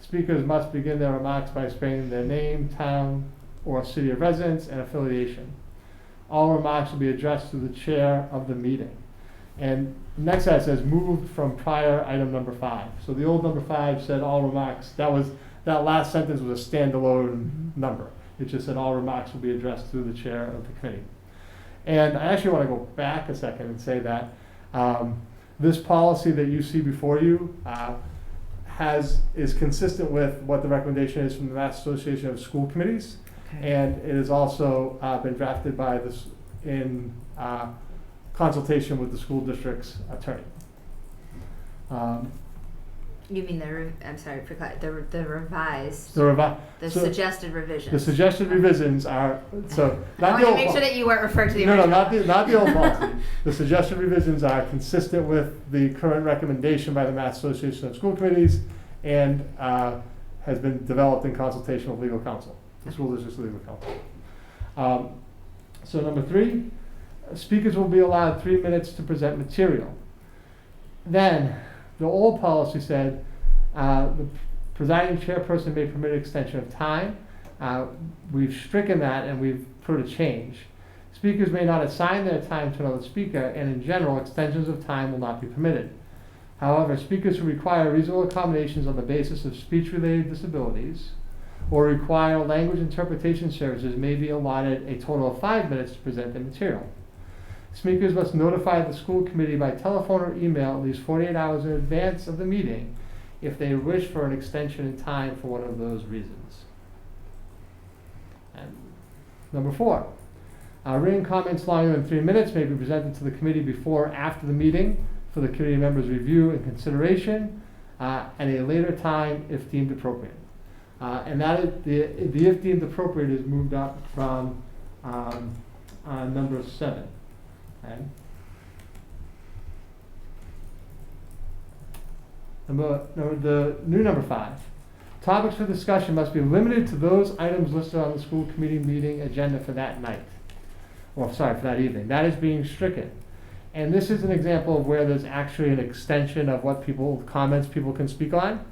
Speakers must begin their remarks by stating their name, town, or city of residence and affiliation. All remarks will be addressed to the chair of the meeting. And next that says moved from prior item number 5. So the old number 5 said all remarks. That last sentence was a standalone number. It just said all remarks will be addressed through the chair of the committee. And I actually want to go back a second and say that this policy that you see before you is consistent with what the recommendation is from the Mass Association of School Committees. Okay. And it has also been drafted by this in consultation with the school district's attorney.
You mean I'm sorry, the revised,
so
suggested revisions.
The suggested revisions are, so not
I
the
want
old
to make sure that you weren't referring to the
no,
original.
not the old policy. The suggested revisions are consistent with the current recommendation by the Mass Association of School Committees and has been developed in consultation with legal counsel, the school district's legal counsel. So number 3, speakers will be allowed 3 minutes to present material. Then, the old policy said the presiding chairperson may permit an extension of time. We've stricken that and we've put a change. Speakers may not assign their time to another speaker, and in general, extensions of time will not be permitted. However, speakers who require reasonable accommodations on the basis of speech-related disabilities or require language interpretation services may be allotted a total of 5 minutes to present their material. Speakers must notify the school committee by telephone or email at least 48 hours in advance of the meeting if they wish for an extension in time for one of those reasons. And number 4, written comments longer than 3 minutes may be presented to the committee before or after the meeting for the committee members' review and consideration at a later time if deemed appropriate. And that is the if deemed appropriate is moved up from number 7. Okay. The new number 5. Topics for discussion must be limited to those items listed on the school committee meeting agenda for that night. For that evening. That is being stricken. And this is an example of where there's actually an extension of what comments people can speak on.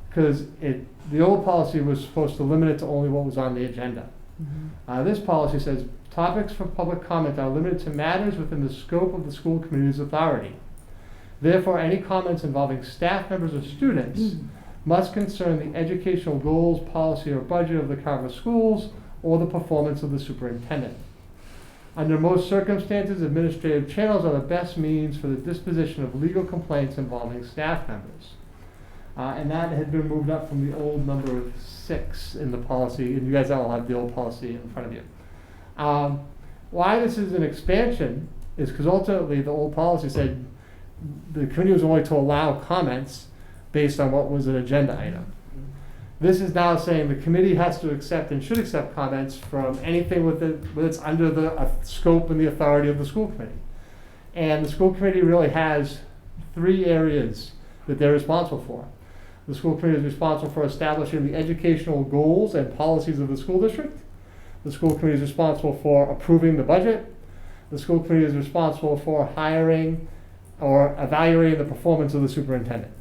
Because the old policy was supposed to limit it to only what was on the agenda. This policy says topics for public comment are limited to matters within the scope of the school committee's authority. Therefore, any comments involving staff members or students must concern the educational goals, policy, or budget of the Carver schools or the performance of the superintendent. Under most circumstances, administrative channels are the best means for the disposition of legal complaints involving staff members. And that had been moved up from the old number 6 in the policy, and you guys all have the old policy in front of you. Why this is an expansion is because ultimately the old policy said the committee was only to allow comments based on what was an agenda item. This is now saying the committee has to accept and should accept comments from anything that's under the scope and the authority of the school committee. And the school committee really has 3 areas that they're responsible for. The school committee is responsible for establishing the educational goals and policies of the school district. The school committee is responsible for approving the budget. The school committee is responsible for hiring or evaluating the performance of the superintendent.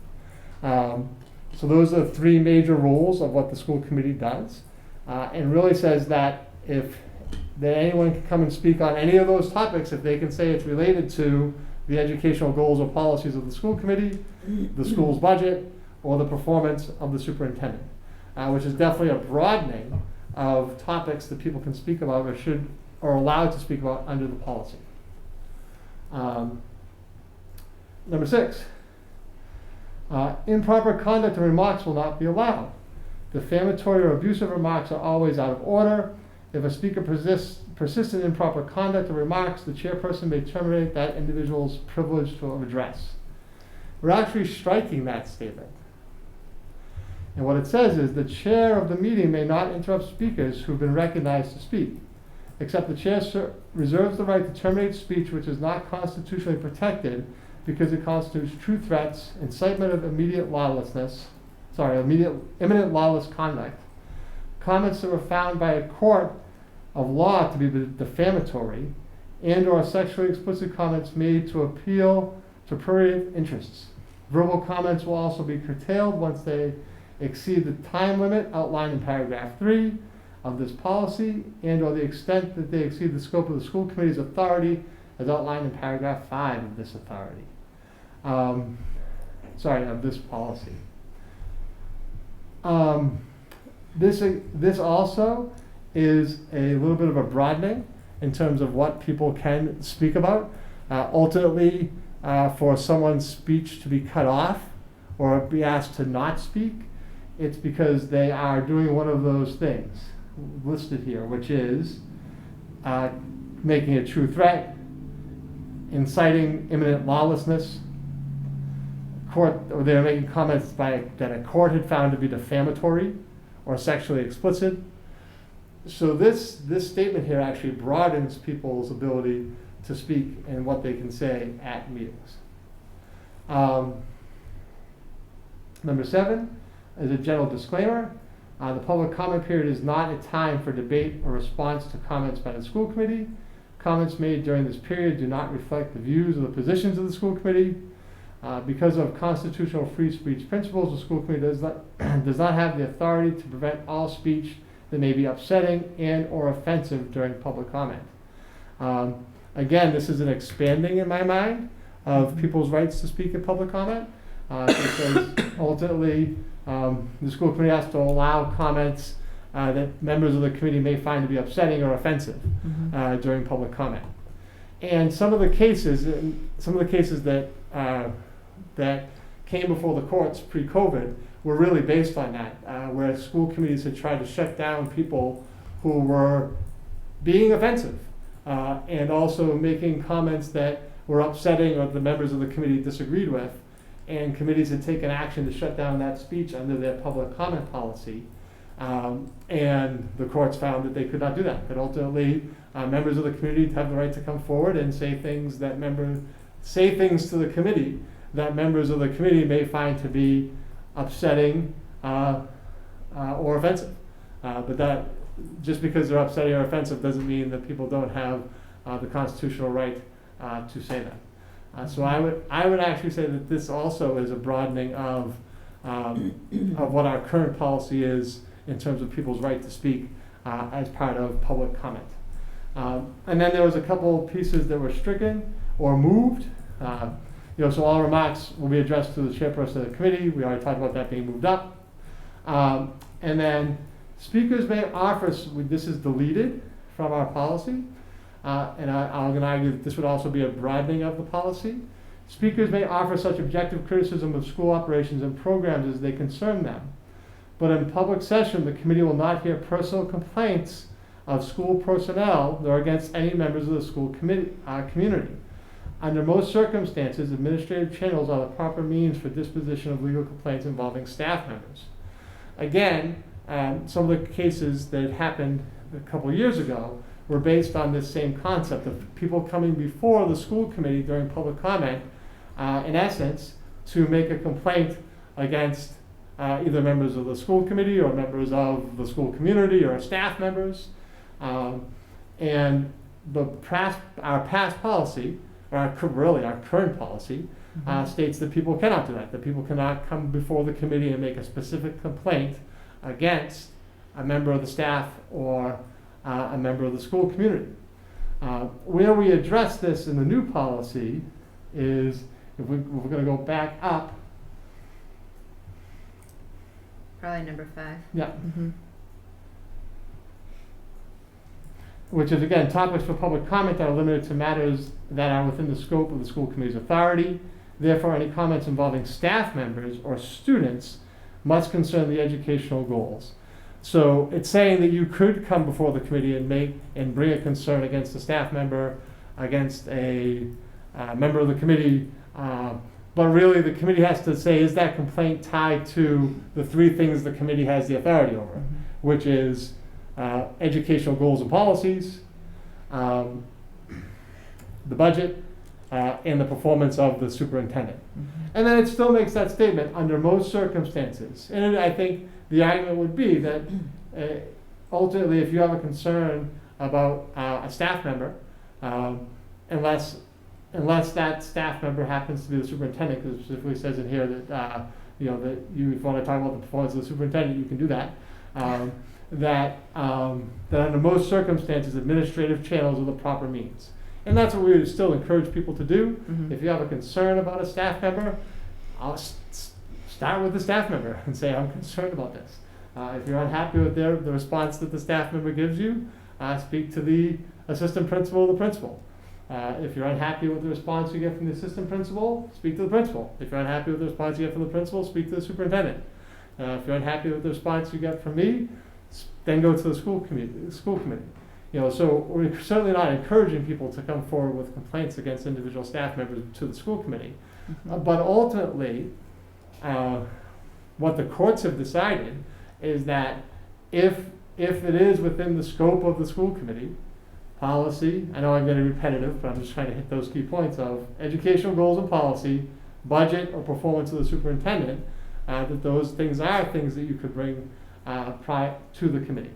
So those are the 3 major roles of what the school committee does, and really says that anyone can come and speak on any of those topics if they can say it's related to the educational goals or policies of the school committee, the school's budget, or the performance of the superintendent, which is definitely a broadening of topics that people can speak about or are allowed to speak about under the policy. Number 6, improper conduct and remarks will not be allowed. Defamatory or abusive remarks are always out of order. If a speaker persists in improper conduct or remarks, the chairperson may terminate that individual's privilege to address. We're actually striking that statement. And what it says is the chair of the meeting may not interrupt speakers who've been recognized to speak, except the chair reserves the right to terminate speech which is not constitutionally protected because it constitutes true threats, incitement of imminent lawless conduct, comments that were found by a court of law to be defamatory, and or sexually explicit comments made to appeal to prurient interests. Verbal comments will also be curtailed once they exceed the time limit outlined in paragraph 3 of this policy and or the extent that they exceed the scope of the school committee's authority as outlined in paragraph 5 of this authority. Of this policy. This also is a little bit of a broadening in terms of what people can speak about. Ultimately, for someone's speech to be cut off or be asked to not speak, it's because they are doing one of those things listed here, which is making a true threat, inciting imminent lawlessness, or they're making comments that a court had found to be defamatory or sexually explicit. So this statement here actually broadens people's ability to speak and what they can say at meetings. Number 7 is a general disclaimer. The public comment period is not a time for debate or response to comments by the school committee. Comments made during this period do not reflect the views or the positions of the school committee. Because of constitutional free speech principles, the school committee does not have the authority to prevent all speech that may be upsetting and or offensive during public comment. Again, this is an expanding in my mind of people's rights to speak in public comment, because ultimately the school committee has to allow comments that members of the committee may find to be upsetting or offensive during public comment. And some of the cases that came before the courts pre-COVID were really based on that, where school committees had tried to shut down people who were being offensive and also making comments that were upsetting or the members of the committee disagreed with, and committees had taken action to shut down that speech under their public comment policy, and the courts found that they could not do that. But ultimately, members of the community have the right to come forward and say things to the committee that members of the committee may find to be upsetting or offensive. But that, just because they're upsetting or offensive doesn't mean that people don't have the constitutional right to say that. So I would actually say that this also is a broadening of what our current policy is in terms of people's right to speak as part of public comment. And then there was a couple pieces that were stricken or moved. So all remarks will be addressed to the chairperson of the committee. We already talked about that being moved up. And then speakers may offer, this is deleted from our policy, and I'm going to argue that this would also be a broadening of the policy. Speakers may offer such objective criticism of school operations and programs as they concern them. But in public session, the committee will not hear personal complaints of school personnel nor against any members of the school community. Under most circumstances, administrative channels are the proper means for disposition of legal complaints involving staff members. Again, some of the cases that happened a couple of years ago were based on this same concept of people coming before the school committee during public comment, in essence, to make a complaint against either members of the school committee or members of the school community or staff members. And our past policy, or our current policy, states that people cannot do that people cannot come before the committee and make a specific complaint against a member of the staff or a member of the school community. Where we address this in the new policy is, if we're going to go back up,
Probably number 5.
yeah, which is again topics for public comment that are limited to matters that are within the scope of the school committee's authority. Therefore, any comments involving staff members or students must concern the educational goals. So it's saying that you could come before the committee and bring a concern against a staff member, against a member of the committee, but really the committee has to say, is that complaint tied to the 3 things the committee has the authority over, which is educational goals and policies, the budget, and the performance of the superintendent. And then it still makes that statement, under most circumstances. And I think the argument would be that ultimately, if you have a concern about a staff member, unless that staff member happens to be the superintendent, because it specifically says in here that that you, if you want to talk about the performance of the superintendent, you can do that. That under most circumstances, administrative channels are the proper means. And that's what we would still encourage people to do. If you have a concern about a staff member, I'll start with the staff member and say, I'm concerned about this. If you're unhappy with the response that the staff member gives you, speak to the assistant principal or the principal. If you're unhappy with the response you get from the assistant principal, speak to the principal. If you're unhappy with the response you get from the principal, speak to the superintendent. If you're unhappy with the response you get from me, then go to the school committee. So we're certainly not encouraging people to come forward with complaints against individual staff members to the school committee. But ultimately, what the courts have decided is that if it is within the scope of the school committee, policy, I know I'm getting repetitive, but I'm just trying to hit those key points of educational goals and policy, budget or performance of the superintendent, that those things are things that you could bring prior to the committee.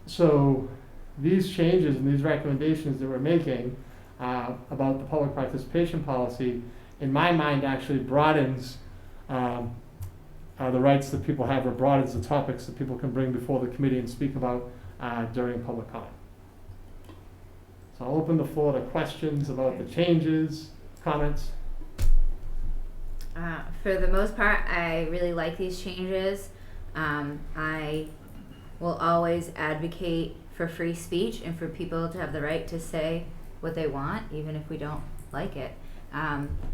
So these changes and these recommendations that we're making about the public participation policy, in my mind, actually broadens the rights that people have, or broadens the topics that people can bring before the committee and speak about during public comment. So I'll open the floor to questions about the changes, comments.
For the most part, I really like these changes. I will always advocate for free speech and for people to have the right to say what they want, even if we don't like it,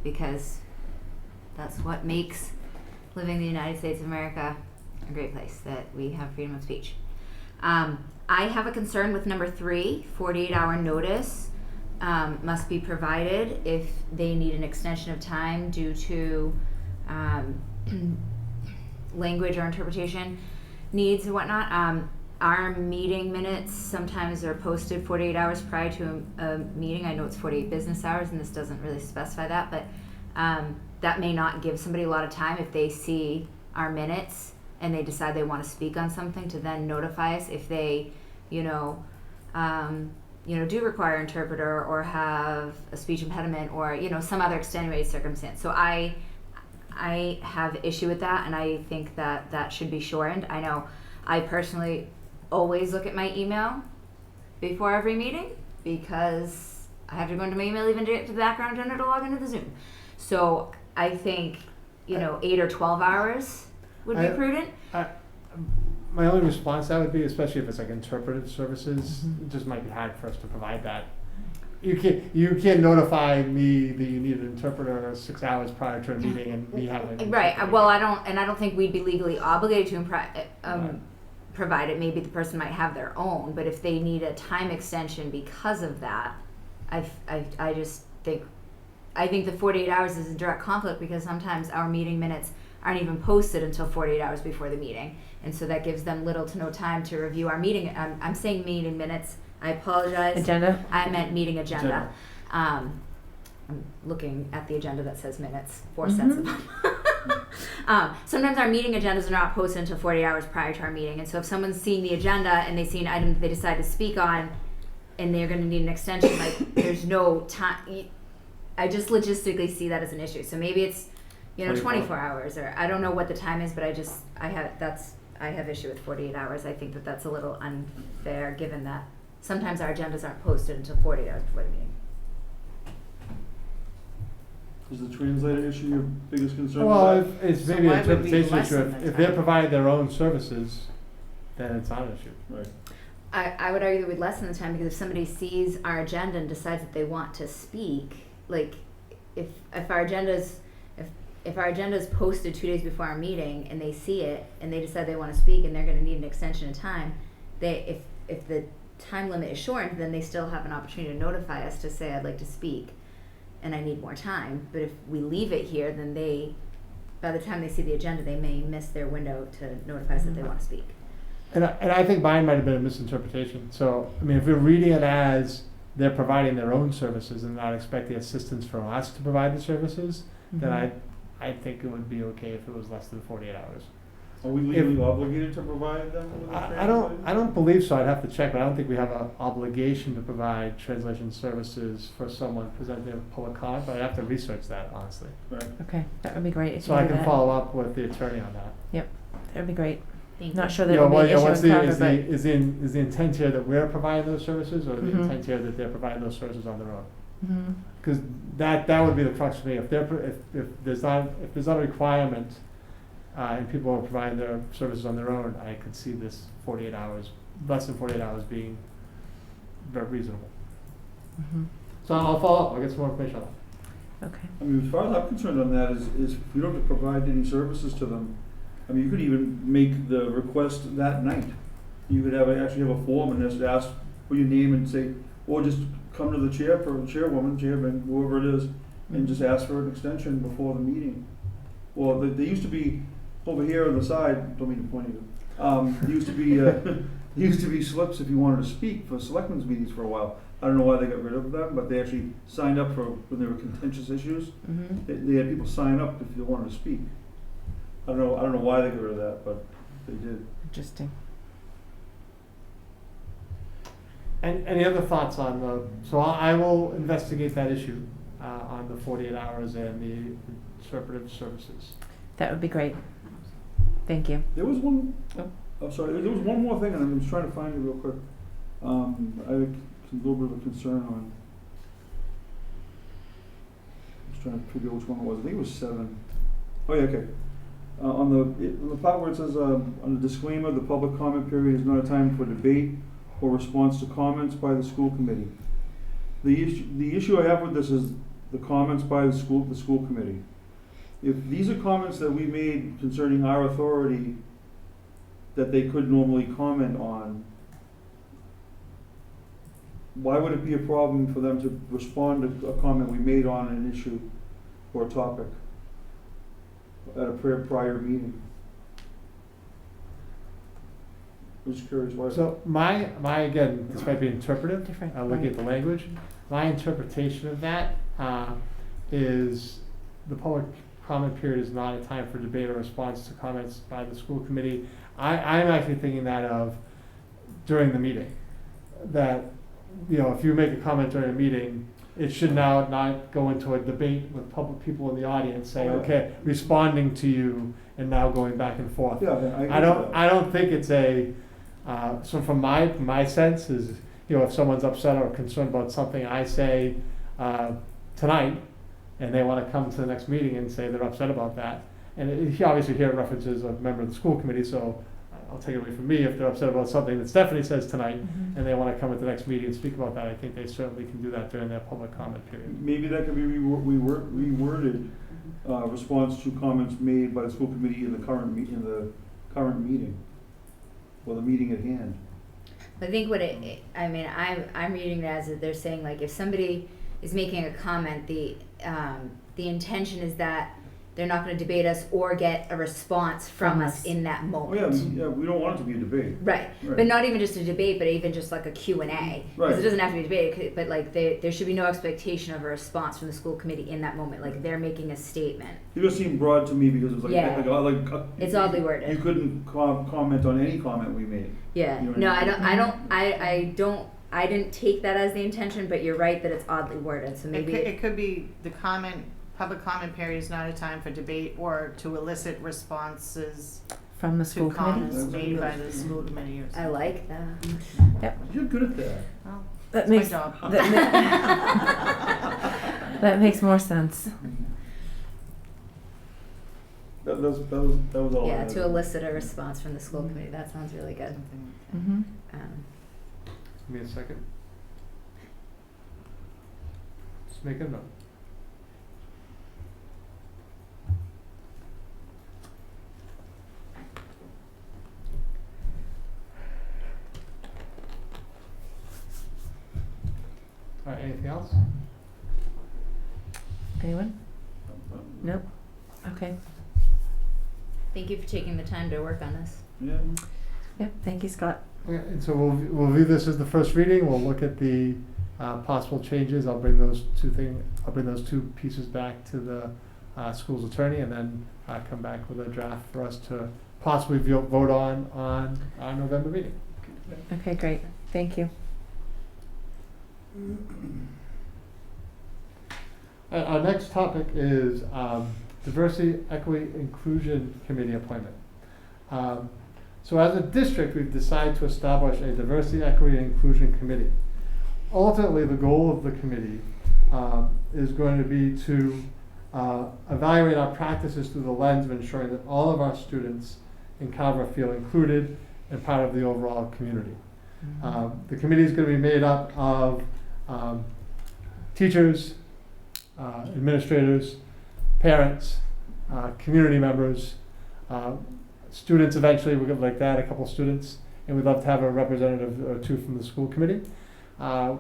because that's what makes living in the United States of America a great place, that we have freedom of speech. I have a concern with number 3, 48-hour notice must be provided if they need an extension of time due to language or interpretation needs and whatnot. Our meeting minutes sometimes are posted 48 hours prior to a meeting. I know it's 48 business hours, and this doesn't really specify that, but that may not give somebody a lot of time if they see our minutes and they decide they want to speak on something, to then notify us if they, do require an interpreter or have a speech impediment or, some other extenuating circumstance. So I have issue with that, and I think that should be shortened. I know I personally always look at my email before every meeting because I have to go into my email even to get to the background agenda to log into the Zoom. So I think, 8 or 12 hours would be prudent.
My only response to that would be, especially if it's like interpretive services, it just might be hard for us to provide that. You can't notify me that you need an interpreter 6 hours prior to a meeting and me having
right. Well, I don't think we'd be legally obligated to provide it. Maybe the person might have their own, but if they need a time extension because of that, I just think the 48 hours is in direct conflict, because sometimes our meeting minutes aren't even posted until 48 hours before the meeting. And so that gives them little to no time to review our meeting. I'm saying meeting minutes. I apologize.
Agenda?
I meant meeting agenda. I'm looking at the agenda that says minutes, 4 sets of them. Sometimes our meeting agendas are not posted until 48 hours prior to our meeting. And so if someone's seeing the agenda and they see an item that they decide to speak on and they're going to need an extension, like there's no time. I just logistically see that as an issue. So maybe it's, 24 hours, or I don't know what the time is, but I have issue with 48 hours. I think that that's a little unfair given that sometimes our agendas aren't posted until 48 hours before the meeting.
Is the translator issue your biggest concern?
Well, it's
So
maybe
why
an
would we
interpretation issue.
lessen the
If they're
time?
providing their own services, then it's not an issue.
Right.
I would argue that we'd lessen the time because if somebody sees our agenda and decides that they want to speak, like if our agenda is posted 2 days before our meeting and they see it and they decide they want to speak and they're going to need an extension of time, if the time limit is shortened, then they still have an opportunity to notify us to say I'd like to speak and I need more time. But if we leave it here, then by the time they see the agenda, they may miss their window to notify us that they want to speak.
And I think mine might have been a misinterpretation. So, I mean, if we're reading it as they're providing their own services and not expecting assistance from us to provide the services, then I think it would be okay if it was less than 48 hours.
Are we legally obligated to provide them with a translator?
I don't believe so. I'd have to check, but I don't think we have an obligation to provide translation services for someone presenting a public comment, but I'd have to research that, honestly.
Right.
Okay, that would be great if
So
you
I
do
can
that.
follow up with the attorney on that.
That would be great.
Thank
Not
you.
sure that it would be an issue in Carver, but
Is the intent here that we're providing those services, or the
Mhm.
intent here that they're providing those services on their own?
Mhm.
Because that would be the crux for me. If there's not a requirement, and people are providing their services on their own, I could see this 48 hours, less than 48 hours being very reasonable.
Mhm.
So I'll follow up. I'll get some more information on that.
Okay.
I mean, as far as I'm concerned on that is if you don't have to provide any services to them, I mean, you could even make the request that night. You could actually have a form and just ask for your name and say, or just come to the chairwoman, chairman, whoever it is, and just ask for an extension before the meeting. Well, there used to be, over here on the side, don't mean to point at you, there used to be slips if you wanted to speak for selectmen's meetings for a while. I don't know why they got rid of them, but they actually signed up for, when there were contentious issues, they had people sign up if they wanted to speak. I don't know why they got rid of that, but they did.
Interesting.
And any other thoughts on so I will investigate that issue on the 48 hours and the interpretive services.
That would be great. Thank you.
There was one, I'm sorry, there was one more thing, and I'm just trying to find it real quick. I had a little bit of a concern on, I was trying to figure out which one it was. I think it was 7. Oh, yeah, okay. On the part where it says, on the disclaimer, the public comment period is not a time for debate or response to comments by the school committee. The issue I have with this is the comments by the school committee. If these are comments that we made concerning our authority that they could normally comment on, why would it be a problem for them to respond to a comment we made on an issue or a topic at a prior meeting? I'm just curious why.
So my again, this might be interpretive.
Different,
Looking
right.
at the language, my interpretation of that is the public comment period is not a time for debate or response to comments by the school committee. I'm actually thinking that of during the meeting, that if you make a comment during a meeting, it should now not go into a debate with public people in the audience saying, okay, responding to you and now going back and forth.
Yeah,
I don't think it's a so from my sense is if someone's upset or concerned about something I say tonight and they want to come to the next meeting and say they're upset about that, and you obviously hear references of a member of the school committee, so I'll take it away from me if they're upset about something that Stephanie says tonight and they want to come at the next meeting and speak about that. I think they certainly can do that during their public comment period.
Maybe that could be reworded, response to comments made by the school committee in the current meeting, or the meeting at hand.
I think I'm reading it as they're saying, like, if somebody is making a comment, the intention is that they're not going to debate us or get a response from us in that
Oh,
moment.
yeah, we don't want it to be a debate.
Right. But not even just a debate, but even just like a Q&A. Because
Right.
it doesn't have to be a debate, but like there should be no expectation of a response from the school committee in that moment. Like they're making a statement.
It just seemed broad to me because it was like,
Yeah. It's oddly worded.
You couldn't comment on any comment we made.
Yeah.
You know what
I don't. I didn't take that as the intention, but you're right that it's oddly worded. So maybe
It could be the public comment period is not a time for debate or to elicit responses
From the school
to
committee.
comments made by the school committee or something.
I like that.
You're good at that.
Well,
That
that's
makes
my job.
that makes more sense.
That was all. I
Yeah,
had.
to elicit a response from the school committee. That sounds really good.
Mm-hmm.
Give me a second. Just make a note. All right, anything else?
Anyone? Nope. Okay.
Thank you for taking the time to work on this.
Yeah.
Yep. Thank you, Scott.
Okay, and so we'll view this as the first reading. We'll look at the possible changes. I'll bring those two pieces back to the school's attorney, and then come back with a draft for us to possibly vote on our November meeting.
Okay, great. Thank you.
Our next topic is Diversity, Equity, Inclusion Committee appointment. So as a district, we've decided to establish a Diversity, Equity, and Inclusion Committee. Ultimately, the goal of the committee is going to be to evaluate our practices through the lens of ensuring that all of our students in Carver feel included and part of the overall community. The committee is going to be made up of teachers, administrators, parents, community members, students. Eventually we're going to like that, a couple students, and we'd love to have a representative or two from the school committee. Our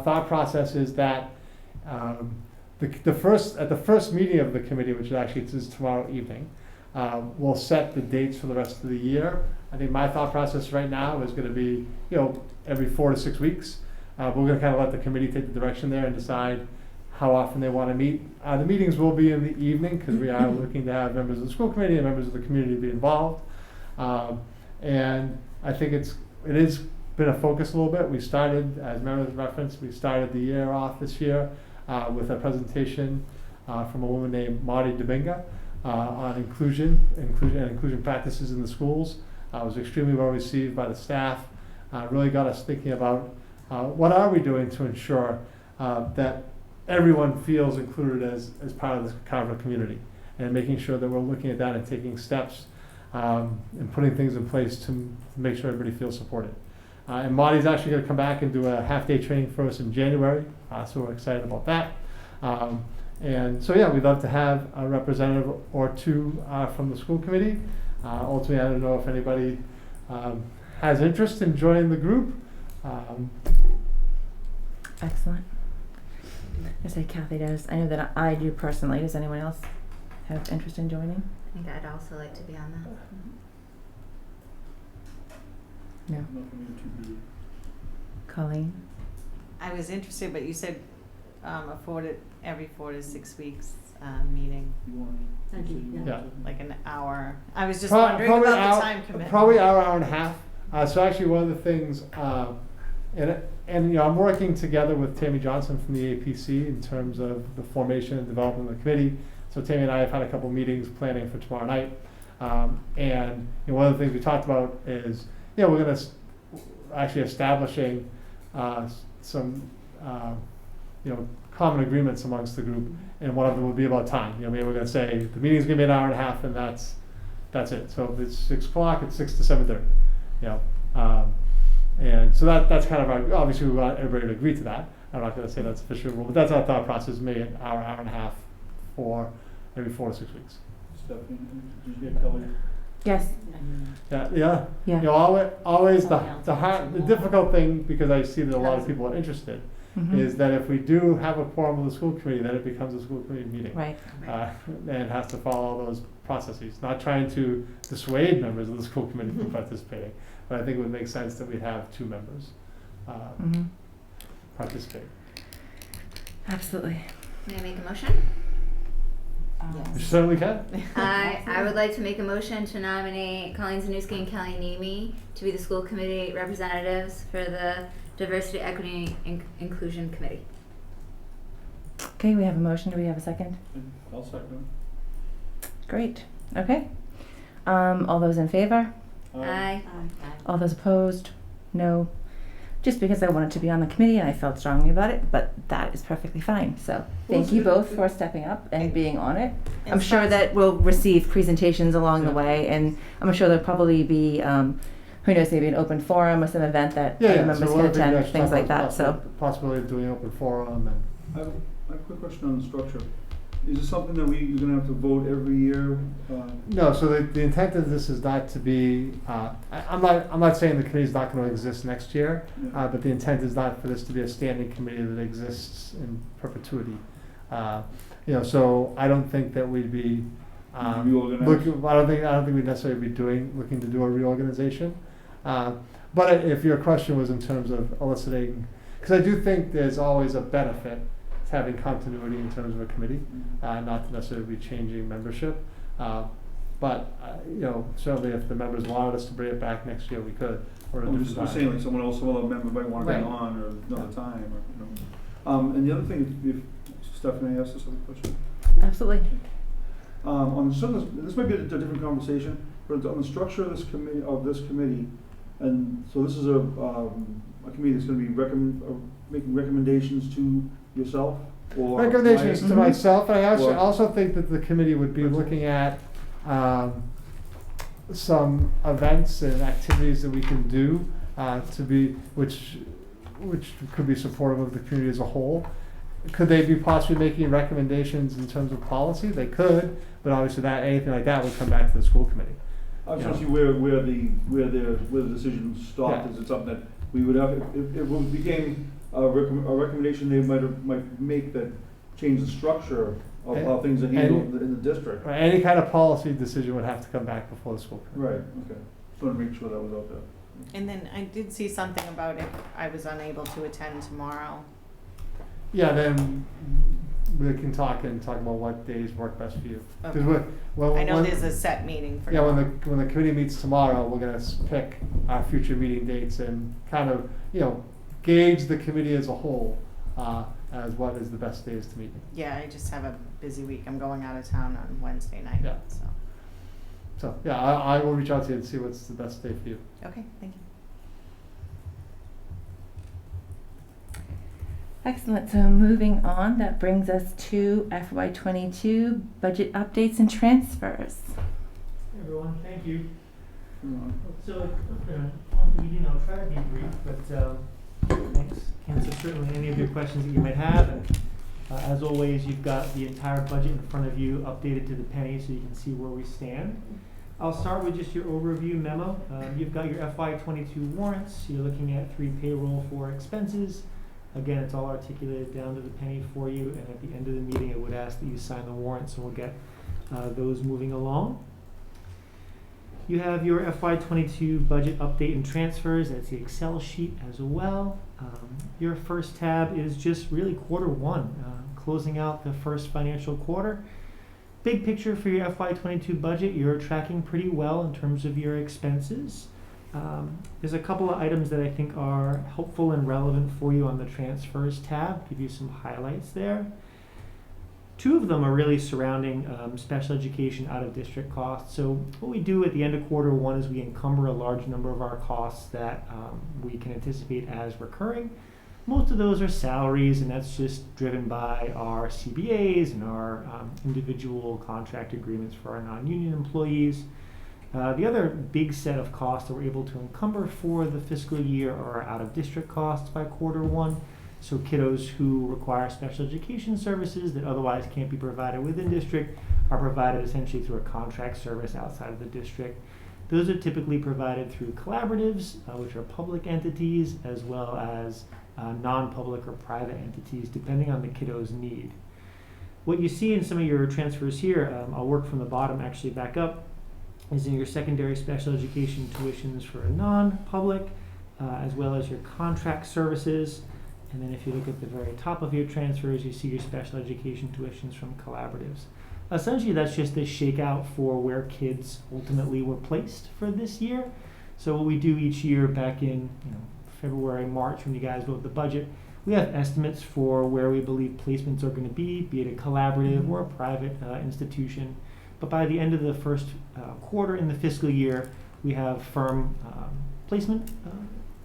thought process is that the first meeting of the committee, which actually is tomorrow evening, we'll set the dates for the rest of the year. I think my thought process right now is going to be, every 4 to 6 weeks. We're going to kind of let the committee take the direction there and decide how often they want to meet. The meetings will be in the evening because we are looking to have members of the school committee and members of the community be involved. And I think it has been a focus a little bit. We started, as Meredith referenced, we started the year off this year with a presentation from a woman named Marty Dominga on inclusion practices in the schools. It was extremely well received by the staff. Really got us thinking about what are we doing to ensure that everyone feels included as part of the Carver community, and making sure that we're looking at that and taking steps and putting things in place to make sure everybody feels supported. And Marty's actually going to come back and do a half-day training for us in January, so we're excited about that. And so yeah, we'd love to have a representative or two from the school committee. Ultimately, I don't know if anybody has interest in joining the group.
Excellent. I say Kathy does. I know that I do personally. Does anyone else have interest in joining?
I think I'd also like to be on that.
No. Colleen?
I was interested, but you said every 4 to 6 weeks meeting,
Yeah.
like an hour. I was just wondering about the time commitment.
Probably hour and a half. So actually, one of the things, and I'm working together with Tammy Johnson from the EACC in terms of the formation and development of the committee. So Tammy and I have had a couple meetings planning for tomorrow night, and one of the things we talked about is, we're going to actually establishing some common agreements amongst the group, and one of them would be about time. We're going to say the meeting's going to be an hour and a half, and that's it. So if it's 6 o'clock, it's 6 to 7:30. And so that's kind of our, obviously we want everybody to agree to that. I'm not going to say that's official rule, but that's our thought process, maybe an hour and a half for every 4 to 6 weeks.
Stephanie, did you get Kelly?
Yes.
Yeah. Always the difficult thing, because I see that a lot of people are interested, is that if we do have a quorum of the school committee, then it becomes a school committee meeting.
Right.
And it has to follow all those processes, not trying to dissuade members of the school committee from participating, but I think it would make sense that we have 2 members participate.
Absolutely.
May I make a motion?
You certainly can.
I would like to make a motion to nominate Colleen Zanuski and Kelly Nemi to be the school committee representatives for the Diversity, Equity, and Inclusion Committee.
Okay, we have a motion. Do we have a second?
I'll second.
Great. Okay. All those in favor?
Aye.
All those opposed? No. Just because I wanted to be on the committee and I felt strongly about it, but that is perfectly fine. So thank you both for stepping up and being on it. I'm sure that we'll receive presentations along the way, and I'm sure there'll probably be, who knows, maybe an open forum or some event that other members can attend, things like that. So
possibility of doing an open forum. And
I have a quick question on the structure. Is this something that you're gonna have to vote every year?
no, so the intent of this is not to be. I'm not saying the committee is not going to exist next year, but the intent is not for this to be a standing committee that exists in perpetuity. So I don't think that we'd be.
Reorganized?
I don't think we'd necessarily be looking to do a reorganization. But if your question was in terms of eliciting, because I do think there's always a benefit to having continuity in terms of a committee, not to necessarily be changing membership. But certainly if the members wanted us to bring it back next year, we could. Or
I'm just saying, like some other member might want to
Right.
get on or another time, or and the other thing, if Stephanie asked this other question.
absolutely.
This might be a different conversation, but on the structure of this committee, and so this is a committee that's going to be making recommendations to yourself or
recommendations to myself, and I
Or-
also think that the committee would be looking at some events and activities that we can do which could be supportive of the community as a whole. Could they be possibly making recommendations in terms of policy? They could, but obviously anything like that would come back to the school committee.
I was trying to see where the decision stopped.
Yeah.
Is it something that we would have, if it became a recommendation they might make that change the structure of how things are handled in the district?
Right, any kind of policy decision would have to come back before the school committee.
Right, okay. Just want to make sure that was out there.
And then I did see something about if I was unable to attend tomorrow.
Yeah, then we can talk about what days work best for you.
Okay.
When
I know there's a set meeting for
when
tomorrow.
the committee meets tomorrow, we're gonna pick our future meeting dates and kind of gauge the committee as a whole as what is the best days to meet.
Yeah, I just have a busy week. I'm going out of town on Wednesday night.
Yeah.
So
So I will reach out to you and see what's the best day for you.
okay, thank you.
Excellent. So moving on, that brings us to FY22 budget updates and transfers.
Hey everyone, thank you.
Mm-hmm.
So, I'll try to be brief, but thanks. Answer certainly any of your questions that you might have. And as always, you've got the entire budget in front of you, updated to the penny, so you can see where we stand. I'll start with just your overview memo. You've got your FY22 warrants. You're looking at 3 payroll, 4 expenses. Again, it's all articulated down to the penny for you, and at the end of the meeting, I would ask that you sign the warrants, and we'll get those moving along. You have your FY22 budget update and transfers. That's the Excel sheet as well. Your first tab is just really Q1, closing out the first financial quarter. Big picture for your FY22 budget, you're tracking pretty well in terms of your expenses. There's a couple of items that I think are helpful and relevant for you on the transfers tab. Give you some highlights there. 2 of them are really surrounding special education out-of-district costs. So what we do at the end of Q1 is we encumber a large number of our costs that we can anticipate as recurring. Most of those are salaries, and that's just driven by our CBAs and our individual contract agreements for our non-union employees. The other big set of costs that we're able to encumber for the fiscal year are out-of-district costs by Q1. So kiddos who require special education services that otherwise can't be provided within district are provided essentially through a contract service outside of the district. Those are typically provided through collaboratives, which are public entities, as well as non-public or private entities, depending on the kiddo's need. What you see in some of your transfers here, I'll work from the bottom actually back up, is in your secondary special education tuitions for a non-public, as well as your contract services. And then if you look at the very top of your transfers, you see your special education tuitions from collaboratives. Essentially, that's just a shakeout for where kids ultimately were placed for this year. So what we do each year back in February, March, when you guys vote the budget, we have estimates for where we believe placements are going to be it a collaborative or a private institution. But by the end of the first quarter in the fiscal year, we have firm placement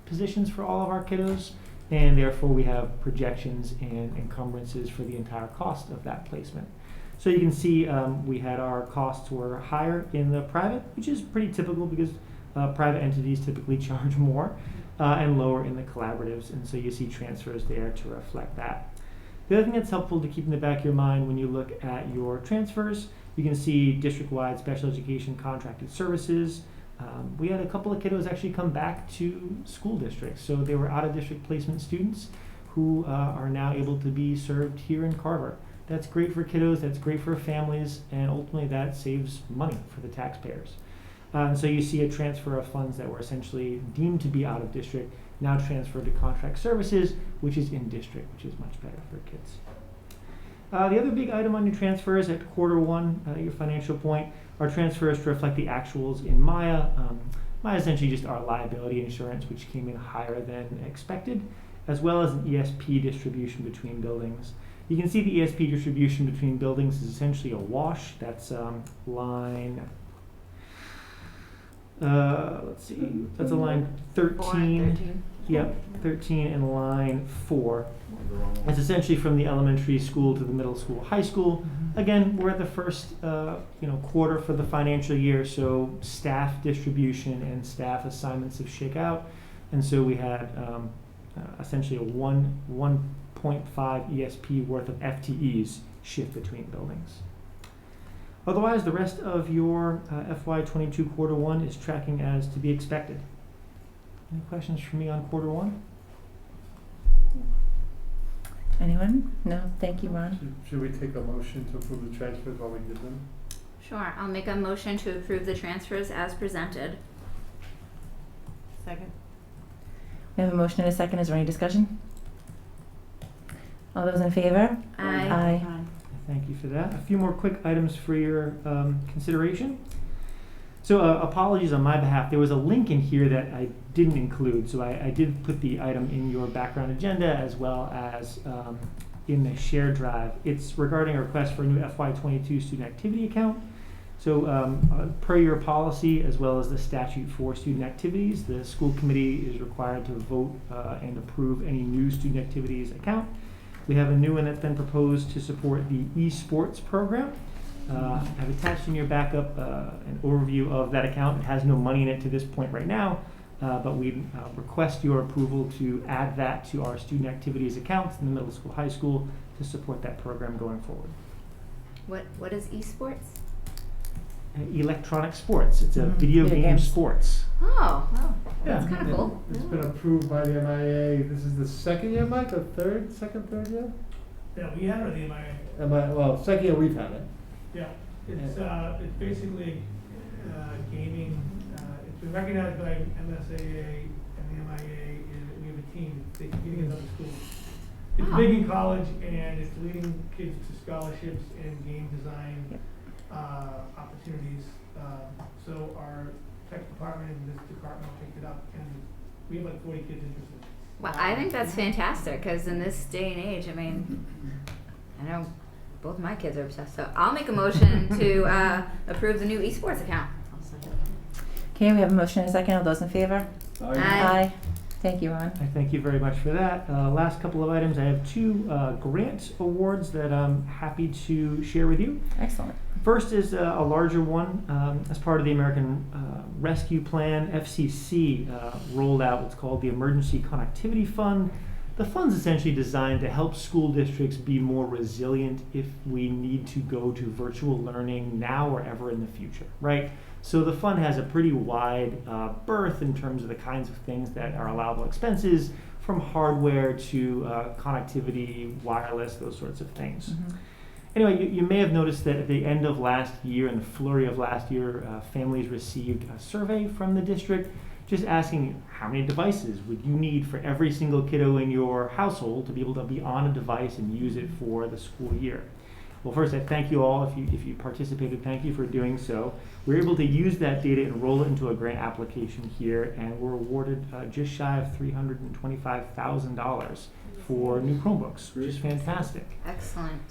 positions for all of our kiddos, and therefore we have projections and encumbrances for the entire cost of that placement. So you can see we had our costs were higher in the private, which is pretty typical because private entities typically charge more, and lower in the collaboratives, and so you see transfers there to reflect that. The other thing that's helpful to keep in the back of your mind when you look at your transfers, you can see district-wide special education contracted services. We had a couple of kiddos actually come back to school districts, so they were out-of-district placement students who are now able to be served here in Carver. That's great for kiddos, that's great for families, and ultimately that saves money for the taxpayers. So you see a transfer of funds that were essentially deemed to be out of district, now transferred to contract services, which is in district, which is much better for kids. The other big item on your transfers at quarter one, your financial point, are transfers to reflect the actuals in Maya. Maya is essentially just our liability insurance, which came in higher than expected, as well as an ESP distribution between buildings. You can see the ESP distribution between buildings is essentially a wash. That's line, let's see, that's a line 13. Yep, 13 and line 4. It's essentially from the elementary school to the middle school, high school. Again, we're at the first quarter for the financial year, so staff distribution and staff assignments have shake out, and so we had essentially a 1.5 ESP worth of FTEs shift between buildings. Otherwise, the rest of your FY22 quarter one is tracking as to be expected. Any questions for me on quarter one?
Anyone? No? Thank you, Ron.
Should we take a motion to approve the transfers while we did them?
Sure, I'll make a motion to approve the transfers as presented.
Second.
We have a motion and a second. Is there any discussion? All those in favor?
Aye.
Aye.
Thank you for that. A few more quick items for your consideration. So apologies on my behalf. There was a link in here that I didn't include, so I did put the item in your background agenda as well as in the shared drive. It's regarding a request for a new FY22 student activity account. So per your policy as well as the statute for student activities, the school committee is required to vote and approve any new student activities account. We have a new one that's been proposed to support the esports program. I've attached in your backup an overview of that account. It has no money in it to this point right now, but we request your approval to add that to our student activities accounts in the middle school, high school to support that program going forward.
What is esports?
Electronic sports. It's a video game sports.
Oh, wow.
Yeah.
That's kind of cool.
It's been approved by the MIA. This is the second year, Mike, or third year?
Yeah, we had it at the MIA.
Well, second year we've had it.
Yeah, it's basically gaming. It's been recognized by MSAA and the MIA, and we have a team that's competing in other schools. It's big in college, and it's leading kids to scholarships and game design opportunities. So our tech department and this department picked it up, and we have like 40 kids interested.
Well, I think that's fantastic because in this day and age, I mean, I know both my kids are obsessed. So I'll make a motion to approve the new esports account.
Okay, we have a motion and a second. All those in favor?
Aye.
Thank you, Ron.
I thank you very much for that. Last couple of items. I have two grant awards that I'm happy to share with you.
Excellent.
First is a larger one. As part of the American Rescue Plan, FCC rolled out what's called the Emergency Connectivity Fund. The fund's essentially designed to help school districts be more resilient if we need to go to virtual learning now or ever in the future, right? So the fund has a pretty wide berth in terms of the kinds of things that are allowable expenses from hardware to connectivity, wireless, those sorts of things.
Mhm.
Anyway, you may have noticed that at the end of last year, in the flurry of last year, families received a survey from the district just asking how many devices would you need for every single kiddo in your household to be able to be on a device and use it for the school year. Well, first, I thank you all. If you participated, thank you for doing so. We were able to use that data and roll it into a grant application here, and we're awarded just shy of $325,000 for new Chromebooks, which is fantastic.
Excellent.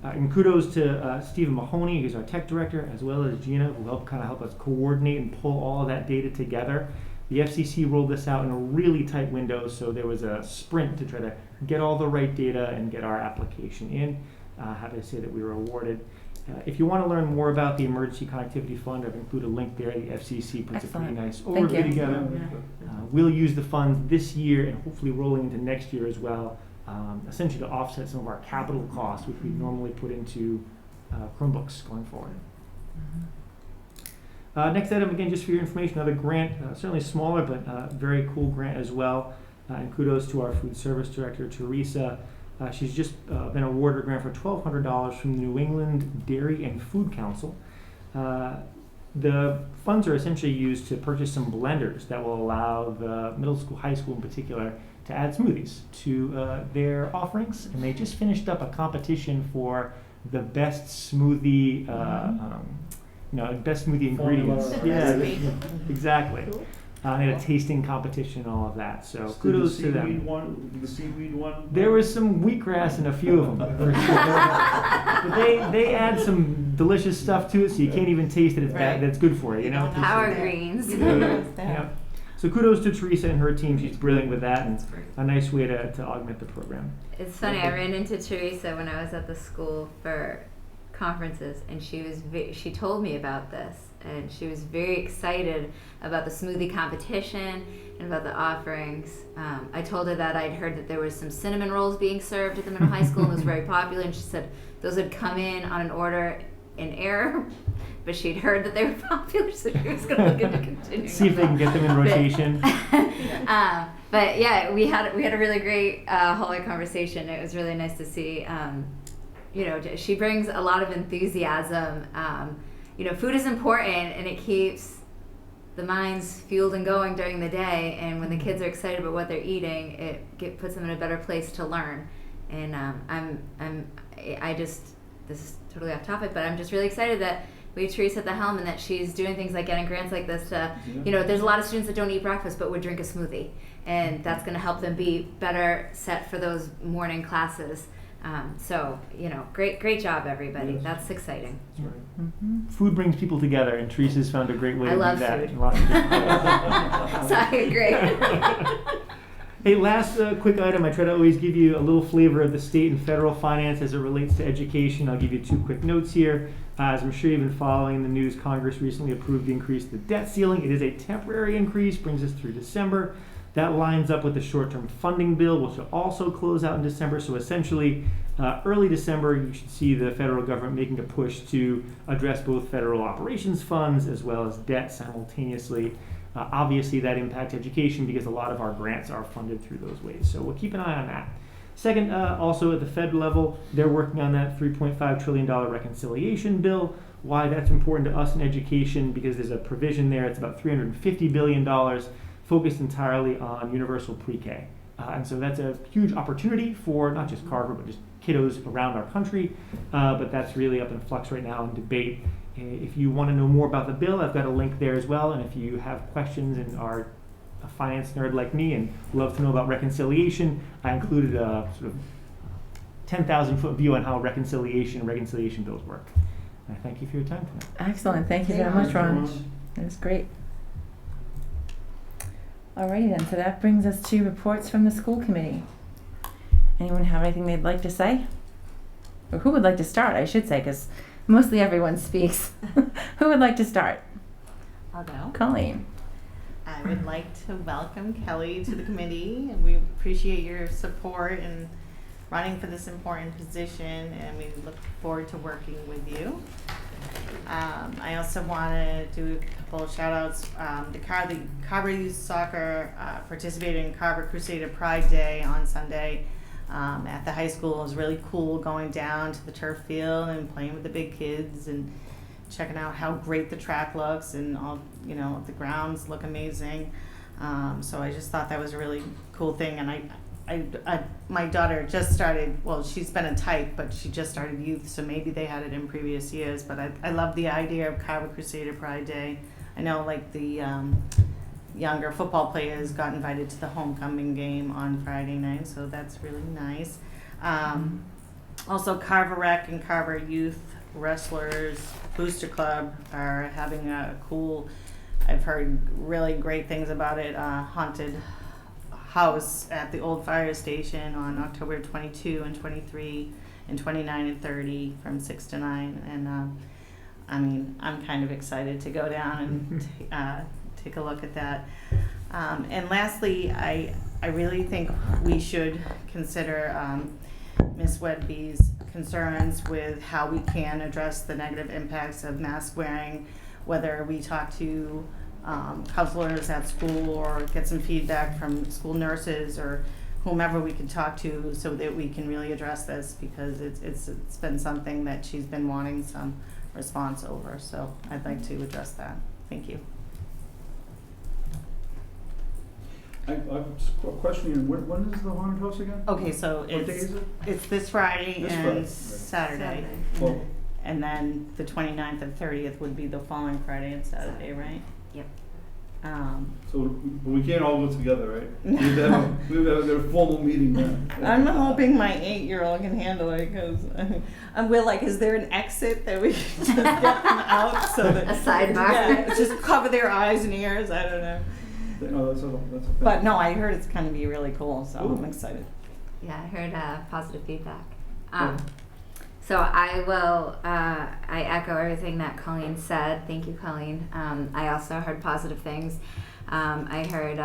And kudos to Stephen Mahoney, who's our tech director, as well as Gina, who help us coordinate and pull all of that data together. The FCC rolled this out in a really tight window, so there was a sprint to try to get all the right data and get our application in. Happy to say that we were awarded. If you want to learn more about the Emergency Connectivity Fund, I've included a link there. The FCC puts
Excellent.
a pretty nice
Thank
overview
you.
together. We'll use the funds this year and hopefully rolling into next year as well, essentially to offset some of our capital costs, which we normally put into Chromebooks going forward. Next item, again, just for your information, another grant, certainly smaller, but very cool grant as well. And kudos to our food service director, Teresa. She's just been awarded a grant for $1,200 from the New England Dairy and Food Council. The funds are essentially used to purchase some blenders that will allow the middle school, high school in particular, to add smoothies to their offerings. And they just finished up a competition for the best smoothie, best smoothie ingredients. Yeah, exactly. They had a tasting competition and all of that. So kudos to them.
The seaweed one?
There was some wheatgrass in a few of them, for sure. But they add some delicious stuff to it, so you can't even taste it. It's bad. That's good for you, you know.
Power greens.
Yeah. So kudos to Teresa and her team. She's brilliant with that, and a nice way to augment the program.
It's funny. I ran into Teresa when I was at the school for conferences, and she told me about this, and she was very excited about the smoothie competition and about the offerings. I told her that I'd heard that there was some cinnamon rolls being served at the middle high school and it was very popular, and she said those had come in on an order in error, but she'd heard that they were popular, so she was going to look into continuing.
See if they can get them in rotation.
But yeah, we had a really great whole conversation. It was really nice to see. She brings a lot of enthusiasm. Food is important, and it keeps the minds fueled and going during the day. And when the kids are excited about what they're eating, it puts them in a better place to learn. And this is totally off topic, but I'm just really excited that we have Teresa at the helm and that she's doing things like getting grants like this to, there's a lot of students that don't eat breakfast but would drink a smoothie, and that's going to help them be better set for those morning classes. Great job, everybody.
Yes.
That's exciting.
That's right. Food brings people together, and Teresa's found a great way to do that.
Food.
In lots of different ways.
So I agree.
Hey, last quick item. I try to always give you a little flavor of the state and federal finance as it relates to education. I'll give you 2 quick notes here. As I'm sure you've been following the news, Congress recently approved the increase to the debt ceiling. It is a temporary increase, brings us through December. That lines up with the short-term funding bill, which will also close out in December. So essentially, early December, you should see the federal government making a push to address both federal operations funds as well as debt simultaneously. Obviously, that impacts education because a lot of our grants are funded through those ways. So we'll keep an eye on that. Second, also at the Fed level, they're working on that $3.5 trillion reconciliation bill. Why that's important to us in education, because there's a provision there. It's about $350 billion focused entirely on universal pre-K. And so that's a huge opportunity for not just Carver, but just kiddos around our country. But that's really up in flux right now in debate. If you want to know more about the bill, I've got a link there as well. And if you have questions and are a finance nerd like me and love to know about reconciliation, I included a sort of 10,000-foot view on how reconciliation bills work. And I thank you for your time tonight.
Excellent. Thank you very much, Ron. That was great. Alrighty then, so that brings us to reports from the school committee. Anyone have anything they'd like to say? Or who would like to start, I should say, because mostly everyone speaks. Who would like to start?
I'll go.
Colleen.
I would like to welcome Kelly to the committee, and we appreciate your support and running for this important position, and we look forward to working with you. I also want to do a couple of shout outs. The Carver Youth Soccer participated in Carver Crusader Pride Day on Sunday at the high school. It was really cool going down to the turf field and playing with the big kids and checking out how great the track looks, and all, you know, the grounds look amazing. So I just thought that was a really cool thing. And I my daughter just started, well, she's been a type, but she just started youth, so maybe they had it in previous years. But I love the idea of Carver Crusader Pride Day. I know, like, the younger football players got invited to the homecoming game on Friday night, so that's really nice. Also, Carver Rec and Carver Youth Wrestlers Booster Club are having a cool, I've heard really great things about it, haunted house at the old fire station on October 22 and 23 and 29 and 30 from 6 to 9. And I mean, I'm kind of excited to go down and take a look at that. And lastly, I really think we should consider Ms. Wedby's concerns with how we can address the negative impacts of mask wearing, whether we talk to counselors at school or get some feedback from school nurses or whomever we can talk to, so that we can really address this, because it's been something that she's been wanting some response over. So I'd like to address that. Thank you.
I have a question here. When is the haunted house again?
Okay, so
What day is it?
it's this Friday
This
and
Friday, right.
Saturday.
Well,
And then the 29th and 30th would be the following Friday and Saturday, right?
Yep.
so we can't all go together, right? We have to have a formal meeting then.
I'm hoping my 8-year-old can handle it, because we're like, is there an exit that we can just get them out so that
A sidebar.
Yeah, just cover their eyes and ears. I don't know.
No, that's okay.
But no, I heard it's going to be really cool, so I'm excited.
Yeah, I heard positive feedback.
Yeah.
So I will, I echo everything that Colleen said. Thank you, Colleen. I also heard positive things. I heard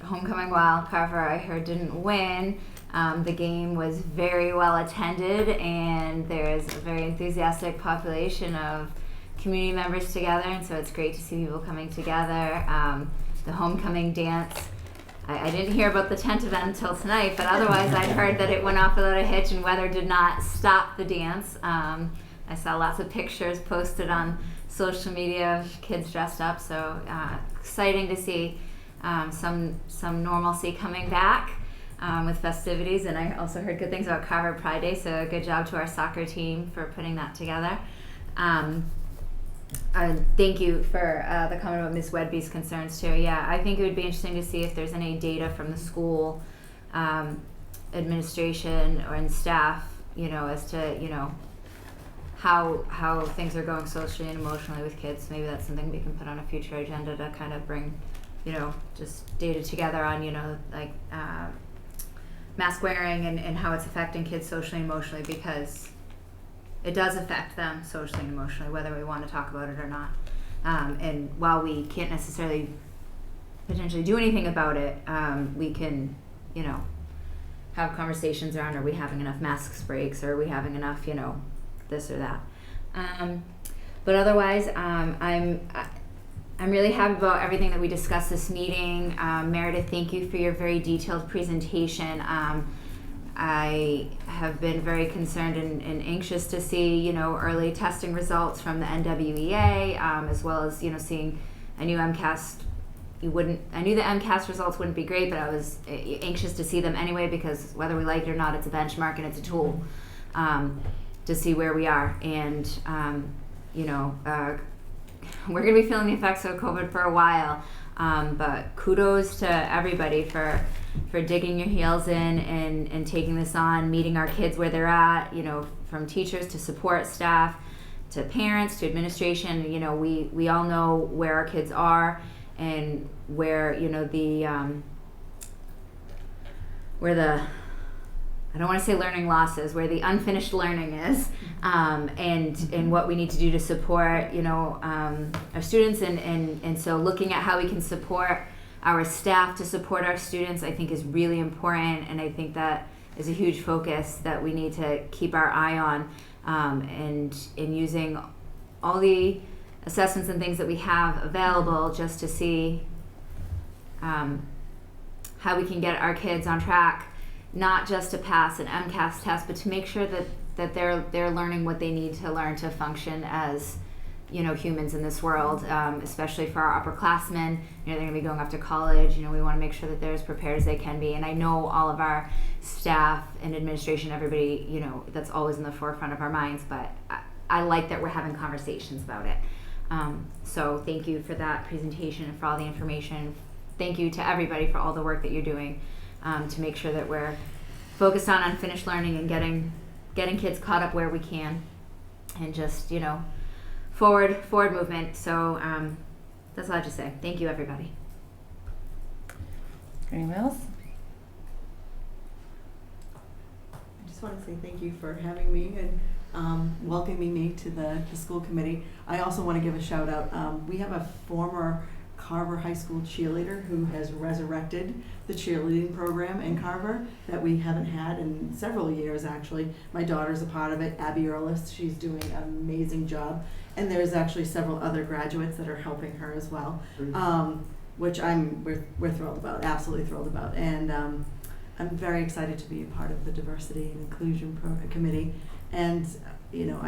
homecoming, while Carver, I heard, didn't win. The game was very well attended, and there's a very enthusiastic population of community members together, and so it's great to see people coming together. The homecoming dance, I didn't hear about the tent event until tonight, but otherwise I'd heard that it went off without a hitch and weather did not stop the dance. I saw lots of pictures posted on social media of kids dressed up, so exciting to see some normalcy coming back with festivities. And I also heard good things about Carver Pride Day, so good job to our soccer team for putting that together. Thank you for the comment about Ms. Wedby's concerns too. Yeah, I think it would be interesting to see if there's any data from the school administration or and staff, you know, as to, you know, how things are going socially and emotionally with kids. Maybe that's something we can put on a future agenda to kind of bring, you know, just data together on, you know, like mask wearing and how it's affecting kids socially and emotionally, because it does affect them socially and emotionally, whether we want to talk about it or not. And while we can't necessarily potentially do anything about it, we can, you know, have conversations around, are we having enough mask breaks, or are we having enough, you know, this or that. But otherwise, I'm really happy about everything that we discussed this meeting. Meredith, thank you for your very detailed presentation. I have been very concerned and anxious to see, you know, early testing results from the NWEA, as well as, you know, seeing a new MCAS. I knew the MCAS results wouldn't be great, but I was anxious to see them anyway, because whether we like it or not, it's a benchmark and it's a tool to see where we are. And, you know, we're going to be feeling the effects of COVID for a while. But kudos to everybody for digging your heels in and taking this on, meeting our kids where they're at, you know, from teachers to support staff to parents to administration. You know, we all know where our kids are and where, you know, where the I don't want to say learning losses, where the unfinished learning is, and what we need to do to support, you know, our students, and so looking at how we can support our staff to support our students, I think, is really important. And I think that is a huge focus that we need to keep our eye on, and in using all the assessments and things that we have available just to see how we can get our kids on track, not just to pass an MCAS test, but to make sure that they're learning what they need to learn to function as, you know, humans in this world, especially for our upperclassmen. You know, they're going to be going off to college. You know, we want to make sure that they're as prepared as they can be. And I know all of our staff and administration, everybody, you know, that's always in the forefront of our minds, but I like that we're having conversations about it. So thank you for that presentation and for all the information. Thank you to everybody for all the work that you're doing to make sure that we're focused on unfinished learning and getting kids caught up where we can, and just, you know, forward movement. So that's all I have to say. Thank you, everybody.
Anyone else?
I just want to say thank you for having me and welcoming me to the school committee. I also want to give a shout out. We have a former Carver High School cheerleader who has resurrected the cheerleading program in Carver that we haven't had in several years, actually. My daughter's a part of it, Abby Earlis. She's doing an amazing job. And there's actually several other graduates that are helping her as well, which we're thrilled about, absolutely thrilled about. And I'm very excited to be a part of the Diversity and Inclusion Committee. And, you know,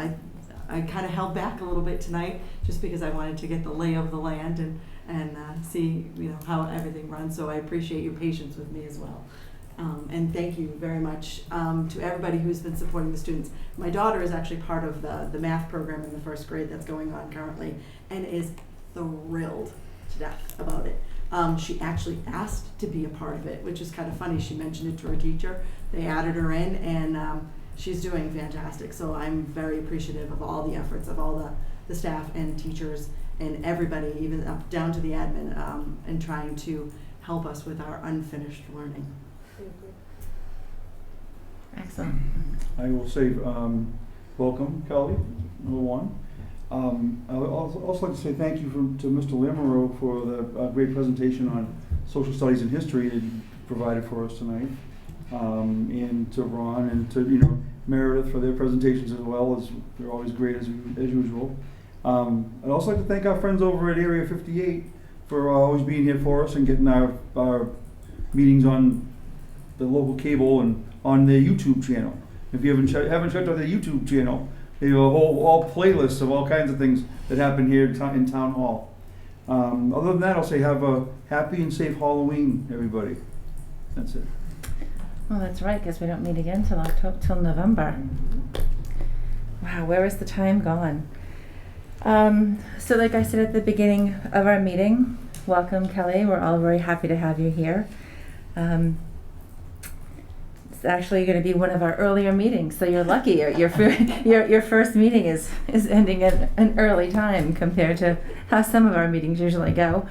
I kind of held back a little bit tonight just because I wanted to get the lay of the land and see, you know, how everything runs. So I appreciate your patience with me as well. And thank you very much to everybody who's been supporting the students. My daughter is actually part of the math program in the first grade that's going on currently and is thrilled to death about it. She actually asked to be a part of it, which is kind of funny. She mentioned it to her teacher. They added her in, and she's doing fantastic. So I'm very appreciative of all the efforts of all the staff and teachers and everybody, even up down to the admin, and trying to help us with our unfinished learning.
Excellent.
I will say welcome, Kelly, number one. I would also like to say thank you to Mr. Lamoureux for the great presentation on social studies and history that he provided for us tonight, and to Ron and to, you know, Meredith for their presentations as well. As they're always great as usual. I'd also like to thank our friends over at Area 58 for always being here for us and getting our meetings on the local cable and on their YouTube channel. If you haven't checked out their YouTube channel, they have all playlists of all kinds of things that happen here in Town Hall. Other than that, I'll say have a happy and safe Halloween, everybody. That's it.
Well, that's right, because we don't meet again till November. Wow, where is the time gone? So like I said at the beginning of our meeting, welcome, Kelly. We're all very happy to have you here. It's actually going to be one of our earlier meetings, so you're lucky. Your first meeting is ending at an early time compared to how some of our meetings usually go.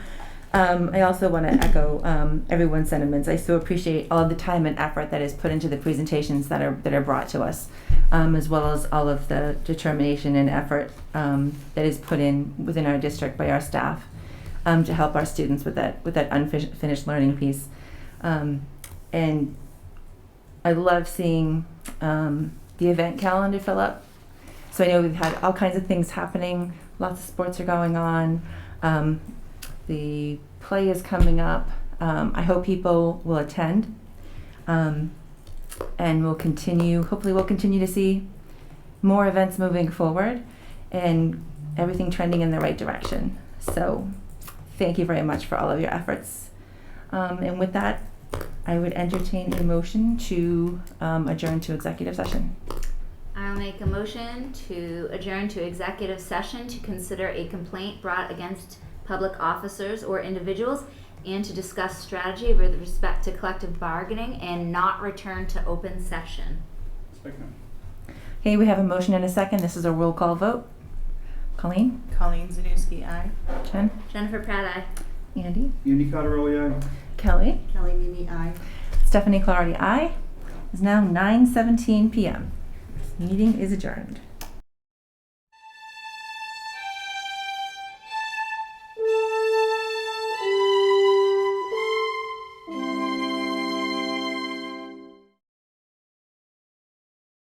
I also want to echo everyone's sentiments. I so appreciate all of the time and effort that is put into the presentations that are brought to us, as well as all of the determination and effort that is put in within our district by our staff to help our students with that unfinished learning piece. And I love seeing the event calendar fill up. So I know we've had all kinds of things happening. Lots of sports are going on. The play is coming up. I hope people will attend, and hopefully we'll continue to see more events moving forward and everything trending in the right direction. So thank you very much for all of your efforts. And with that, I would entertain a motion to adjourn to executive session.
I'll make a motion to adjourn to executive session to consider a complaint brought against public officers or individuals and to discuss strategy with respect to collective bargaining and not return to open session.
Second.
Okay, we have a motion and a second. This is a roll call vote. Colleen?
Colleen Zanussi, aye.
Jen?
Jennifer Pratt, aye.
Andy?
Andy Cottarelli, aye.
Kelly?
Kelly Mimi, aye.
Stephanie Clardy, aye. It's now 9:17 p.m. Meeting is adjourned.